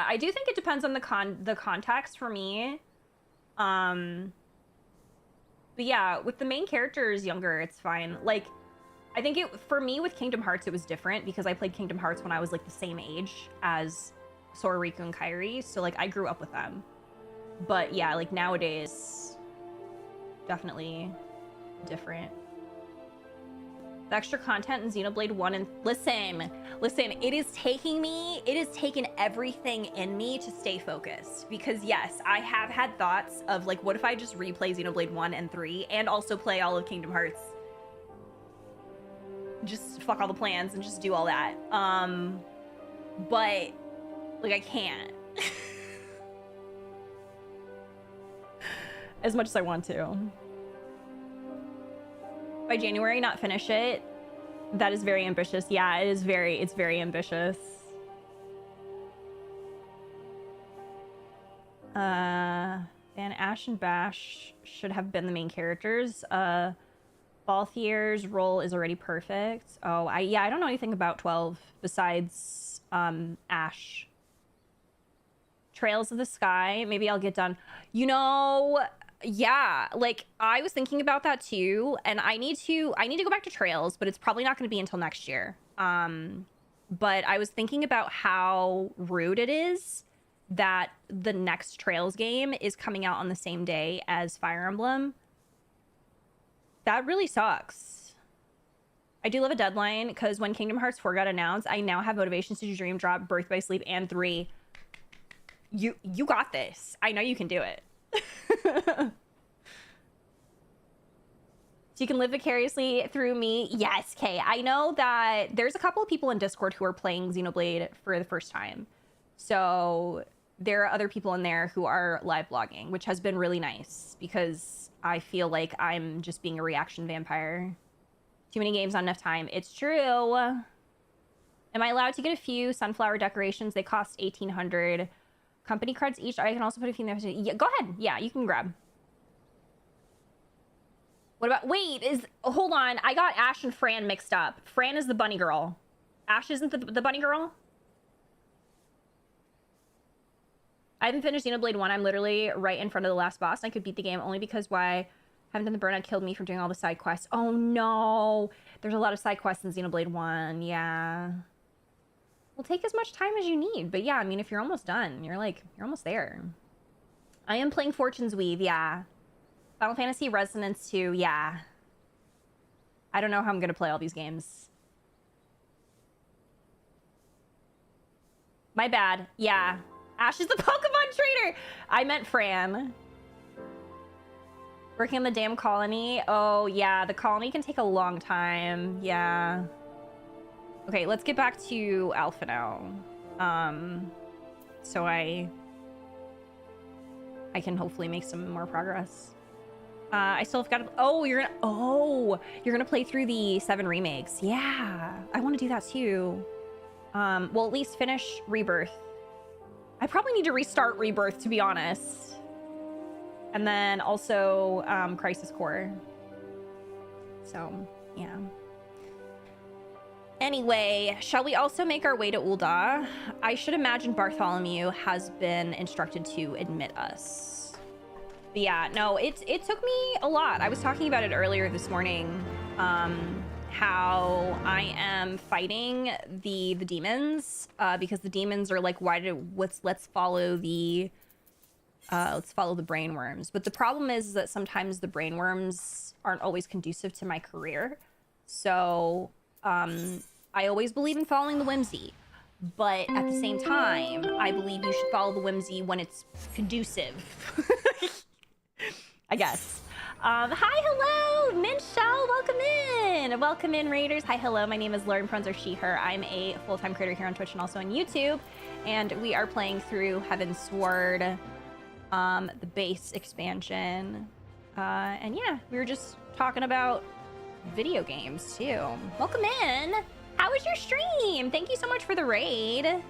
I do think it depends on the context for me. But yeah, with the main characters younger, it's fine. Like, I think for me with Kingdom Hearts, it was different because I played Kingdom Hearts when I was like the same age as Sora, Riku, and Kairi. So like I grew up with them. But yeah, like nowadays, definitely different. The extra content in Xenoblade 1 and listen, it is taken everything in me to stay focused. Because yes, I have had thoughts of like, what if I just replay Xenoblade 1 and 3 and also play all of Kingdom Hearts? just fuck all the plans and just do all that. But like I can't. As much as I want to. By January, not finish it. That is very ambitious. Yeah, it's very ambitious. And Ash and Bash should have been the main characters. Balthier's role is already perfect. Oh, I don't know anything about 12 besides Ash. Trails of the Sky. Maybe I'll get done. You know, yeah, like I was thinking about that too, and I need to go back to Trails, but it's probably not going to be until next year. But I was thinking about how rude it is that the next Trails game is coming out on the same day as Fire Emblem. That really sucks. I do love a deadline because when Kingdom Hearts 4 got announced, I now have motivations to do Dream Drop, Birth by Sleep, and 3. You got this. I know you can do it. So you can live vicariously through me. Yes, Kay. I know that there's a couple of people in Discord who are playing Xenoblade for the first time. So there are other people in there who are live blogging, which has been really nice because I feel like I'm just being a reaction vampire. Too many games, not enough time. It's true. Am I allowed to get a few sunflower decorations? They cost 1,800. Company cards each. I can also put a few in there. Yeah, go ahead. Yeah, you can grab. What about... Wait, hold on. I got Ash and Fran mixed up. Fran is the bunny girl. Ash isn't the bunny girl? I haven't finished Xenoblade 1. I'm literally right in front of the last boss. I could beat the game only because why haven't done the burnout killed me from doing all the side quests. Oh no. There's a lot of side quests in Xenoblade 1. Yeah. Well, take as much time as you need. But yeah, I mean, if you're almost done, you're almost there. I am playing Fortune's Weave, yeah. Final Fantasy Resonance 2, yeah. I don't know how I'm going to play all these games. My bad. Yeah. Ash is the Pokemon trainer! I meant Fran. Working on the damn colony. Oh, yeah. The colony can take a long time. Yeah. Okay, let's get back to Alpha now. So I can hopefully make some more progress. I still have got to... Oh, you're gonna play through the 7 remakes. Yeah, I want to do that too. Well, at least finish Rebirth. I probably need to restart Rebirth, to be honest. And then also Crisis Core. So, yeah. Anyway, shall we also make our way to Ul'dah? I should imagine Bartholomew has been instructed to admit us. But yeah, no, it took me a lot. I was talking about it earlier this morning. How I am fighting the demons because the demons are like, let's follow the brainworms. But the problem is that sometimes the brainworms aren't always conducive to my career. So I always believe in following the whimsy, but at the same time, I believe you should follow the whimsy when it's conducive. I guess. Hi, hello, Minshell, welcome in, Raiders. Hi, hello, my name is Lauren Pronzer She, Her. I'm a full-time creator here on Twitch and also on YouTube, and we are playing through Heavensward, the base expansion, and yeah, we were just talking about video games too. Welcome in. How was your stream? Thank you so much for the raid.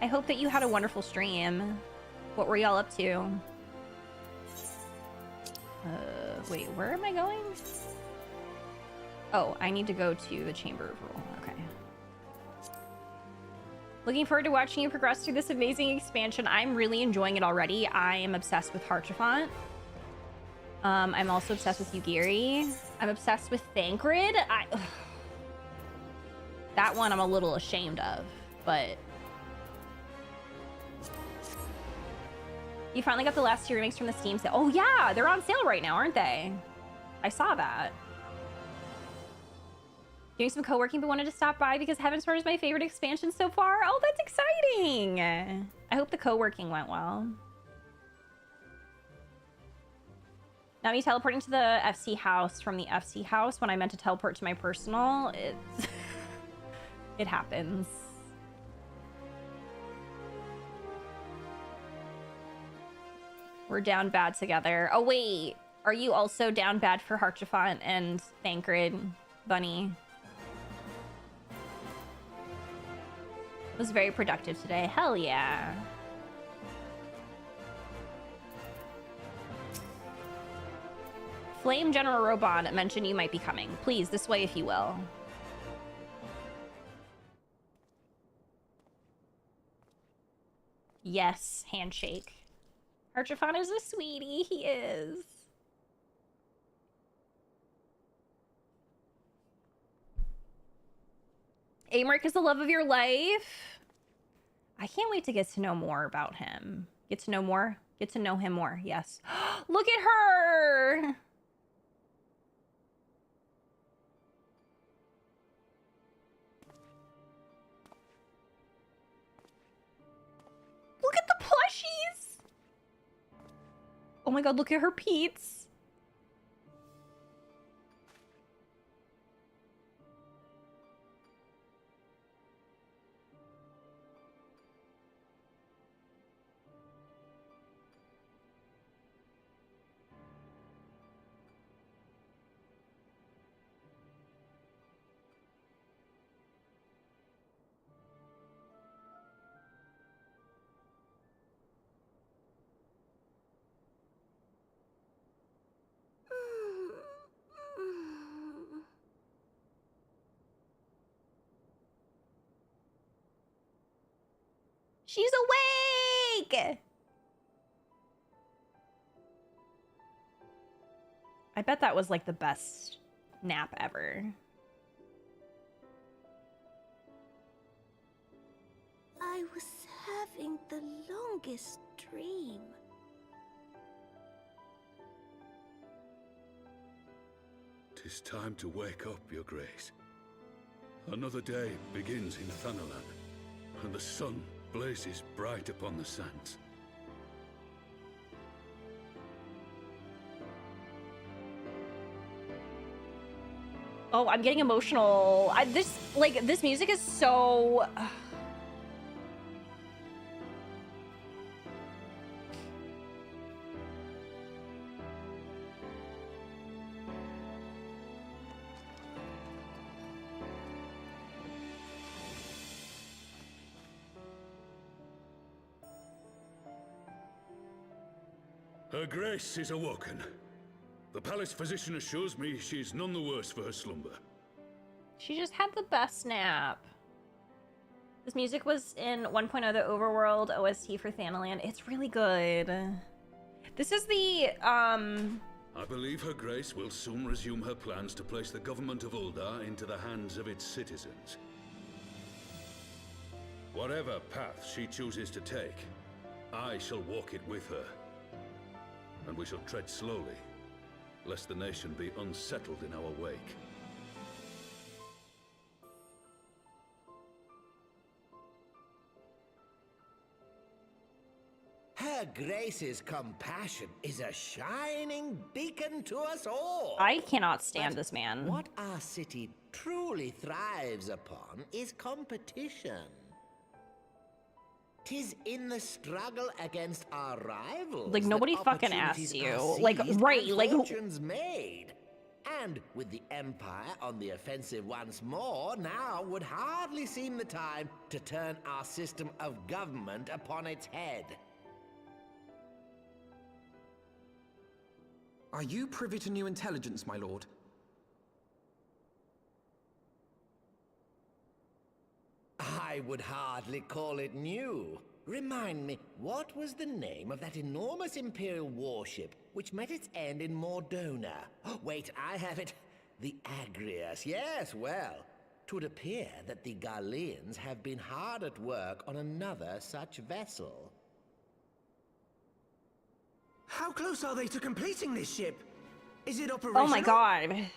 I hope that you had a wonderful stream. What were y'all up to? Wait, where am I going? Oh, I need to go to the Chamber of Rule. Okay. Looking forward to watching you progress through this amazing expansion. I'm really enjoying it already. I am obsessed with Harchifont. I'm also obsessed with Yugiri. I'm obsessed with Thancred. That one I'm a little ashamed of, but... You finally got the last 2 remakes from the Steam sale. Oh yeah, they're on sale right now, aren't they? I saw that. Doing some co-working, but wanted to stop by because Heavensward is my favorite expansion so far. Oh, that's exciting! I hope the co-working went well. Now me teleporting to the FC house from the FC house when I meant to teleport to my personal, it's... it happens. We're down bad together. Oh wait, are you also down bad for Harchafont and Thancred, Bunny? It was very productive today. Hell yeah. Flame General Robon mentioned you might be coming. Please, this way if you will. Yes, handshake. Archifon is a sweetie, he is. Amric is the love of your life. I can't wait to get to know more about him. Get to know more? Get to know him more, yes. Look at her! Look at the plushies! Oh my god, look at her Pete's. She's awake! I bet that was like the best nap ever. I was having the longest dream. "'Tis time to wake up, Your Grace. Another day begins in Thanalan, and the sun blazes bright upon the sands. Oh, I'm getting emotional. This music is so... Her Grace is awoken. The palace physician assures me she is none the worse for her slumber. She just had the best nap. This music was in 1.0 the Overworld OST for Thanalan. It's really good. This is the, I believe Her Grace will soon resume her plans to place the government of Uldar into the hands of its citizens. Whatever path she chooses to take, I shall walk it with her. And we shall tread slowly, lest the nation be unsettled in our wake. Her Grace's compassion is a shining beacon to us all. I cannot stand this man. What our city truly thrives upon is competition. 'Tis in the struggle against our rivals. Like, nobody fucking asks you. Like, right, like... fortunes made. And with the Empire on the offensive once more, now would hardly seem the time to turn our system of government upon its head. Are you privy to new intelligence, my lord? I would hardly call it new. Remind me, what was the name of that enormous Imperial warship which met its end in Mordona? Oh, wait, I have it. The Agrias. Yes, well, 'twould appear that the Garleans have been hard at work on another such vessel. How close are they to completing this ship? Is it operational? Oh my god.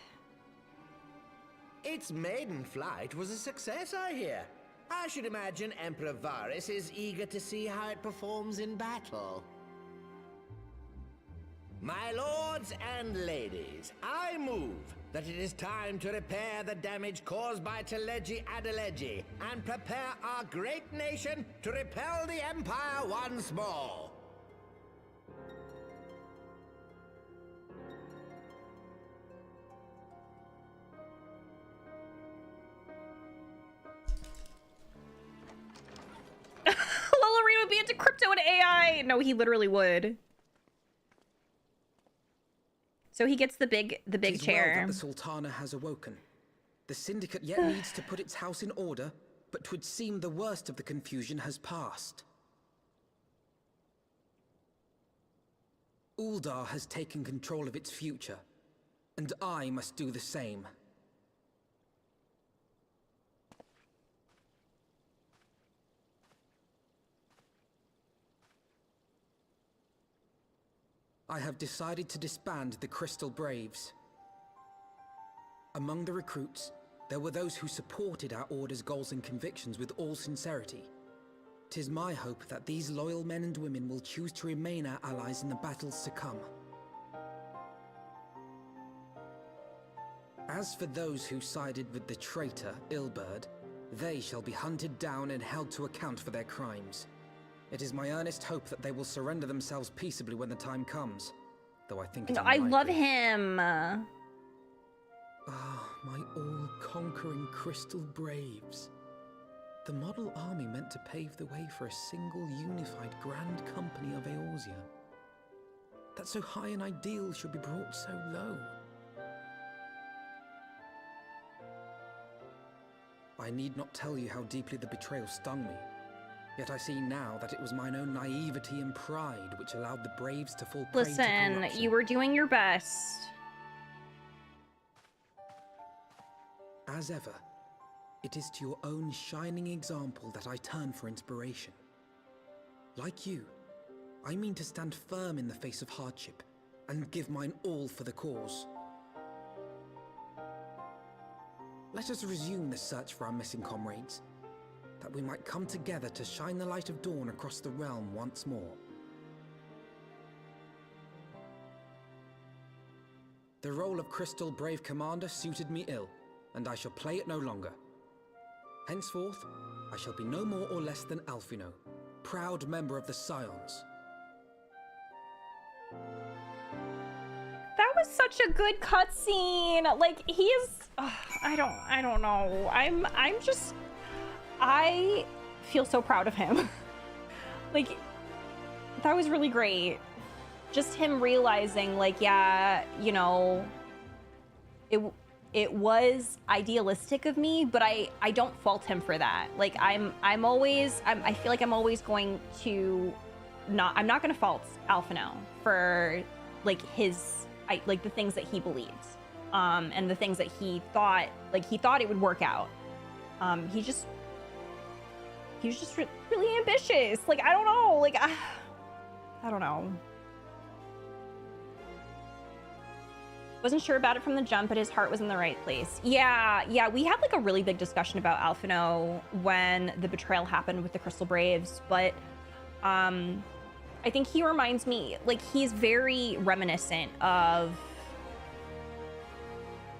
Its maiden flight was a success, I hear. I should imagine Emperor Varys is eager to see how it performs in battle. My lords and ladies, I move that it is time to repair the damage caused by Teleji Adeleji and prepare our great nation to repel the Empire once more. Lolorine would be into crypto and AI. No, he literally would. So he gets the big chair. Well that the Sultana has awoken. The Syndicate yet needs to put its house in order, but 'twould seem the worst of the confusion has passed. Uldar has taken control of its future, and I must do the same. I have decided to disband the Crystal Braves. Among the recruits, there were those who supported our Order's goals and convictions with all sincerity. 'Tis my hope that these loyal men and women will choose to remain our allies in the battles to come. As for those who sided with the traitor, Ilberd, they shall be hunted down and held to account for their crimes. It is my earnest hope that they will surrender themselves peaceably when the time comes, though I think it I unlikely. love him. Ah, my all-conquering Crystal Braves. The model army meant to pave the way for a single unified grand company of Eorzea. That so high an ideal should be brought so low. I need not tell you how deeply the betrayal stung me. Yet I see now that it was mine own naivety and pride which allowed the Braves to fall prey to Listen, corruption. you were doing your best. As ever, it is to your own shining example that I turn for inspiration. Like you, I mean to stand firm in the face of hardship and give mine all for the cause. Let us resume the search for our missing comrades, that we might come together to shine the light of dawn across the realm once more. The role of Crystal Brave Commander suited me ill, and I shall play it no longer. Henceforth, I shall be no more or less than Alphino, proud member of the Scions. That was such a good cutscene. Like, he is... I don't know. I feel so proud of him. Like, that was really great. Just him realizing, like, yeah, you know, it was idealistic of me, but I don't fault him for that. Like, I feel like I'm always going to I'm not going to fault Alphino for, like, like the things that he believes, and the things that he thought it would work out. He was just really ambitious. Like, I don't know. Like, I don't know. Wasn't sure about it from the jump, but his heart was in the right place. Yeah, we had like a really big discussion about Alphino when the betrayal happened with the Crystal Braves, but I think he reminds me, like, he's very reminiscent of,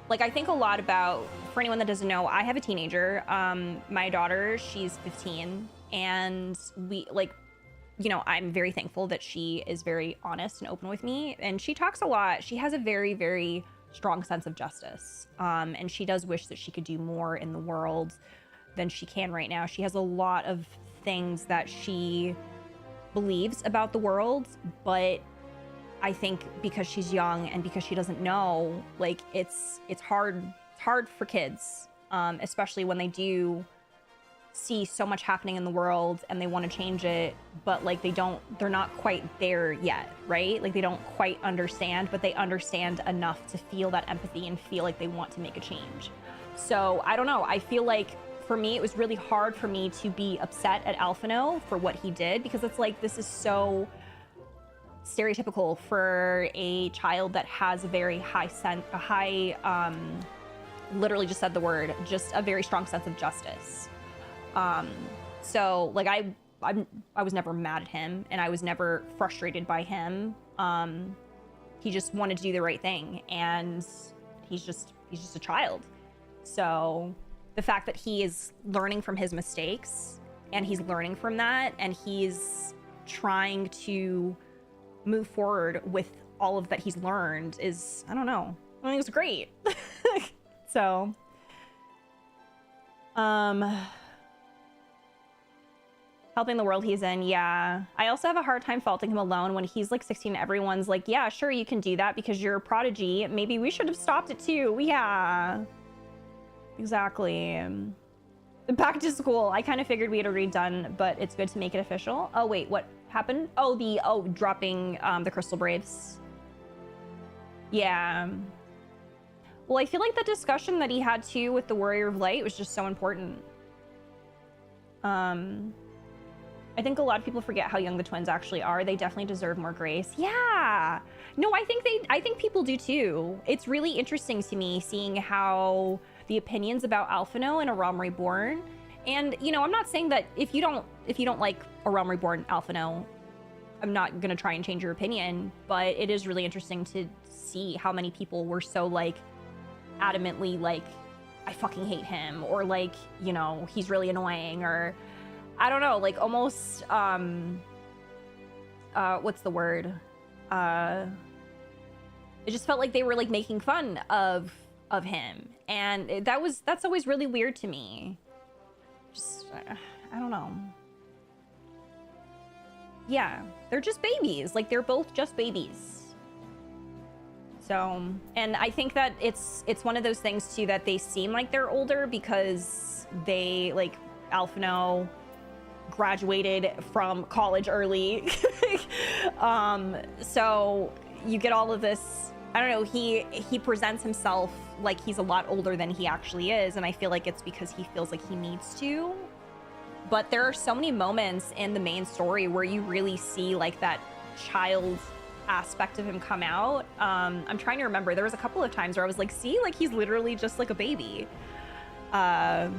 like, I think a lot about, for anyone that doesn't know, I have a teenager. My daughter, she's 15, and we, like, you know, I'm very thankful that she is very honest and open with me, and she talks a lot. She has a very, very strong sense of justice, and she does wish that she could do more in the world than she can right now. She has a lot of things that she believes about the world, but I think because she's young and because she doesn't know, like, it's hard for kids, especially when they do see so much happening in the world and they want to change it, but like they're not quite there yet, right? Like, they don't quite understand, but they understand enough to feel that empathy and feel like they want to make a change. So I don't know, I feel like for me it was really hard for me to be upset at Alphino for what he did, because it's like, this is so stereotypical for a child that has a very literally just said the word, just a very strong sense of justice. So like, I was never mad at him, and I was never frustrated by him. he just wanted to do the right thing, and he's just a child. So the fact that he is learning from his mistakes, and he's learning from that, and he's trying to move forward with all of that he's learned is, I don't know, I think it's great. So helping the world he's in, yeah. I also have a hard time faulting him alone when he's like 16. Everyone's like, yeah, sure, you can do that because you're a prodigy. Maybe we should have stopped it too. Yeah, exactly. Back to school. I kind of figured we had already done, but it's good to make it official. Oh wait, what happened? Oh, dropping the Crystal Braves. Yeah. Well, I feel like the discussion that he had too with the Warrior of Light was just so important. I think a lot of people forget how young the twins actually are. They definitely deserve more grace. Yeah. No, I think people do too. It's really interesting to me seeing how the opinions about Alphino and A Realm Reborn. And, you know, I'm not saying that if you don't like A Realm Reborn Alphino, I'm not going to try and change your opinion, but it is really interesting to see how many people were so like adamantly like, I fucking hate him, or like, you know, he's really annoying, or I don't know, like almost, what's the word? It just felt like they were like making fun of him. And that's always really weird to me. Just, I don't know. Yeah, they're just babies. Like they're both just babies. So, and I think that it's one of those things too that they seem like they're older because they, like, Alphino graduated from college early. So you get all of this, I don't know, he presents himself like he's a lot older than he actually is, and I feel like it's because he feels like he needs to. But there are so many moments in the main story where you really see like that child aspect of him come out. I'm trying to remember. There was a couple of times where I was like, see, like he's literally just like a baby. But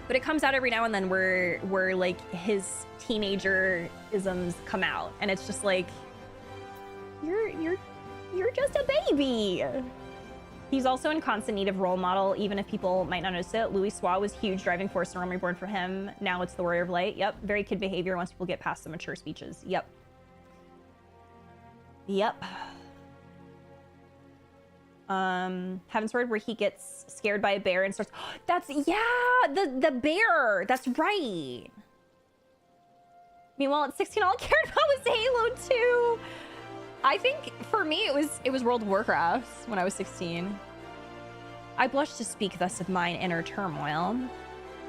it comes out every now and then where like his teenager-isms come out, and it's just like, you're just a baby. He's also in constant need of role model, even if people might not notice it. Louis Swa was huge driving force in Realm Reborn for him. Now it's the Warrior of Light. Yep, very kid behavior once people get past the mature speeches. Yep. Yep. Heavensward, where he gets scared by a bear and starts, that's, yeah, the bear, that's right. Meanwhile, at 16, all I cared about was Halo 2. I think for me it was World of Warcraft when I was 16. I blush to speak thus of mine inner turmoil,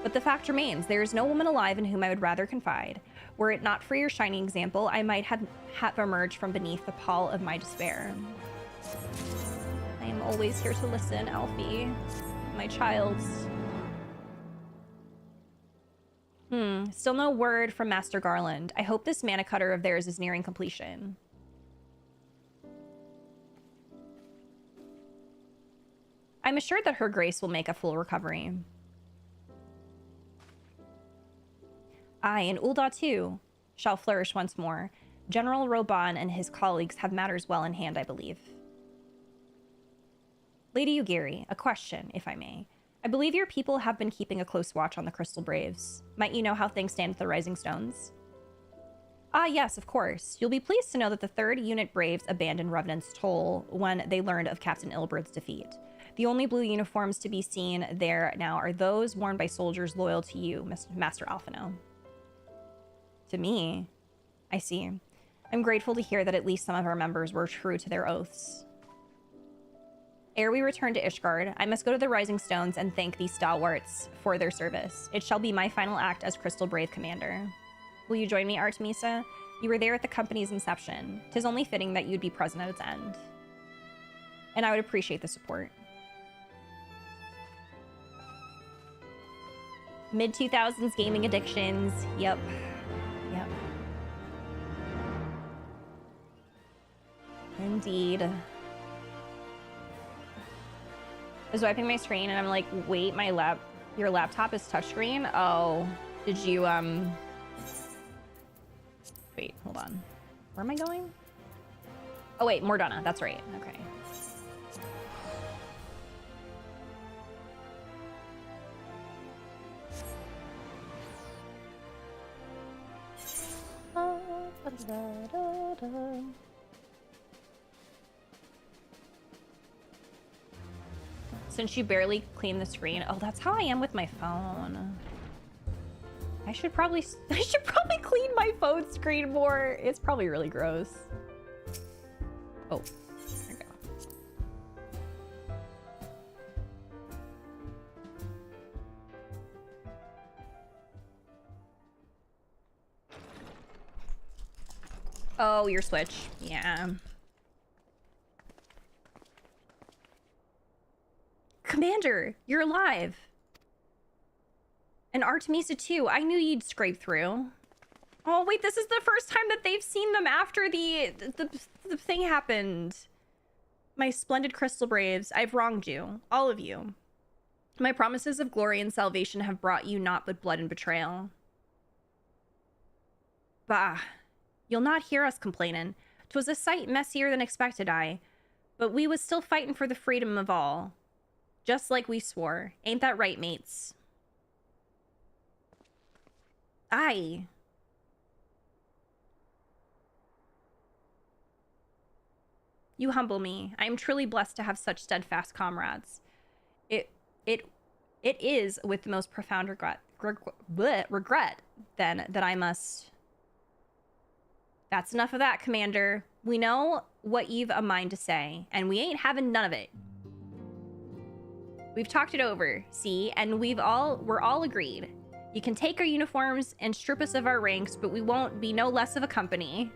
but the fact remains, there is no woman alive in whom I would rather confide. Were it not for your shining example, I might have emerged from beneath the pall of my despair. I am always here to listen, Alfie, my child. Still no word from Master Garland. I hope this mana cutter of theirs is nearing completion. I'm assured that her grace will make a full recovery. I and Ul'dah too shall flourish once more. General Roban and his colleagues have matters well in hand, I believe. Lady Ugiri, a question, if I may. I believe your people have been keeping a close watch on the Crystal Braves. Might you know how things stand at the Rising Stones? Ah, yes, of course. You'll be pleased to know that the 3rd Unit Braves abandoned Revenant's Toll when they learned of Captain Ilberd's defeat. The only blue uniforms to be seen there now are those worn by soldiers loyal to you, Master Alphino. To me? I see. I'm grateful to hear that at least some of our members were true to their oaths. Ere we return to Ishgard, I must go to the Rising Stones and thank these stalwarts for their service. It shall be my final act as Crystal Brave Commander. Will you join me, Artemisa? You were there at the company's inception. 'Tis only fitting that you'd be present at its end. And I would appreciate the support. Mid-2000s gaming addictions. Yep. Yep. Indeed. I was wiping my screen and I'm like, wait, your laptop is touchscreen? Oh, did you, wait, hold on. Where am I going? Oh wait, Mordana, that's right. Okay. Since you barely clean the screen. Oh, that's how I am with my phone. I should probably clean my phone screen more. It's probably really gross. Oh, there we go. Oh, your Switch. Yeah. Commander, you're alive. And Artemisa too. I knew you'd scrape through. Oh wait, this is the first time that they've seen them after the thing happened. My splendid Crystal Braves, I've wronged you, all of you. My promises of glory and salvation have brought you naught but blood and betrayal. Bah, you'll not hear us complaining. 'Twas a sight messier than expected, but we was still fighting for the freedom of all. Just like we swore. Ain't that right, mates? Aye. You humble me. I am truly blessed to have such steadfast comrades. It is with the most profound regret then that I must... That's enough of that, Commander. We know what you've a mind to say, and we ain't having none of it. We've talked it over, see, and we're all agreed. You can take our uniforms and strip us of our ranks, but we won't be no less of a company.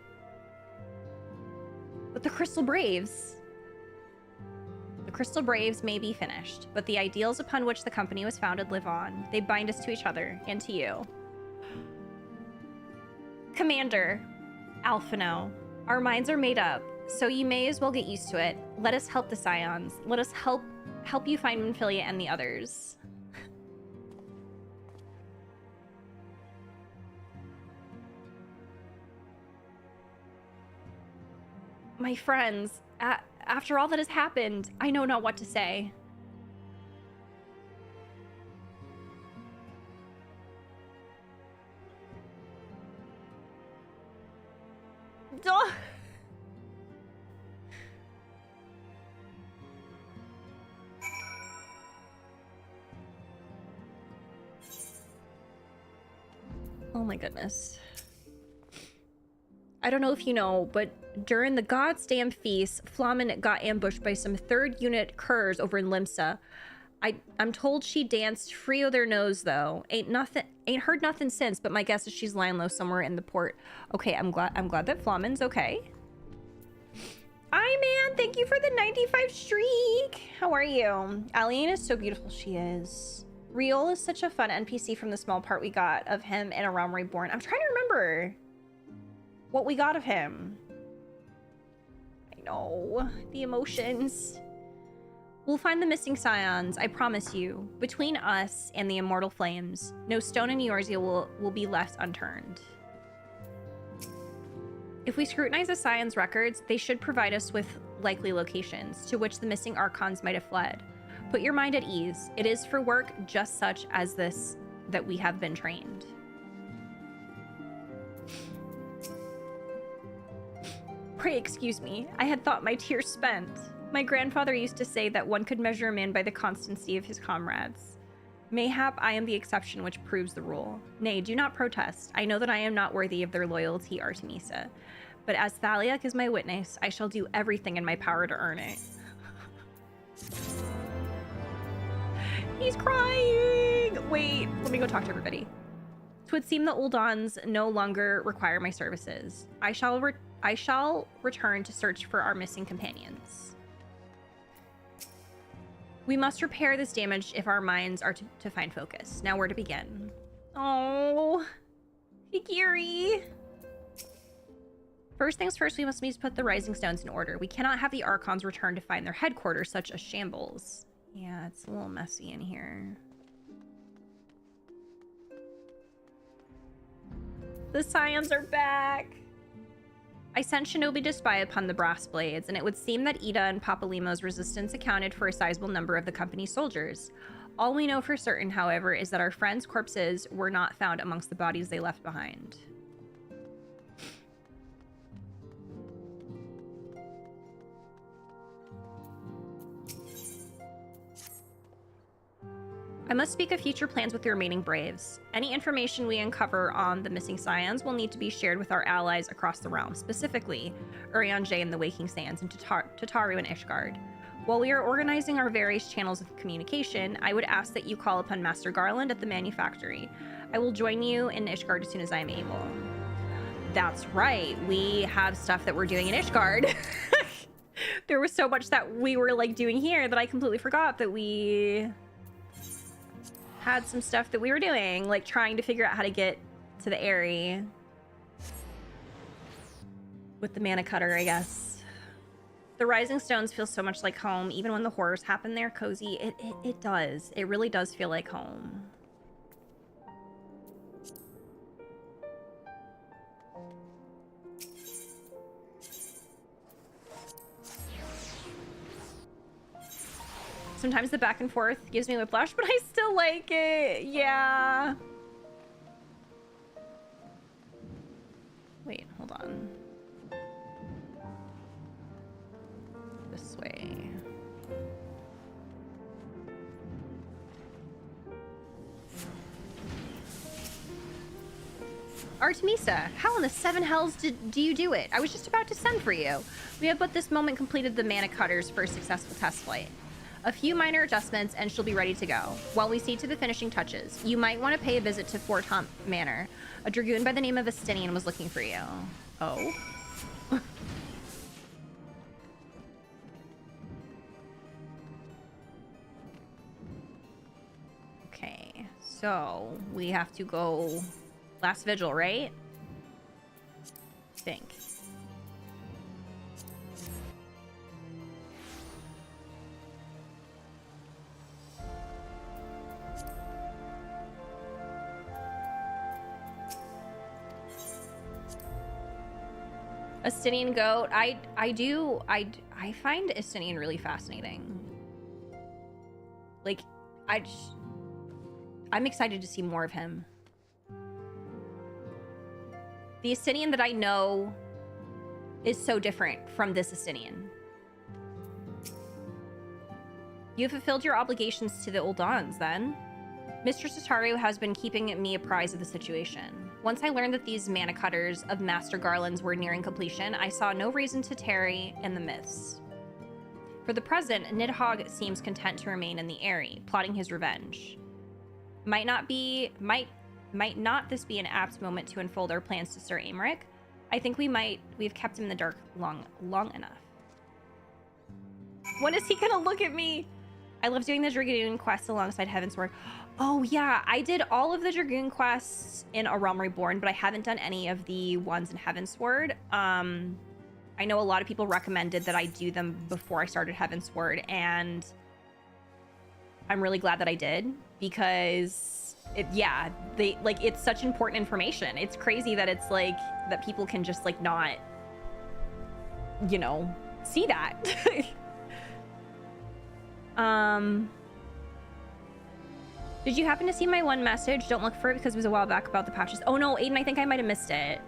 But the Crystal Braves... The Crystal Braves may be finished, but the ideals upon which the company was founded live on. They bind us to each other, and to you. Commander, Alphino, our minds are made up, so you may as well get used to it. Let us help the Scions. Let us help you find Minfilia and the others. My friends, after all that has happened, I know not what to say. Duh. Oh my goodness. I don't know if you know, but during the God's Damn Feast, Flamen got ambushed by some 3rd unit curs over in Limsa. I'm told she danced free o' their nose though. Ain't heard nothing since, but my guess is she's lying low somewhere in the port. Okay, I'm glad that Flamen's okay. Man, thank you for the 95 streak. How are you? Aliene is so beautiful, she is. Riol is such a fun NPC from the small part we got of him in A Realm Reborn. I'm trying to remember what we got of him. I know, the emotions. We'll find the missing Scions, I promise you. Between us and the immortal flames, no stone in Eorzea will be left unturned. If we scrutinize the Scions' records, they should provide us with likely locations to which the missing Archons might have fled. Put your mind at ease. It is for work just such as this that we have been trained. Pray excuse me, I had thought my tears spent. My grandfather used to say that one could measure a man by the constancy of his comrades. Mayhap I am the exception which proves the rule. Nay, do not protest. I know that I am not worthy of their loyalty, Artemisa. But as Thaliak is my witness, I shall do everything in my power to earn it. He's crying! Wait, let me go talk to everybody. 'Twould seem the Uldons no longer require my services. I shall return to search for our missing companions. We must repair this damage if our minds are to find focus. Now where to begin? Oh, Higiri. First things first, we must put the Rising Stones in order. We cannot have the Archons return to find their headquarters, such a shambles. Yeah, it's a little messy in here. The Scions are back. I sent Shinobi to spy upon the brass blades, and it would seem that Ida and Papalimo's resistance accounted for a sizable number of the company's soldiers. All we know for certain, however, is that our friends' corpses were not found amongst the bodies they left behind. I must speak of future plans with the remaining Braves. Any information we uncover on the missing Scions will need to be shared with our allies across the realm, specifically Urianger and the Waking Sands, and Tataru and Ishgard. While we are organizing our various channels of communication, I would ask that you call upon Master Garland at the manufactory. I will join you in Ishgard as soon as I am able. That's right, we have stuff that we're doing in Ishgard. There was so much that we were like doing here that I completely forgot that we had some stuff that we were doing, like trying to figure out how to get to the Aerie with the mana cutter, I guess. The Rising Stones feel so much like home, even when the horrors happen there. Cozy, it does. It really does feel like home. Sometimes the back and forth gives me whiplash, but I still like it. Yeah. Wait, hold on. This way. Artemisa, how in the seven hells do you do it? I was just about to send for you. We have but this moment completed the mana cutter's first successful test flight. A few minor adjustments and she'll be ready to go. While we see to the finishing touches, you might want to pay a visit to Fort Hump Manor. A dragoon by the name of Estinian was looking for you. Oh? Okay, so we have to go last vigil, right? I think. Estinian goat. I find Estinian really fascinating. Like, I'm excited to see more of him. The Estinian that I know is so different from this Estinian. You have fulfilled your obligations to the Uldans, then. Mistress Tataru has been keeping me apprised of the situation. Once I learned that these mana cutters of Master Garland's were nearing completion, I saw no reason to tarry in the myths. For the present, Nidhogg seems content to remain in the Aerie, plotting his revenge. Might not this be an apt moment to unfold our plans to Sir Aymeric? I think we've kept him in the dark long enough. When is he gonna look at me? I love doing the Dragoon quests alongside Heavensward. Oh yeah, I did all of the Dragoon quests in A Realm Reborn, but I haven't done any of the ones in Heavensward. I know a lot of people recommended that I do them before I started Heavensward, and I'm really glad that I did, because it's such important information. It's crazy that it's like that people can just like not, you know, see that. Did you happen to see my one message? Don't look for it because it was a while back about the patches. Oh no, Aiden, I think I might have missed it.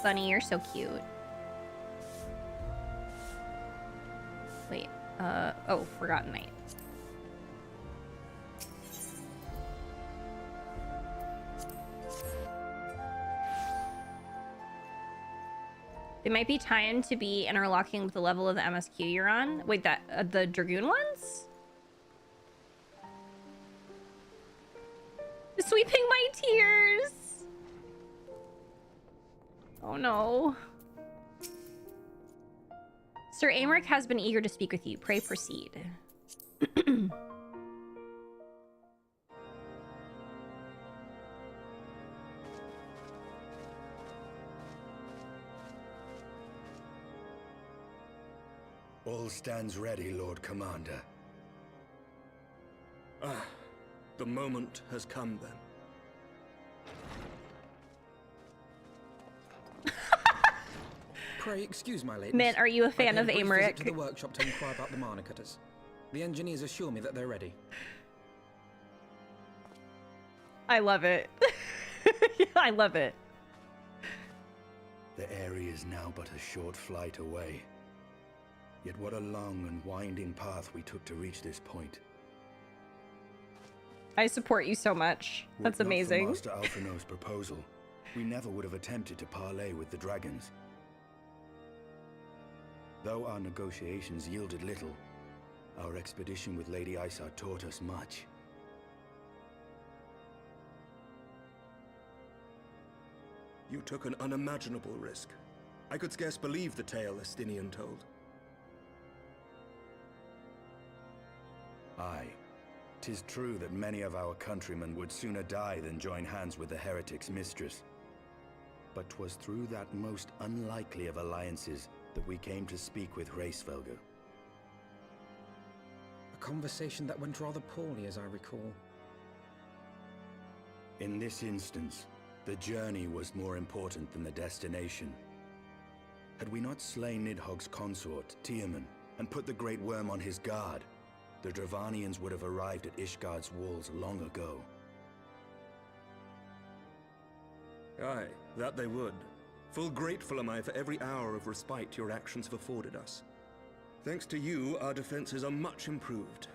Bunny, you're so cute. Wait, oh, Forgotten Night. They might be timed to be interlocking with the level of the MSQ you're on. Wait, that the Dragoon ones? Sweeping my tears. Oh no. Sir Aymeric has been eager to speak with you. Pray proceed. All stands ready, Lord Commander. Ah, the moment has come then. Pray excuse my lateness. Mint, are you a fan of I paid a brief visit to the Aymeric? workshop to inquire about the mana cutters. The engineers assure me that they're ready. I love it. I love it. The area is now but a short flight away. Yet what a long and winding path we took to reach this point. I support you so much. That's amazing. Master Alphino's proposal, we never would have attempted to parley with the dragons. Though our negotiations yielded little, our expedition with Lady Isar taught us much. You took an unimaginable risk. I could scarce believe the tale Estinian told. Aye. 'Tis true that many of our countrymen would sooner die than join hands with the heretic's mistress. But 'twas through that most unlikely of alliances that we came to speak with Hraesvelgr. A conversation that went rather poorly, as I recall. In this instance, the journey was more important than the destination. Had we not slain Nidhogg's consort, Tiaman, and put the Great Worm on his guard, the Dravanians would have arrived at Ishgard's walls long ago. Aye, that they would. Full grateful am I for every hour of respite your actions have afforded us. Thanks to you, our defenses are much improved.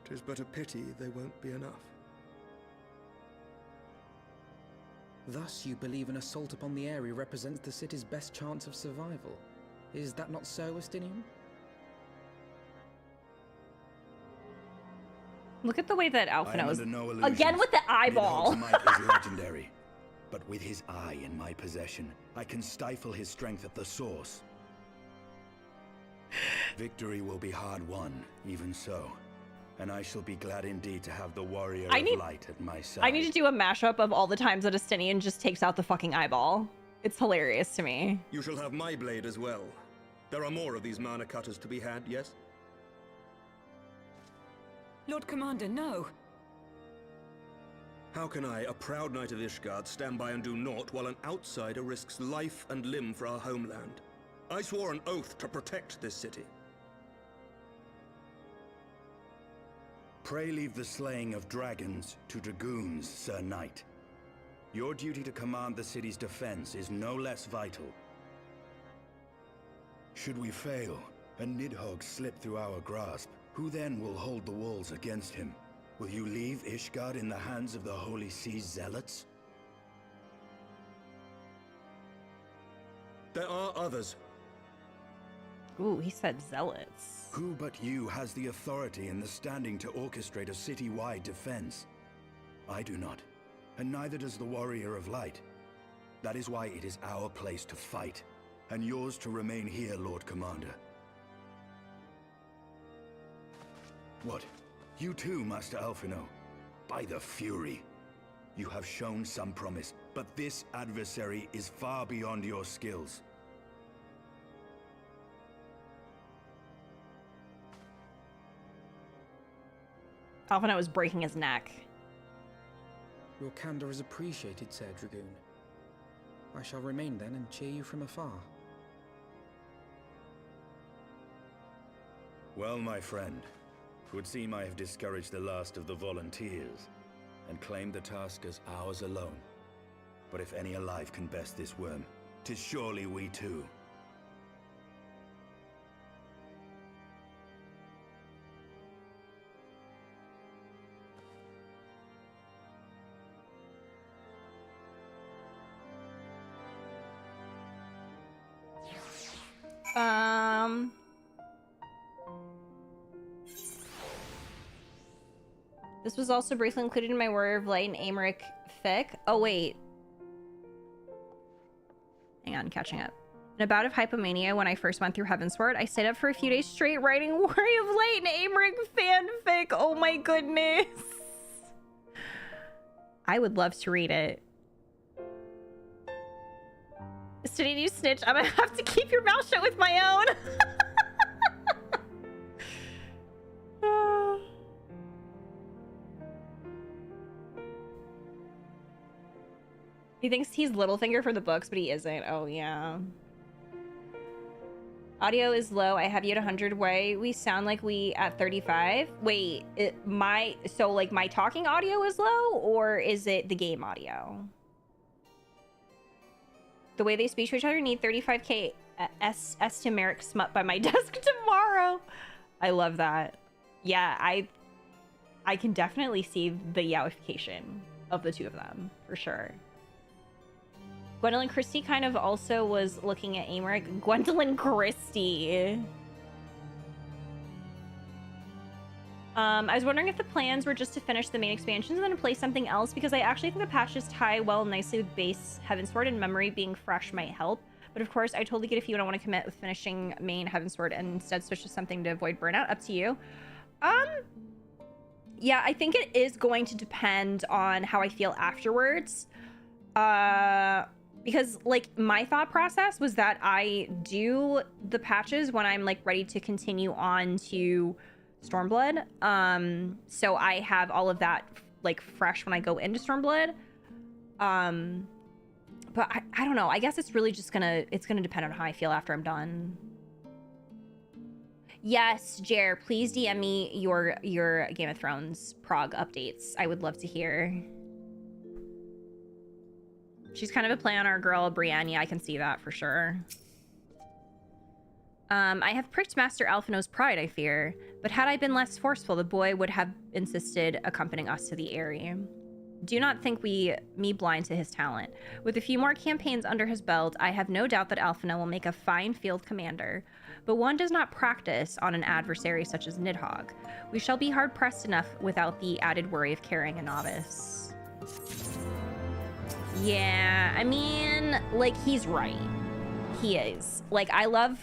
'Tis but a pity they won't be enough. Thus, you believe an assault upon the area represents the city's best chance of survival. Is that not so, Estinian? Look at the way that Alphino is. No Again with the eyeball. Nidhogg's might is legendary. But with his eye in my possession, I can stifle his strength at the source. Victory will be hard won, even so. And I shall be glad indeed to have the warrior of light at my side. I need to do a mashup of all the times that Estinian just takes out the fucking eyeball. It's hilarious to me. You shall have my blade as well. There are more of these mana cutters to be had, yes? Lord Commander, no. How can I, a proud knight of Ishgard, stand by and do naught while an outsider risks life and limb for our homeland? I swore an oath to protect this city. Pray leave the slaying of dragons to dragoons, Sir Knight. Your duty to command the city's defense is no less vital. Should we fail, and Nidhogg slip through our grasp, who then will hold the walls against him? Will you leave Ishgard in the hands of the Holy Sea's zealots? There are others. Ooh, he said zealots. Who but you has the authority and the standing to orchestrate a city-wide defense? I do not, and neither does the Warrior of Light. That is why it is our place to fight, and yours to remain here, Lord Commander. What? You too, Master Alphino? By the Fury! You have shown some promise, but this adversary is far beyond your skills. Alphino was breaking his neck. Your candor is appreciated, Sir Dragoon. I shall remain then and cheer you from afar. Well, my friend, 'twould seem I have discouraged the last of the volunteers, and claimed the task as ours alone. But if any alive can best this worm, 'tis surely we too. This was also briefly included in my Warrior of Light and Aymeric fic. Oh, wait. Hang on, catching up. In a bout of hypomania when I first went through Heavensward, I stayed up for a few days straight writing Warrior of Light and Aymeric fanfic. Oh my goodness. I would love to read it. Did you snitch? I'm gonna have to keep your mouth shut with my own. He thinks he's Littlefinger for the books, but he isn't. Oh, yeah. Audio is low. I have you at 100. Why we sound like we at 35? Wait, so like my talking audio is low, or is it the game audio? The way they speak to each other need 35k estimeric smut by my desk tomorrow. I love that. Yeah, I can definitely see the yowification of the two of them for sure. Gwendolyn Christie kind of also was looking at Amric. Gwendolyn Christie. I was wondering if the plans were just to finish the main expansions and then play something else, because I actually think the patches tie well nicely with base Heavensward, and memory being fresh might help. But of course, I totally get if you don't want to commit with finishing main Heavensward and instead switch to something to avoid burnout. Up to you. Yeah, I think it is going to depend on how I feel afterwards. Because like my thought process was that I do the patches when I'm like ready to continue on to Stormblood. So I have all of that like fresh when I go into Stormblood. But I don't know. I guess it's really just gonna depend on how I feel after I'm done. Yes, Jer, please DM me your Game of Thrones prog updates. I would love to hear. She's kind of a play on our girl, Brienne. Yeah, I can see that for sure. I have pricked Master Alphino's pride, I fear. But had I been less forceful, the boy would have insisted accompanying us to the Eyrie. Do not think me blind to his talent. With a few more campaigns under his belt, I have no doubt that Alphino will make a fine field commander. But one does not practice on an adversary such as Nidhogg. We shall be hard-pressed enough without the added worry of carrying a novice. Yeah, I mean, like, he's right. He is. Like, I love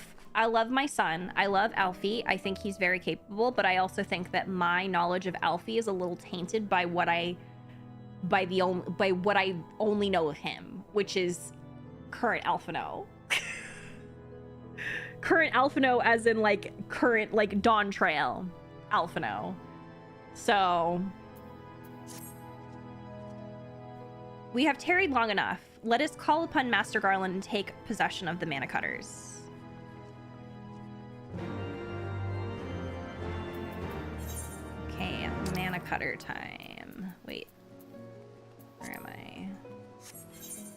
my son. I love Alfie. I think he's very capable, but I also think that my knowledge of Alfie is a little tainted by what I only know of him, which is current Alphino. Current Alphino as in like current like Dawn Trail Alphino. So we have tarried long enough. Let us call upon Master Garland and take possession of the Mana Cutters. Okay, Mana Cutter time. Wait. Where am I?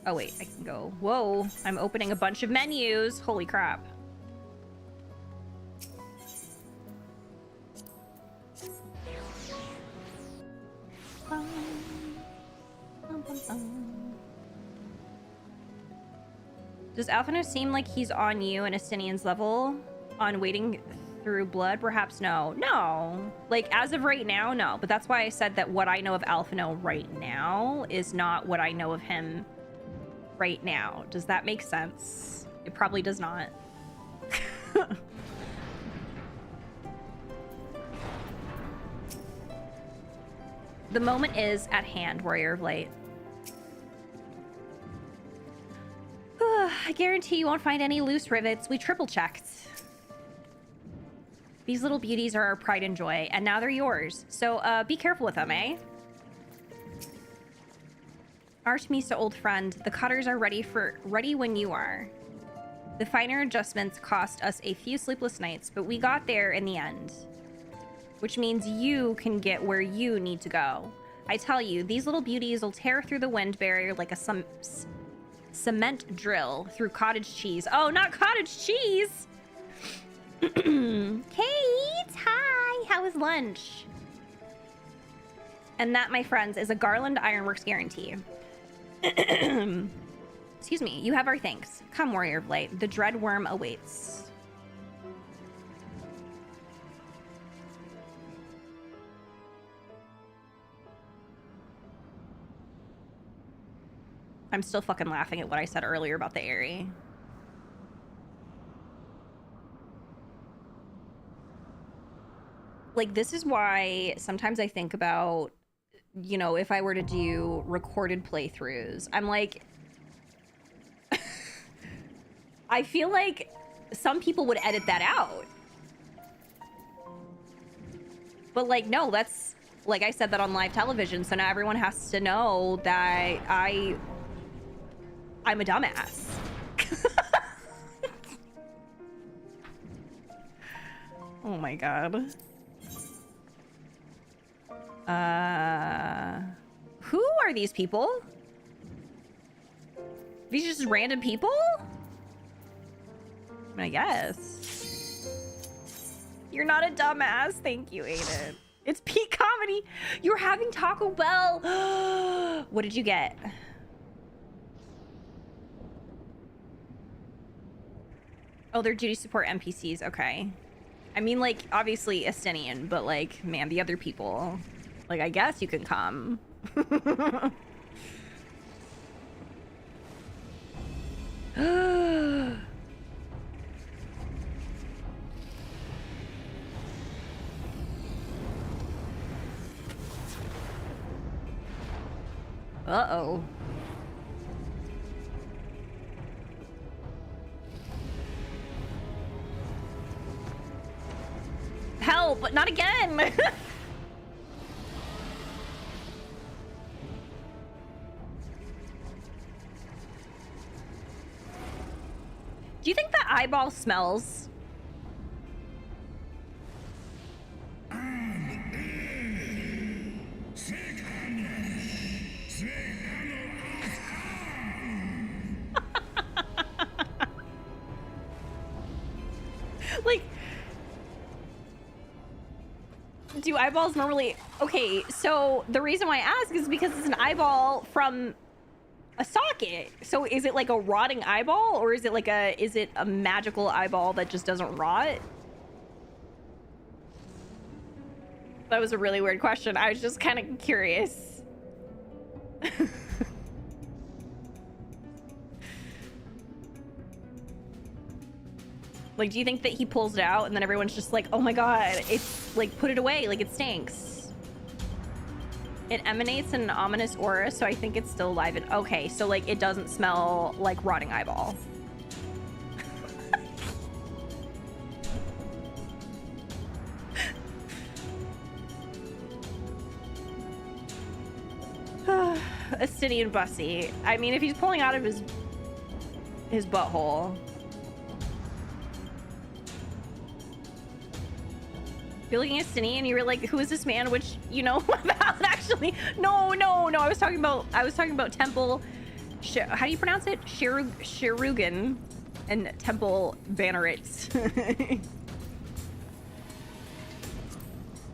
Oh wait, I can go. Whoa, I'm opening a bunch of menus. Holy crap. Does Alphino seem like he's on you and Estinian's level on wading through blood? Perhaps no. No. Like, as of right now, no. But that's why I said that what I know of Alphino right now is not what I know of him right now. Does that make sense? It probably does not. The moment is at hand, Warrior of Light. I guarantee you won't find any loose rivets. We triple checked. These little beauties are our pride and joy, and now they're yours. So be careful with them, eh? Artemisa, old friend, the cutters are ready when you are. The finer adjustments cost us a few sleepless nights, but we got there in the end. Which means you can get where you need to go. I tell you, these little beauties will tear through the wind barrier like a cement drill through cottage cheese. Oh, not cottage cheese! Kate! Hi! How was lunch? And that, my friends, is a Garland Ironworks guarantee. Excuse me, you have our thanks. Come, Warrior of Light. The dread worm awaits. I'm still fucking laughing at what I said earlier about the Eyrie. Like, this is why sometimes I think about, you know, if I were to do recorded playthroughs, I'm like, I feel like some people would edit that out. But like, no, that's, like I said that on live television, so now everyone has to know that I'm a dumbass. Oh my god. Who are these people? These are just random people? I guess. You're not a dumbass. Thank you, Aiden. It's peak comedy. You're having Taco Bell. What did you get? Oh, they're duty support NPCs. Okay. I mean, like, obviously Estinian, but like, man, the other people. Like, I guess you can come. Uh-oh. Help, but not again. Do you think that eyeball smells? Like, do eyeballs normally... Okay, so the reason why I ask is because it's an eyeball from a socket. So is it like a rotting eyeball, or is it like is it a magical eyeball that just doesn't rot? That was a really weird question. I was just kind of curious. Like, do you think that he pulls it out and then everyone's just like, oh my god, it's like, put it away, like it stinks? It emanates an ominous aura, so I think it's still alive. And okay, so like it doesn't smell like rotting eyeball. Estinian Bussy. I mean, if he's pulling out of his butthole. You're looking at Estinian and you were like, who is this man? Which you know about actually. No. I was talking about Temple. How do you pronounce it? Shirugan and Temple Banneret.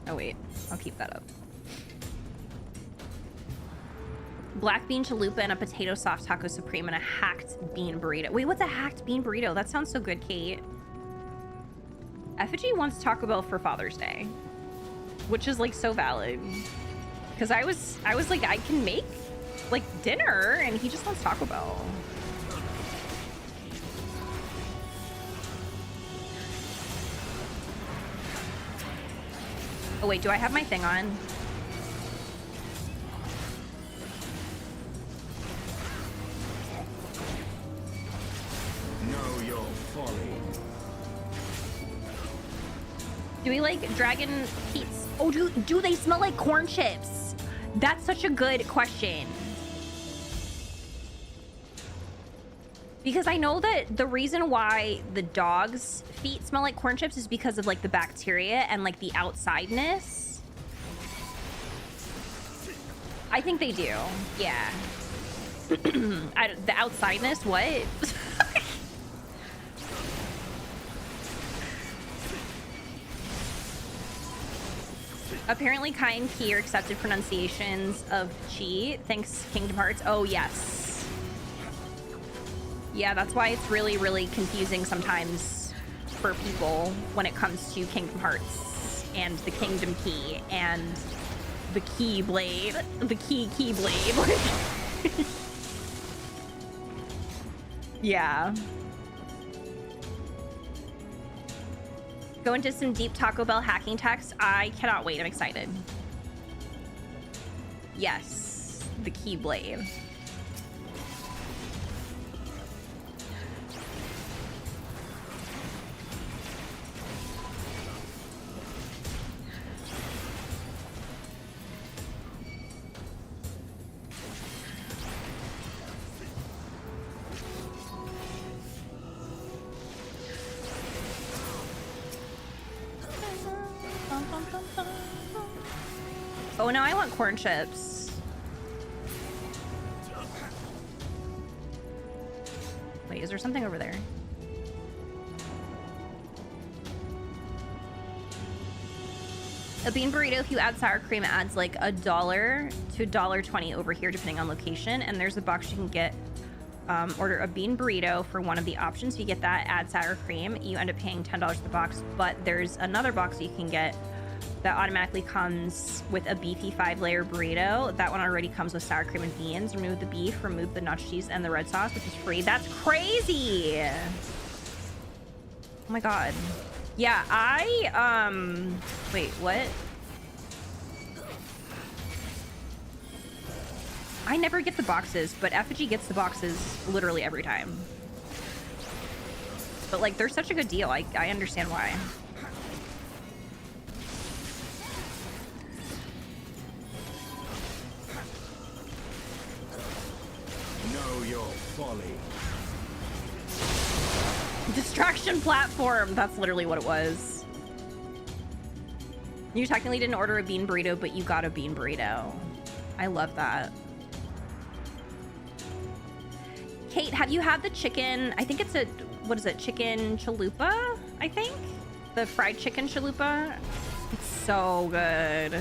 Oh wait, I'll keep that up. Black bean chalupa and a potato soft taco supreme and a hacked bean burrito. Wait, what's a hacked bean burrito? That sounds so good, Kate. Effigy wants Taco Bell for Father's Day, which is like so valid. Because I was like, I can make like dinner, and he just wants Taco Bell. Oh wait, do I have my thing on? Know your folly. Do we like dragon peats? Oh, do they smell like corn chips? That's such a good question. Because I know that the reason why the dog's feet smell like corn chips is because of like the bacteria and like the outsideness. I think they do. Yeah. The outsideness? What? Apparently Kai and Key are accepted pronunciations of Chi. Thanks, Kingdom Hearts. Oh, yes. Yeah, that's why it's really, really confusing sometimes for people when it comes to Kingdom Hearts and the Kingdom Key and the Keyblade. The Keyblade. Yeah. Go into some deep Taco Bell hacking text. I cannot wait. I'm excited. Yes, the Keyblade. Oh no, I want corn chips. Wait, is there something over there? A bean burrito, if you add sour cream, it adds like $1 to $1.20 over here, depending on location. And there's a box you can get. Order a bean burrito for one of the options. You get that, add sour cream. You end up paying $10 for the box. But there's another box you can get that automatically comes with a beefy 5-layer burrito. That one already comes with sour cream and beans. Remove the beef, remove the nacho cheese and the red sauce, which is free. That's crazy. Oh my god. Yeah, wait, what? I never get the boxes, but Effigy gets the boxes literally every time. But like, they're such a good deal. I understand why. Know your folly. Distraction platform. That's literally what it was. You technically didn't order a bean burrito, but you got a bean burrito. I love that. Kate, have you had the chicken? I think it's a, what is it? Chicken chalupa, I think? The fried chicken chalupa. It's so good.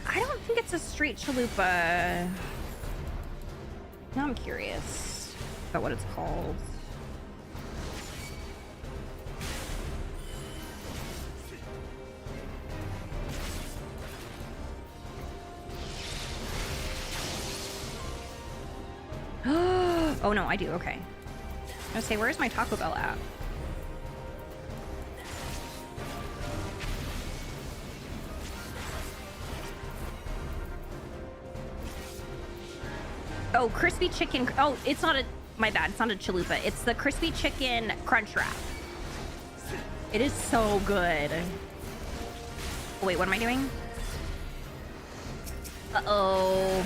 I don't think it's a street chalupa. Now I'm curious about what it's called. Oh no, I do, okay. I was gonna say, where's my Taco Bell app? Oh, crispy chicken. Oh, it's not a, my bad. It's not a chalupa. It's the crispy chicken crunch wrap. It is so good. Oh, wait, what am I doing? Uh-oh.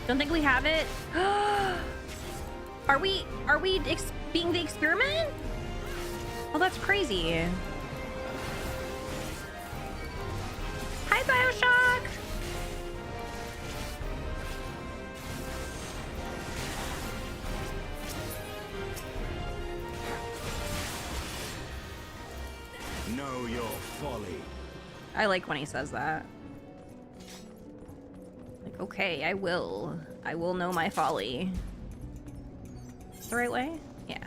Don't think we have it. Are we being the experiment? Oh, that's crazy. Hi, Bioshock. Know your folly. I like when he says that. Like, okay, I will know my folly. The right way? Yeah.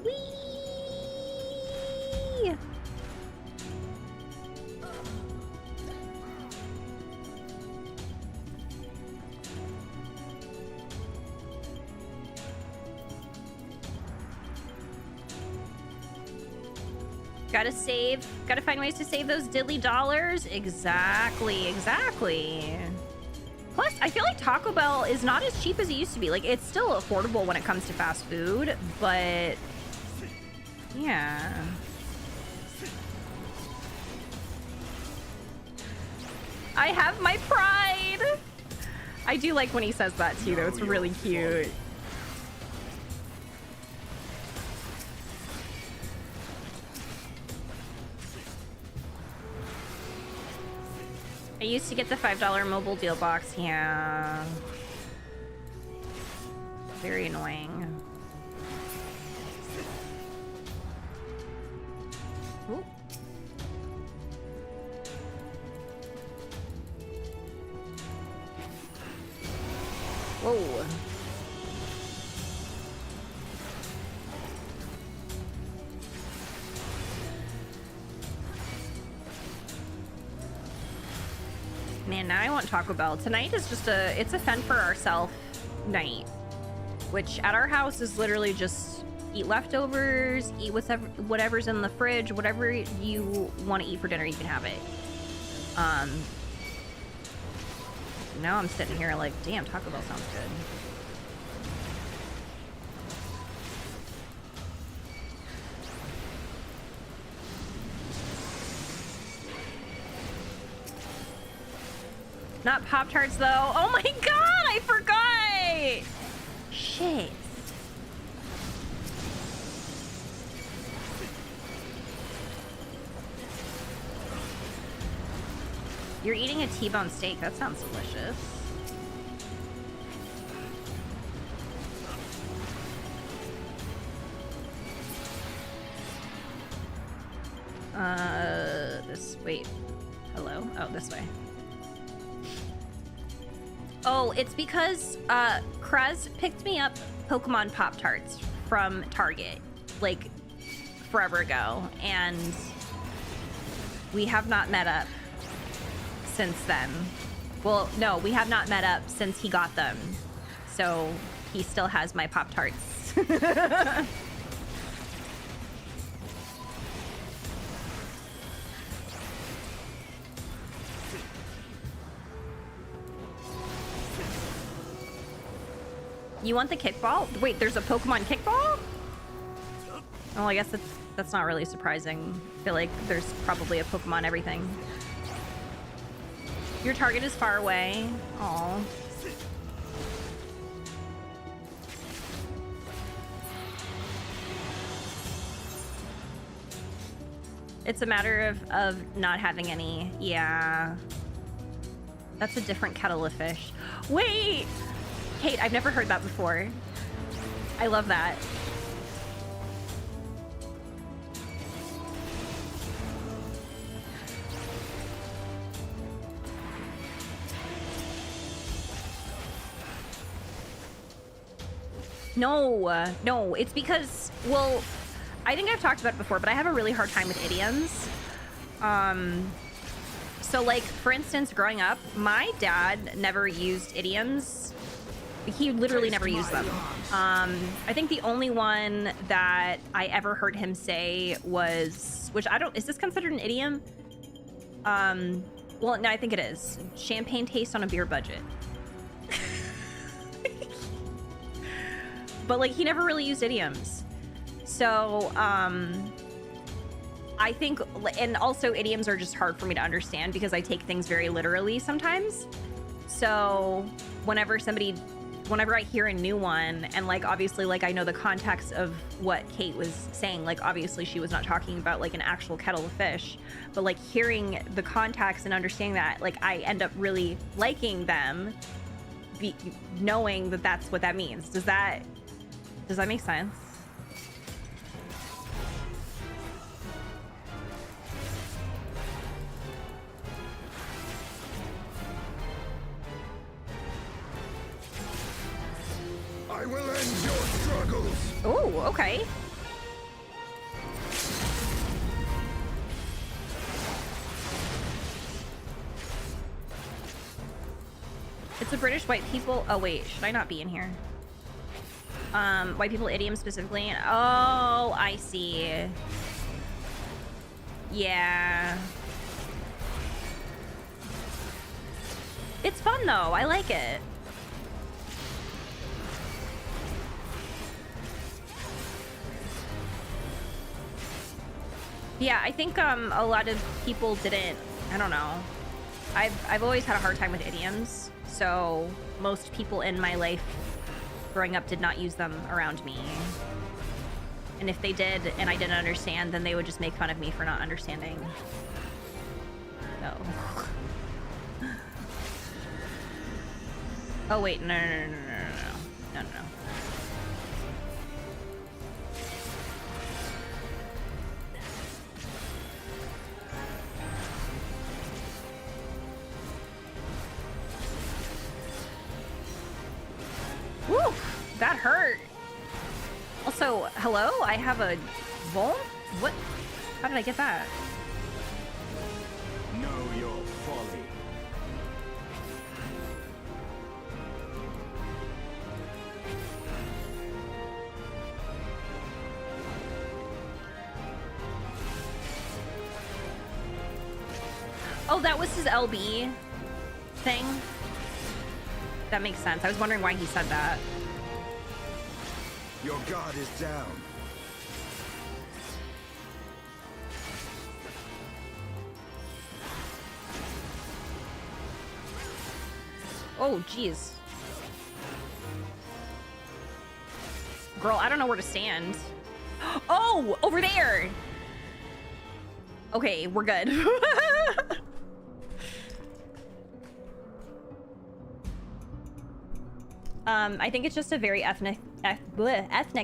Whee! Gotta save. Gotta find ways to save those diddly dollars. Exactly. Plus, I feel like Taco Bell is not as cheap as it used to be. Like, it's still affordable when it comes to fast food, but yeah. I have my pride. I do like when he says that too, though. It's really cute. I used to get the $5 mobile deal box. Yeah. Very annoying. Ooh. Whoa. Man, now I want Taco Bell. Tonight is just it's a fend for ourselves night, which at our house is literally just eat leftovers, eat whatever's in the fridge, whatever you want to eat for dinner, you can have it. Now I'm sitting here like, damn, Taco Bell sounds good. Not Pop-Tarts, though. Oh my god, I forgot! Shit. You're eating a T-bone steak. That sounds delicious. Wait. Hello? Oh, this way. Oh, it's because Kruz picked me up Pokemon Pop-Tarts from Target, like, forever ago, and we have not met up since then. Well, no, we have not met up since he got them, so he still has my Pop-Tarts. You want the kickball? Wait, there's a Pokemon kickball? Well, I guess that's not really surprising. I feel like there's probably a Pokemon everything. Your target is far away. Aww. It's a matter of not having any. Yeah. That's a different kettle of fish. Wait! Kate, I've never heard that before. I love that. No, it's because, well, I think I've talked about it before, but I have a really hard time with idioms. So like, for instance, growing up, my dad never used idioms. He literally never used them. I think the only one that I ever heard him say was, which I don't, is this considered an idiom? Well, no, I think it is. Champagne taste on a beer budget. But like, he never really used idioms. So, I think, and also idioms are just hard for me to understand because I take things very literally sometimes. So whenever I hear a new one, and like obviously like I know the context of what Kate was saying, like obviously she was not talking about like an actual kettle of fish, but like hearing the context and understanding that, like I end up really liking them, knowing that that's what that means. Does that make sense? I will end your struggles. Oh, okay. It's a British white people. Oh wait, should I not be in here? White people idiom specifically. Oh, I see. Yeah. It's fun though. I like it. Yeah, I think a lot of people didn't. I don't know. I've always had a hard time with idioms, so most people in my life growing up did not use them around me. And if they did and I didn't understand, then they would just make fun of me for not understanding. So. Oh wait, no. Woo! That hurt. Also, hello? I have a Vol? What? How did I get that? Know your folly. Oh, that was his LB thing? That makes sense. I was wondering why he said that. Your guard is down. Oh, jeez. Girl, I don't know where to stand. Oh, over there. Okay, we're good. I think it's just a very ethnic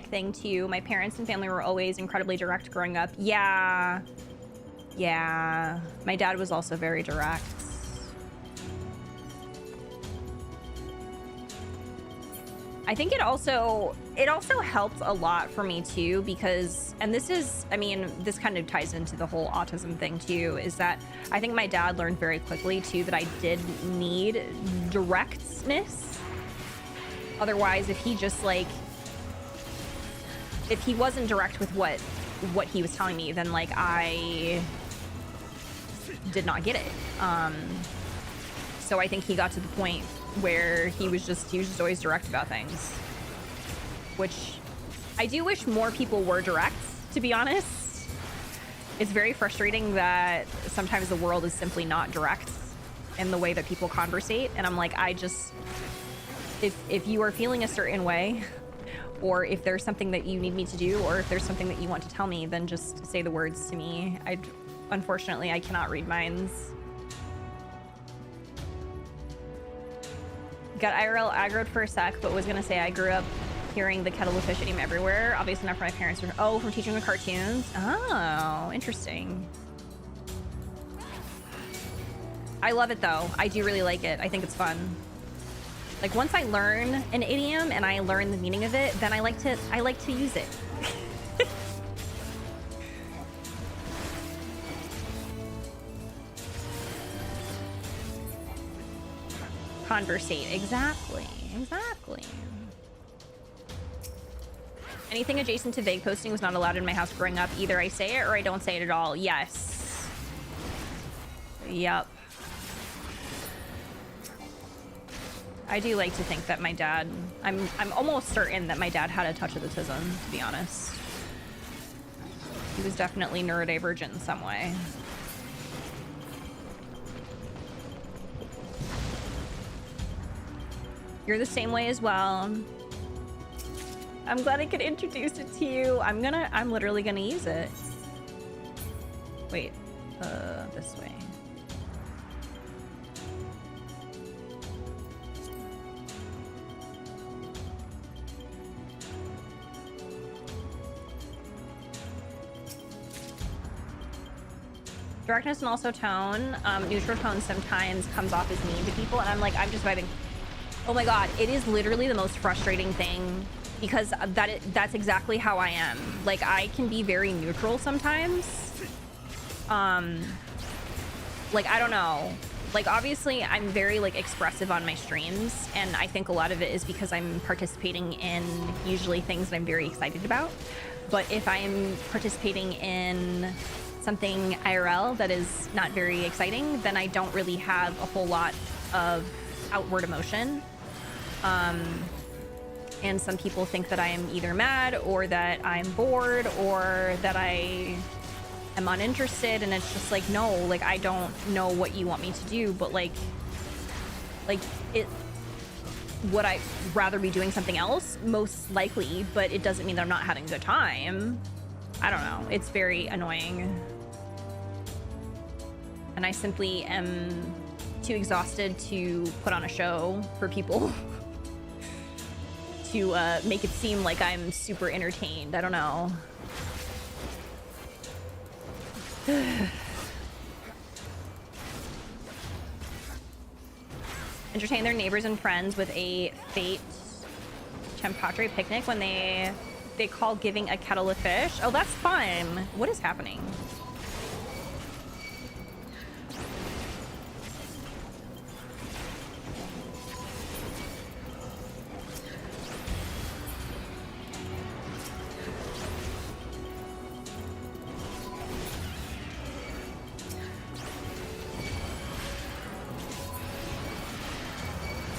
thing too. My parents and family were always incredibly direct growing up. Yeah. Yeah. My dad was also very direct. I think it also helped a lot for me too, because, and this is, I mean, this kind of ties into the whole autism thing too, is that I think my dad learned very quickly too that I did need directness. Otherwise, if he just like, if he wasn't direct with what he was telling me, then like I did not get it. So I think he got to the point where he was just always direct about things, which I do wish more people were direct, to be honest. It's very frustrating that sometimes the world is simply not direct in the way that people conversate, and I'm like, if you are feeling a certain way, or if there's something that you need me to do, or if there's something that you want to tell me, then just say the words to me. Unfortunately, I cannot read minds. Got IRL aggroed for a sec, but was gonna say I grew up hearing the kettle of fish name everywhere. Obviously not from my parents. Oh, from teaching the cartoons? Oh, interesting. I love it though. I do really like it. I think it's fun. Like once I learn an idiom and I learn the meaning of it, then I like to use it. Conversate. Exactly. Anything adjacent to vague posting was not allowed in my house growing up. Either I say it or I don't say it at all. Yes. Yep. I do like to think that my dad, I'm almost certain that my dad had a touch of autism, to be honest. He was definitely neurodivergent in some way. You're the same way as well. I'm glad I could introduce it to you. I'm literally gonna use it. Wait, this way. Directness and also tone. Neutral tone sometimes comes off as mean to people, and I'm like, I'm just vibing. Oh my god, it is literally the most frustrating thing, because that's exactly how I am. Like, I can be very neutral sometimes. Like, I don't know. Like, obviously, I'm very, like, expressive on my streams, and I think a lot of it is because I'm participating in usually things that I'm very excited about. But if I'm participating in something IRL that is not very exciting, then I don't really have a whole lot of outward emotion. And some people think that I am either mad or that I'm bored or that I am uninterested, and it's just like, no, like, I don't know what you want me to do, but like would I rather be doing something else? Most likely, but it doesn't mean that I'm not having a good time. I don't know. It's very annoying. And I simply am too exhausted to put on a show for people to make it seem like I'm super entertained. I don't know. Entertain their neighbors and friends with a fete Champatre picnic when they call giving a kettle of fish. Oh, that's fun. What is happening?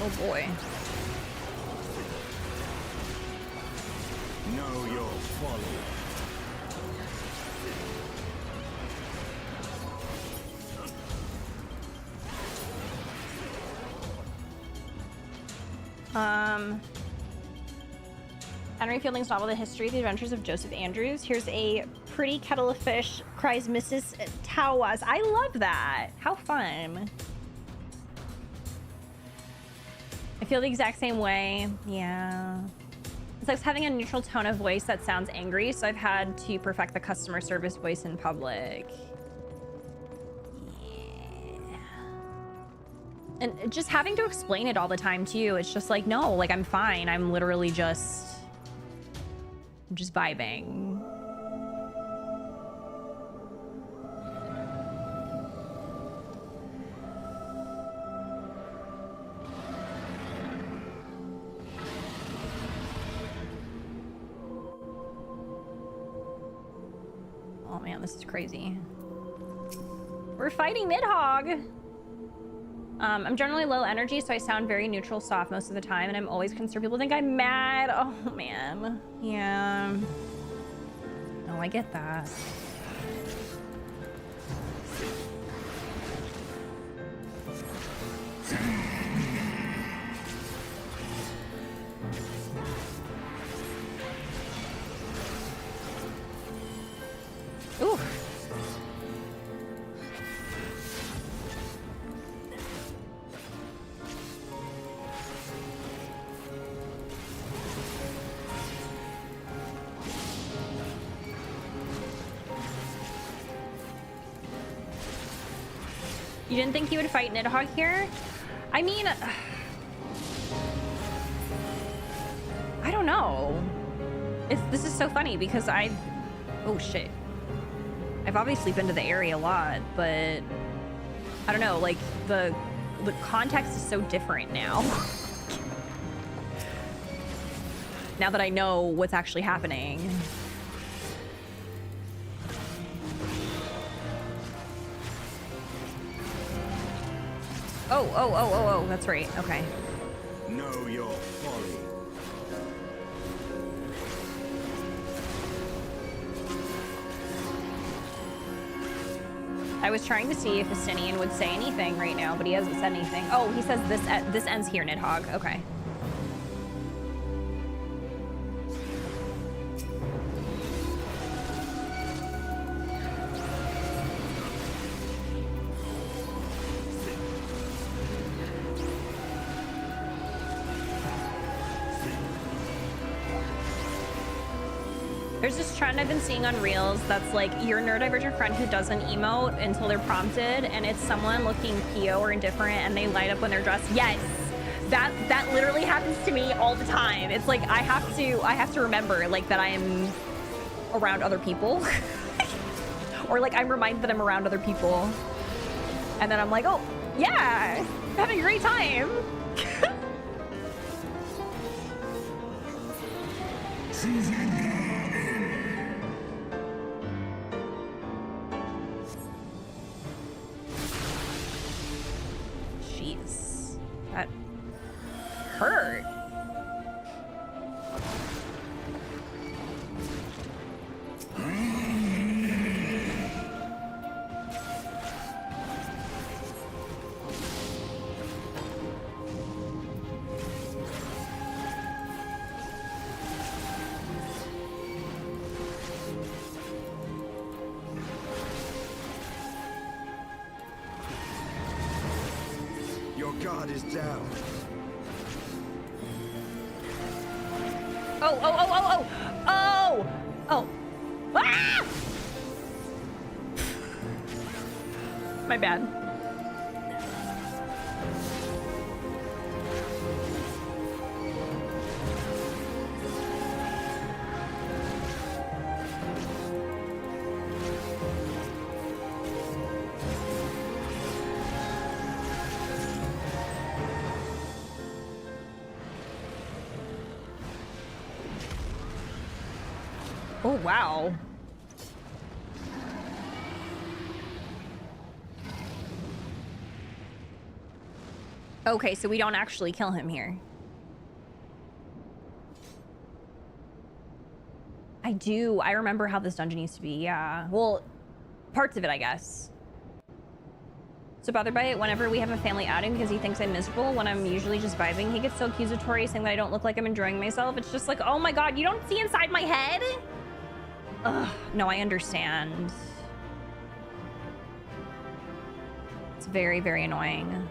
Oh boy. Know your folly. Henry Fielding's novel, The History of the Adventures of Joseph Andrews. Here's a pretty kettle of fish, cries Mrs. Tawas. I love that. How fun. I feel the exact same way. Yeah. It's like having a neutral tone of voice that sounds angry, so I've had to perfect the customer service voice in public. Yeah. And just having to explain it all the time too, it's just like, no, like I'm fine. I'm literally just vibing. Oh man, this is crazy. We're fighting Nidhogg. I'm generally low energy, so I sound very neutral, soft most of the time, and I'm always concerned people think I'm mad. Oh man, yeah. No, I get that. Ooh. You didn't think you would fight Nidhogg here? I mean, I don't know. This is so funny because oh shit. I've obviously been to the area a lot, but I don't know, like the context is so different now. Now that I know what's actually happening. Oh, that's right. Okay. Know your folly. I was trying to see if Asinian would say anything right now, but he hasn't said anything. Oh, he says this ends here, Nidhogg. Okay. There's this trend I've been seeing on Reels that's like your neurodivergent friend who doesn't emote until they're prompted, and it's someone looking PO or indifferent and they light up when they're dressed. Yes, that literally happens to me all the time. It's like I have to remember like that I am around other people, or like I'm reminded that I'm around other people, and then I'm like, oh yeah, I'm having a great time. Jeez, that hurt. Your guard is down. Oh! Ah! My bad. Oh, wow. Okay, so we don't actually kill him here. I do. I remember how this dungeon used to be. Yeah. Well, parts of it, I guess. So bothered by it whenever we have a family outing because he thinks I'm miserable when I'm usually just vibing. He gets so accusatory saying that I don't look like I'm enjoying myself. It's just like, oh my god, you don't see inside my head? Ugh, no, I understand. It's very, very annoying.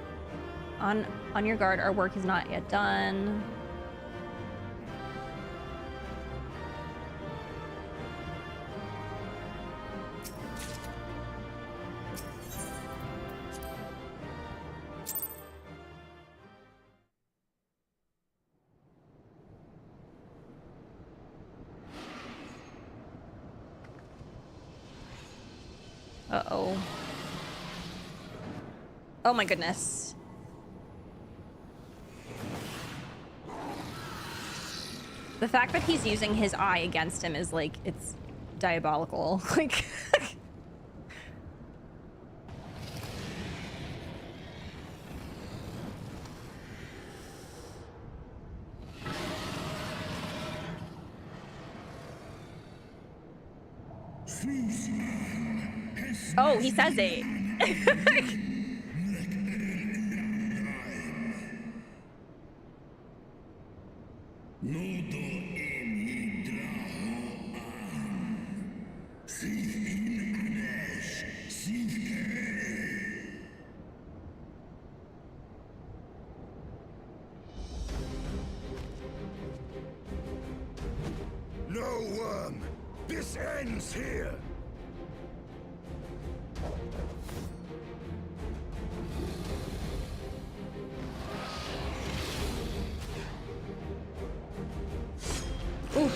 On your guard, our work is not yet done. Uh-oh. Oh my goodness. The fact that he's using his eye against him is like, it's diabolical. Like... Oh, he says it. No worm! This ends here! Oof.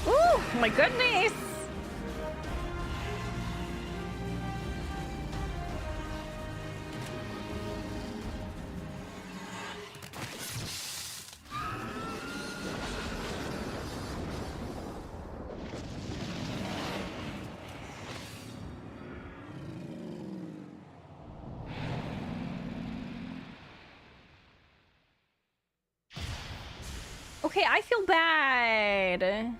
Ooh, my goodness. Okay, I feel bad.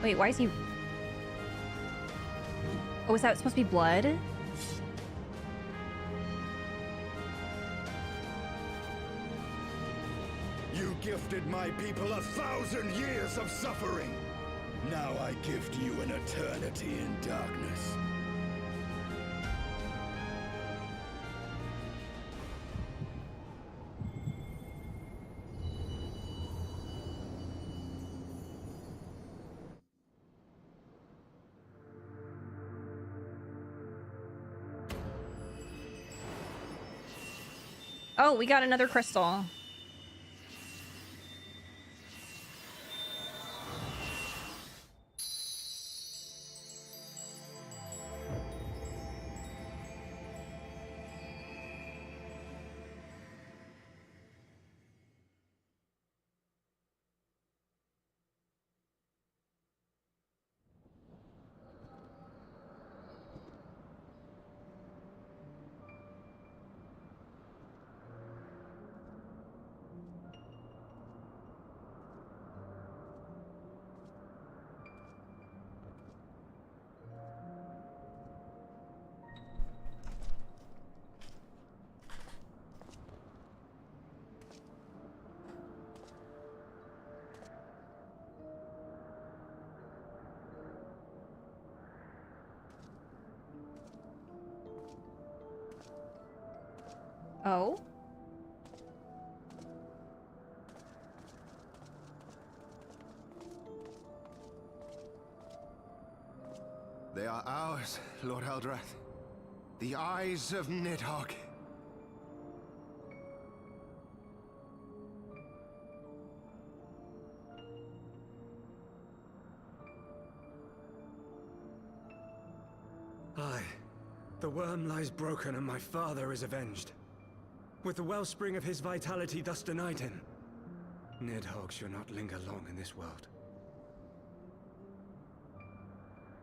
Wait, why is he... Oh, is that supposed to be blood? You gifted my people 1,000 years of suffering. Now I gift you an eternity in darkness. Oh, we got another crystal. Oh? They are ours, Lord Eldrath. The eyes of Nidhogg. Aye. The worm lies broken and my father is avenged. With the wellspring of his vitality thus denied him, Nidhogg shall not linger long in this world.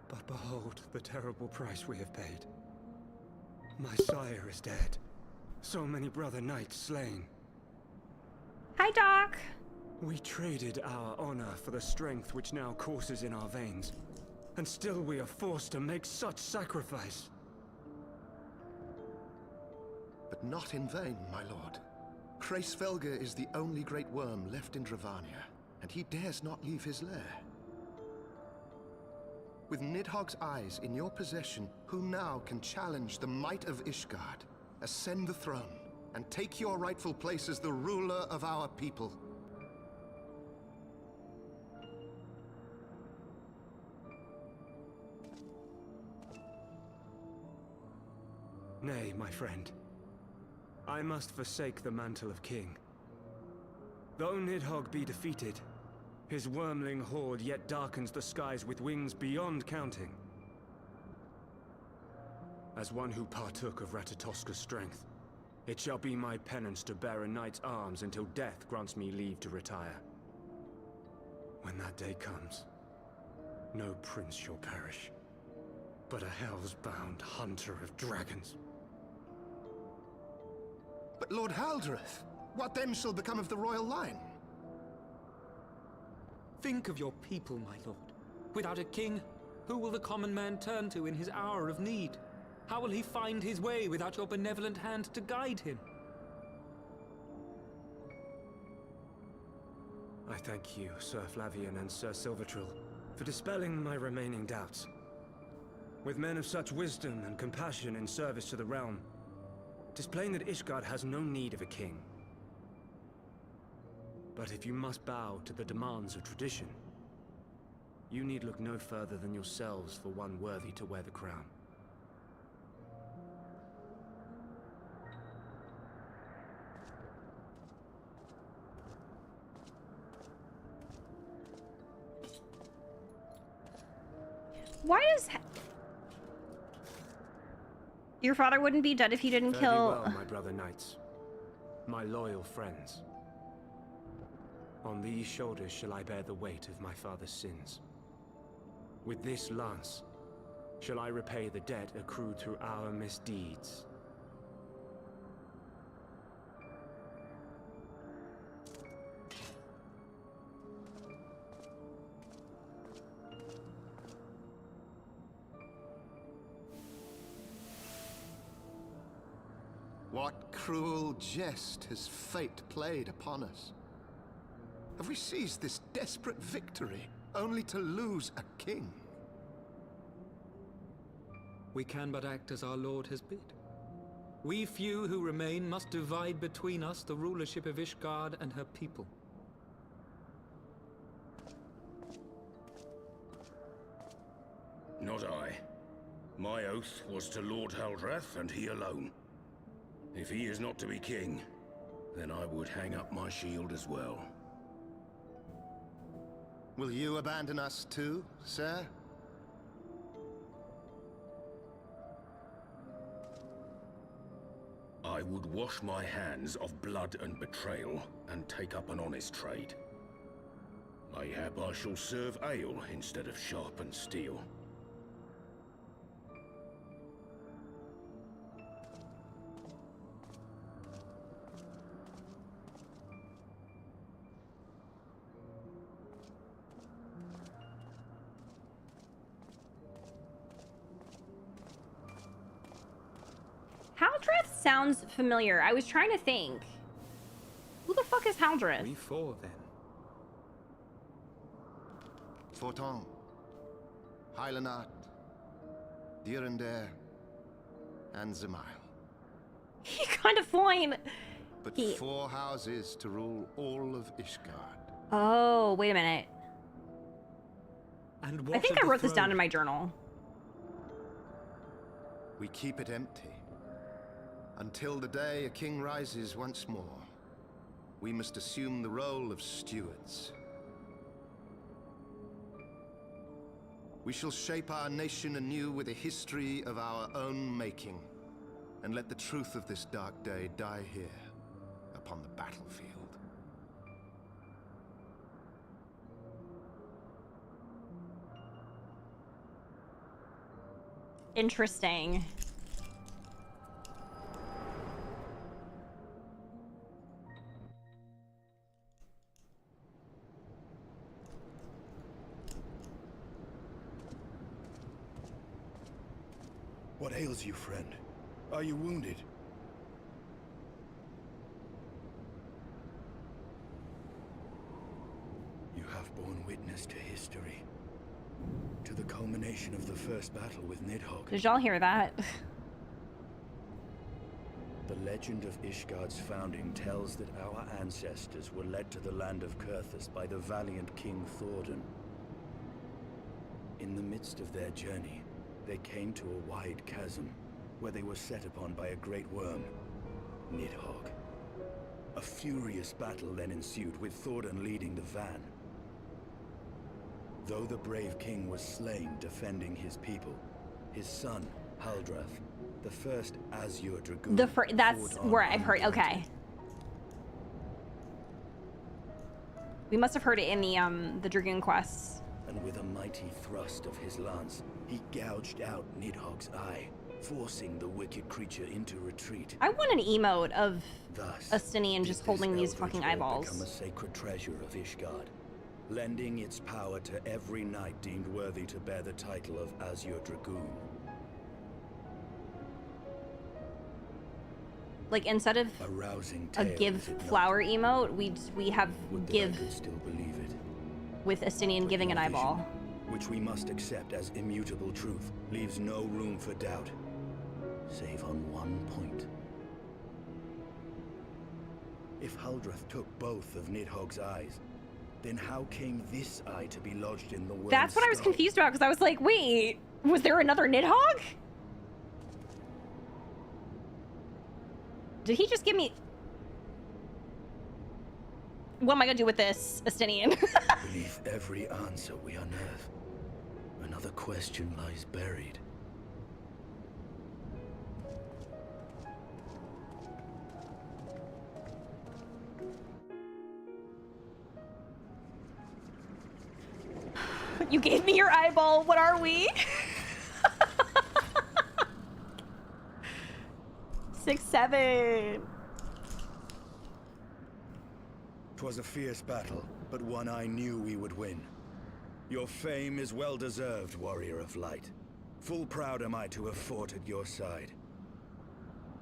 But behold the terrible price we have paid. My sire is dead. So many brother knights slain. Hi, Doc. We traded our honor for the strength which now courses in our veins. And still we are forced to make such sacrifice. But not in vain, my lord. Hraesvelgr is the only great worm left in Dravania, and he dares not leave his lair. With Nidhogg's eyes in your possession, who now can challenge the might of Ishgard, ascend the throne, and take your rightful place as the ruler of our people? Nay, my friend. I must forsake the mantle of king. Though Nidhogg be defeated, his wormling horde yet darkens the skies with wings beyond counting. As one who partook of Ratatoska's strength, it shall be my penance to bear a knight's arms until death grants me leave to retire. When that day comes, no prince shall perish, but a hell's-bound hunter of dragons. But Lord Haldreth, what then shall become of the royal line? Think of your people, my lord. Without a king, who will the common man turn to in his hour of need? How will he find his way without your benevolent hand to guide him? I thank you, Sir Flavian and Sir Silvertrill, for dispelling my remaining doubts. With men of such wisdom and compassion in service to the realm, it is plain that Ishgard has no need of a king. But if you must bow to the demands of tradition, you need look no further than yourselves for one worthy to wear the crown. Why does... Your father wouldn't be dead if he didn't Fare thee kill... well, my brother knights, my loyal friends. On these shoulders shall I bear the weight of my father's sins. With this lance shall I repay the debt accrued through our misdeeds. What cruel jest has fate played upon us? Have we seized this desperate victory only to lose a king? We can but act as our lord has bid. We few who remain must divide between us the rulership of Ishgard and her people. Not I. My oath was to Lord Haldreth and he alone. If he is not to be king, then I would hang up my shield as well. Will you abandon us too, sir? I would wash my hands of blood and betrayal and take up an honest trade. Mayhap I shall serve ale instead of sharpened steel. Haldreth sounds familiar. I was trying to think. Who the fuck is Haldreth? We four, then. Forton, Hylanat, Dyrendare, and Zemail. He kind of fine. But 4 houses to rule all of Ishgard. Oh, wait a minute. And I think I wrote this down in my journal. We keep it empty. Until the day a king rises once more, we must assume the role of stewards. We shall shape our nation anew with a history of our own making, and let the truth of this dark day die here, upon the battlefield. Interesting. What ails you, friend? Are you wounded? You have borne witness to history. To the culmination of the first battle with Nidhogg. Did y'all hear that? The legend of Ishgard's founding tells that our ancestors were led to the land of Kurthus by the valiant King Thordan. In the midst of their journey, they came to a wide chasm, where they were set upon by a great worm, Nidhogg. A furious battle then ensued, with Thordan leading the van. Though the brave king was slain defending his people, his son, Haldrath, the first Azure Dragoon... That's where I've heard... Okay. We must have heard it in the Dragoon quests. And with a mighty thrust of his lance, he gouged out Nidhogg's eye, forcing the wicked creature into retreat. I want an emote of Thus, Estinian just holding these fucking eyeballs. Become a sacred treasure of Ishgard, lending its power to every knight deemed worthy to bear the title of Azure Dragoon. Like, instead of a give flower emote, we have give still believe it. With Estinian giving an eyeball. Which we must accept as immutable truth, leaves no room for doubt, save on one point. If Haldrath took both of Nidhogg's eyes, then how came this eye to be lodged in the world's That's what I was confused about, because I was like, wait, was there another Nidhogg? Did he just give me... What am I gonna do with this, Estinian? Beneath every answer we unearth, another question lies buried. You gave me your eyeball. What are we? 6, 7. 'Twas a fierce battle, but one I knew we would win. Your fame is well deserved, warrior of light. Full proud am I to have fought at your side.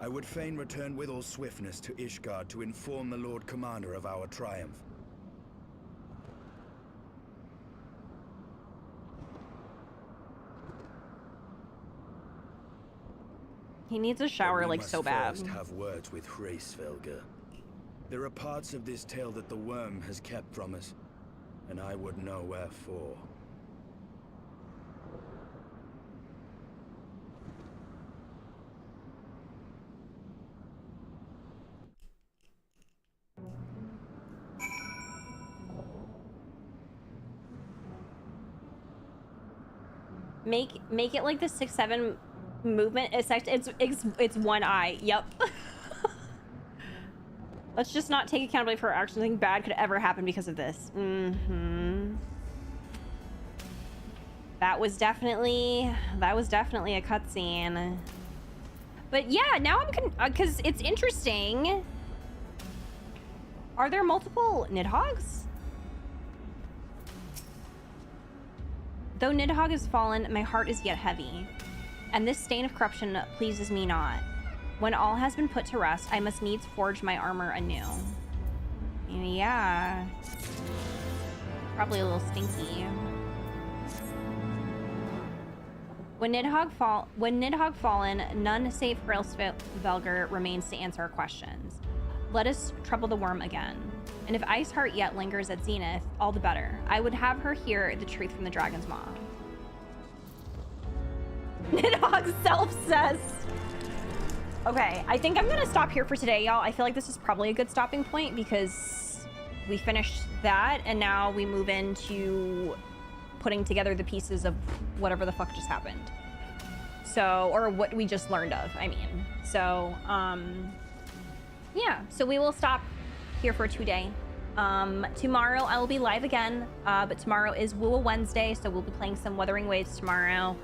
I would fain return with all swiftness to Ishgard to inform the Lord Commander of our triumph. He needs a shower like so bad. We must first have words with Hraesvelgr. There are parts of this tale that the worm has kept from us, and I would know wherefore. Make it like the 6, 7 movement. It's one eye. Yep. Let's just not take accountability for actions. Nothing bad could ever happen because of this. That was definitely a cutscene. But yeah, now I'm because it's interesting. Are there multiple Nidhoggs? Though Nidhogg is fallen, my heart is yet heavy, and this stain of corruption pleases me not. When all has been put to rest, I must needs forge my armor anew. Yeah. Probably a little stinky. When Nidhogg fallen, none save Hraesvelgr remains to answer our questions. Let us trouble the worm again. And if Iceheart yet lingers at Zenith, all the better. I would have her hear the truth from the dragon's maw. Nidhogg self-cessed. Okay, I think I'm gonna stop here for today, y'all. I feel like this is probably a good stopping point because we finished that and now we move into putting together the pieces of whatever the fuck just happened. So, or what we just learned of, I mean. So, yeah, so we will stop here for today. Tomorrow I will be live again, but tomorrow is Woo Wednesday, so we'll be playing some Wuthering Waves tomorrow.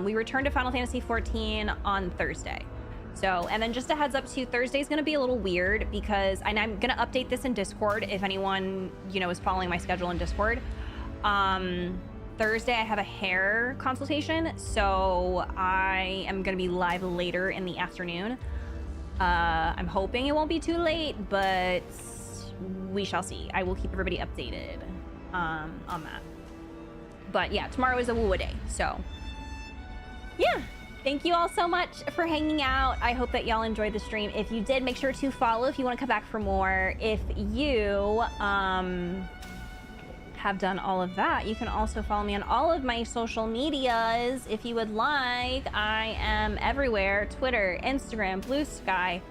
We return to Final Fantasy XIV on Thursday. So, and then just a heads up too, Thursday's gonna be a little weird because, and I'm gonna update this in Discord if anyone, you know, is following my schedule in Discord. Thursday I have a hair consultation, so I am gonna be live later in the afternoon. I'm hoping it won't be too late, but we shall see. I will keep everybody updated on that. But yeah, tomorrow is a Woo day, so yeah. Thank you all so much for hanging out. I hope that y'all enjoyed the stream. If you did, make sure to follow if you want to come back for more. If you have done all of that, you can also follow me on all of my social medias if you would like. I am everywhere: Twitter, Instagram, Blue Sky,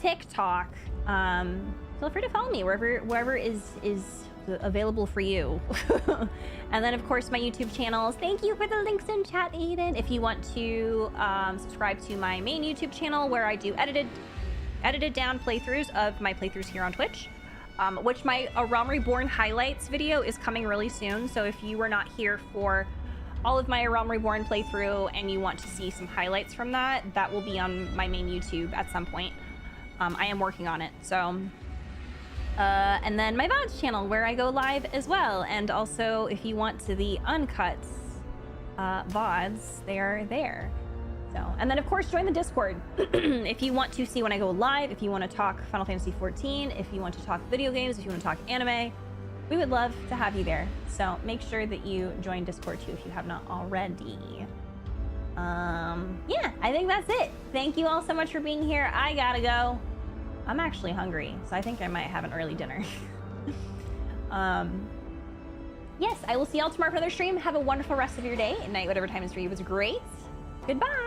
TikTok. Feel free to follow me wherever is available for you. And then of course my YouTube channels. Thank you for the links in chat, Aiden. If you want to subscribe to my main YouTube channel where I do edited down playthroughs of my playthroughs here on Twitch, which my A Realm Reborn highlights video is coming really soon. So if you were not here for all of my A Realm Reborn playthrough and you want to see some highlights from that, that will be on my main YouTube at some point. I am working on it, so and then my VODs channel where I go live as well. And also if you want to the uncut VODs, they are there. So, and then of course join the Discord if you want to see when I go live, if you want to talk Final Fantasy XIV, if you want to talk video games, if you want to talk anime, we would love to have you there. So make sure that you join Discord too if you have not already. Yeah, I think that's it. Thank you all so much for being here. I gotta go. I'm actually hungry, so I think I might have an early dinner. Yes, I will see y'all tomorrow for another stream. Have a wonderful rest of your day and night, whatever time it is for you. It was great. Goodbye.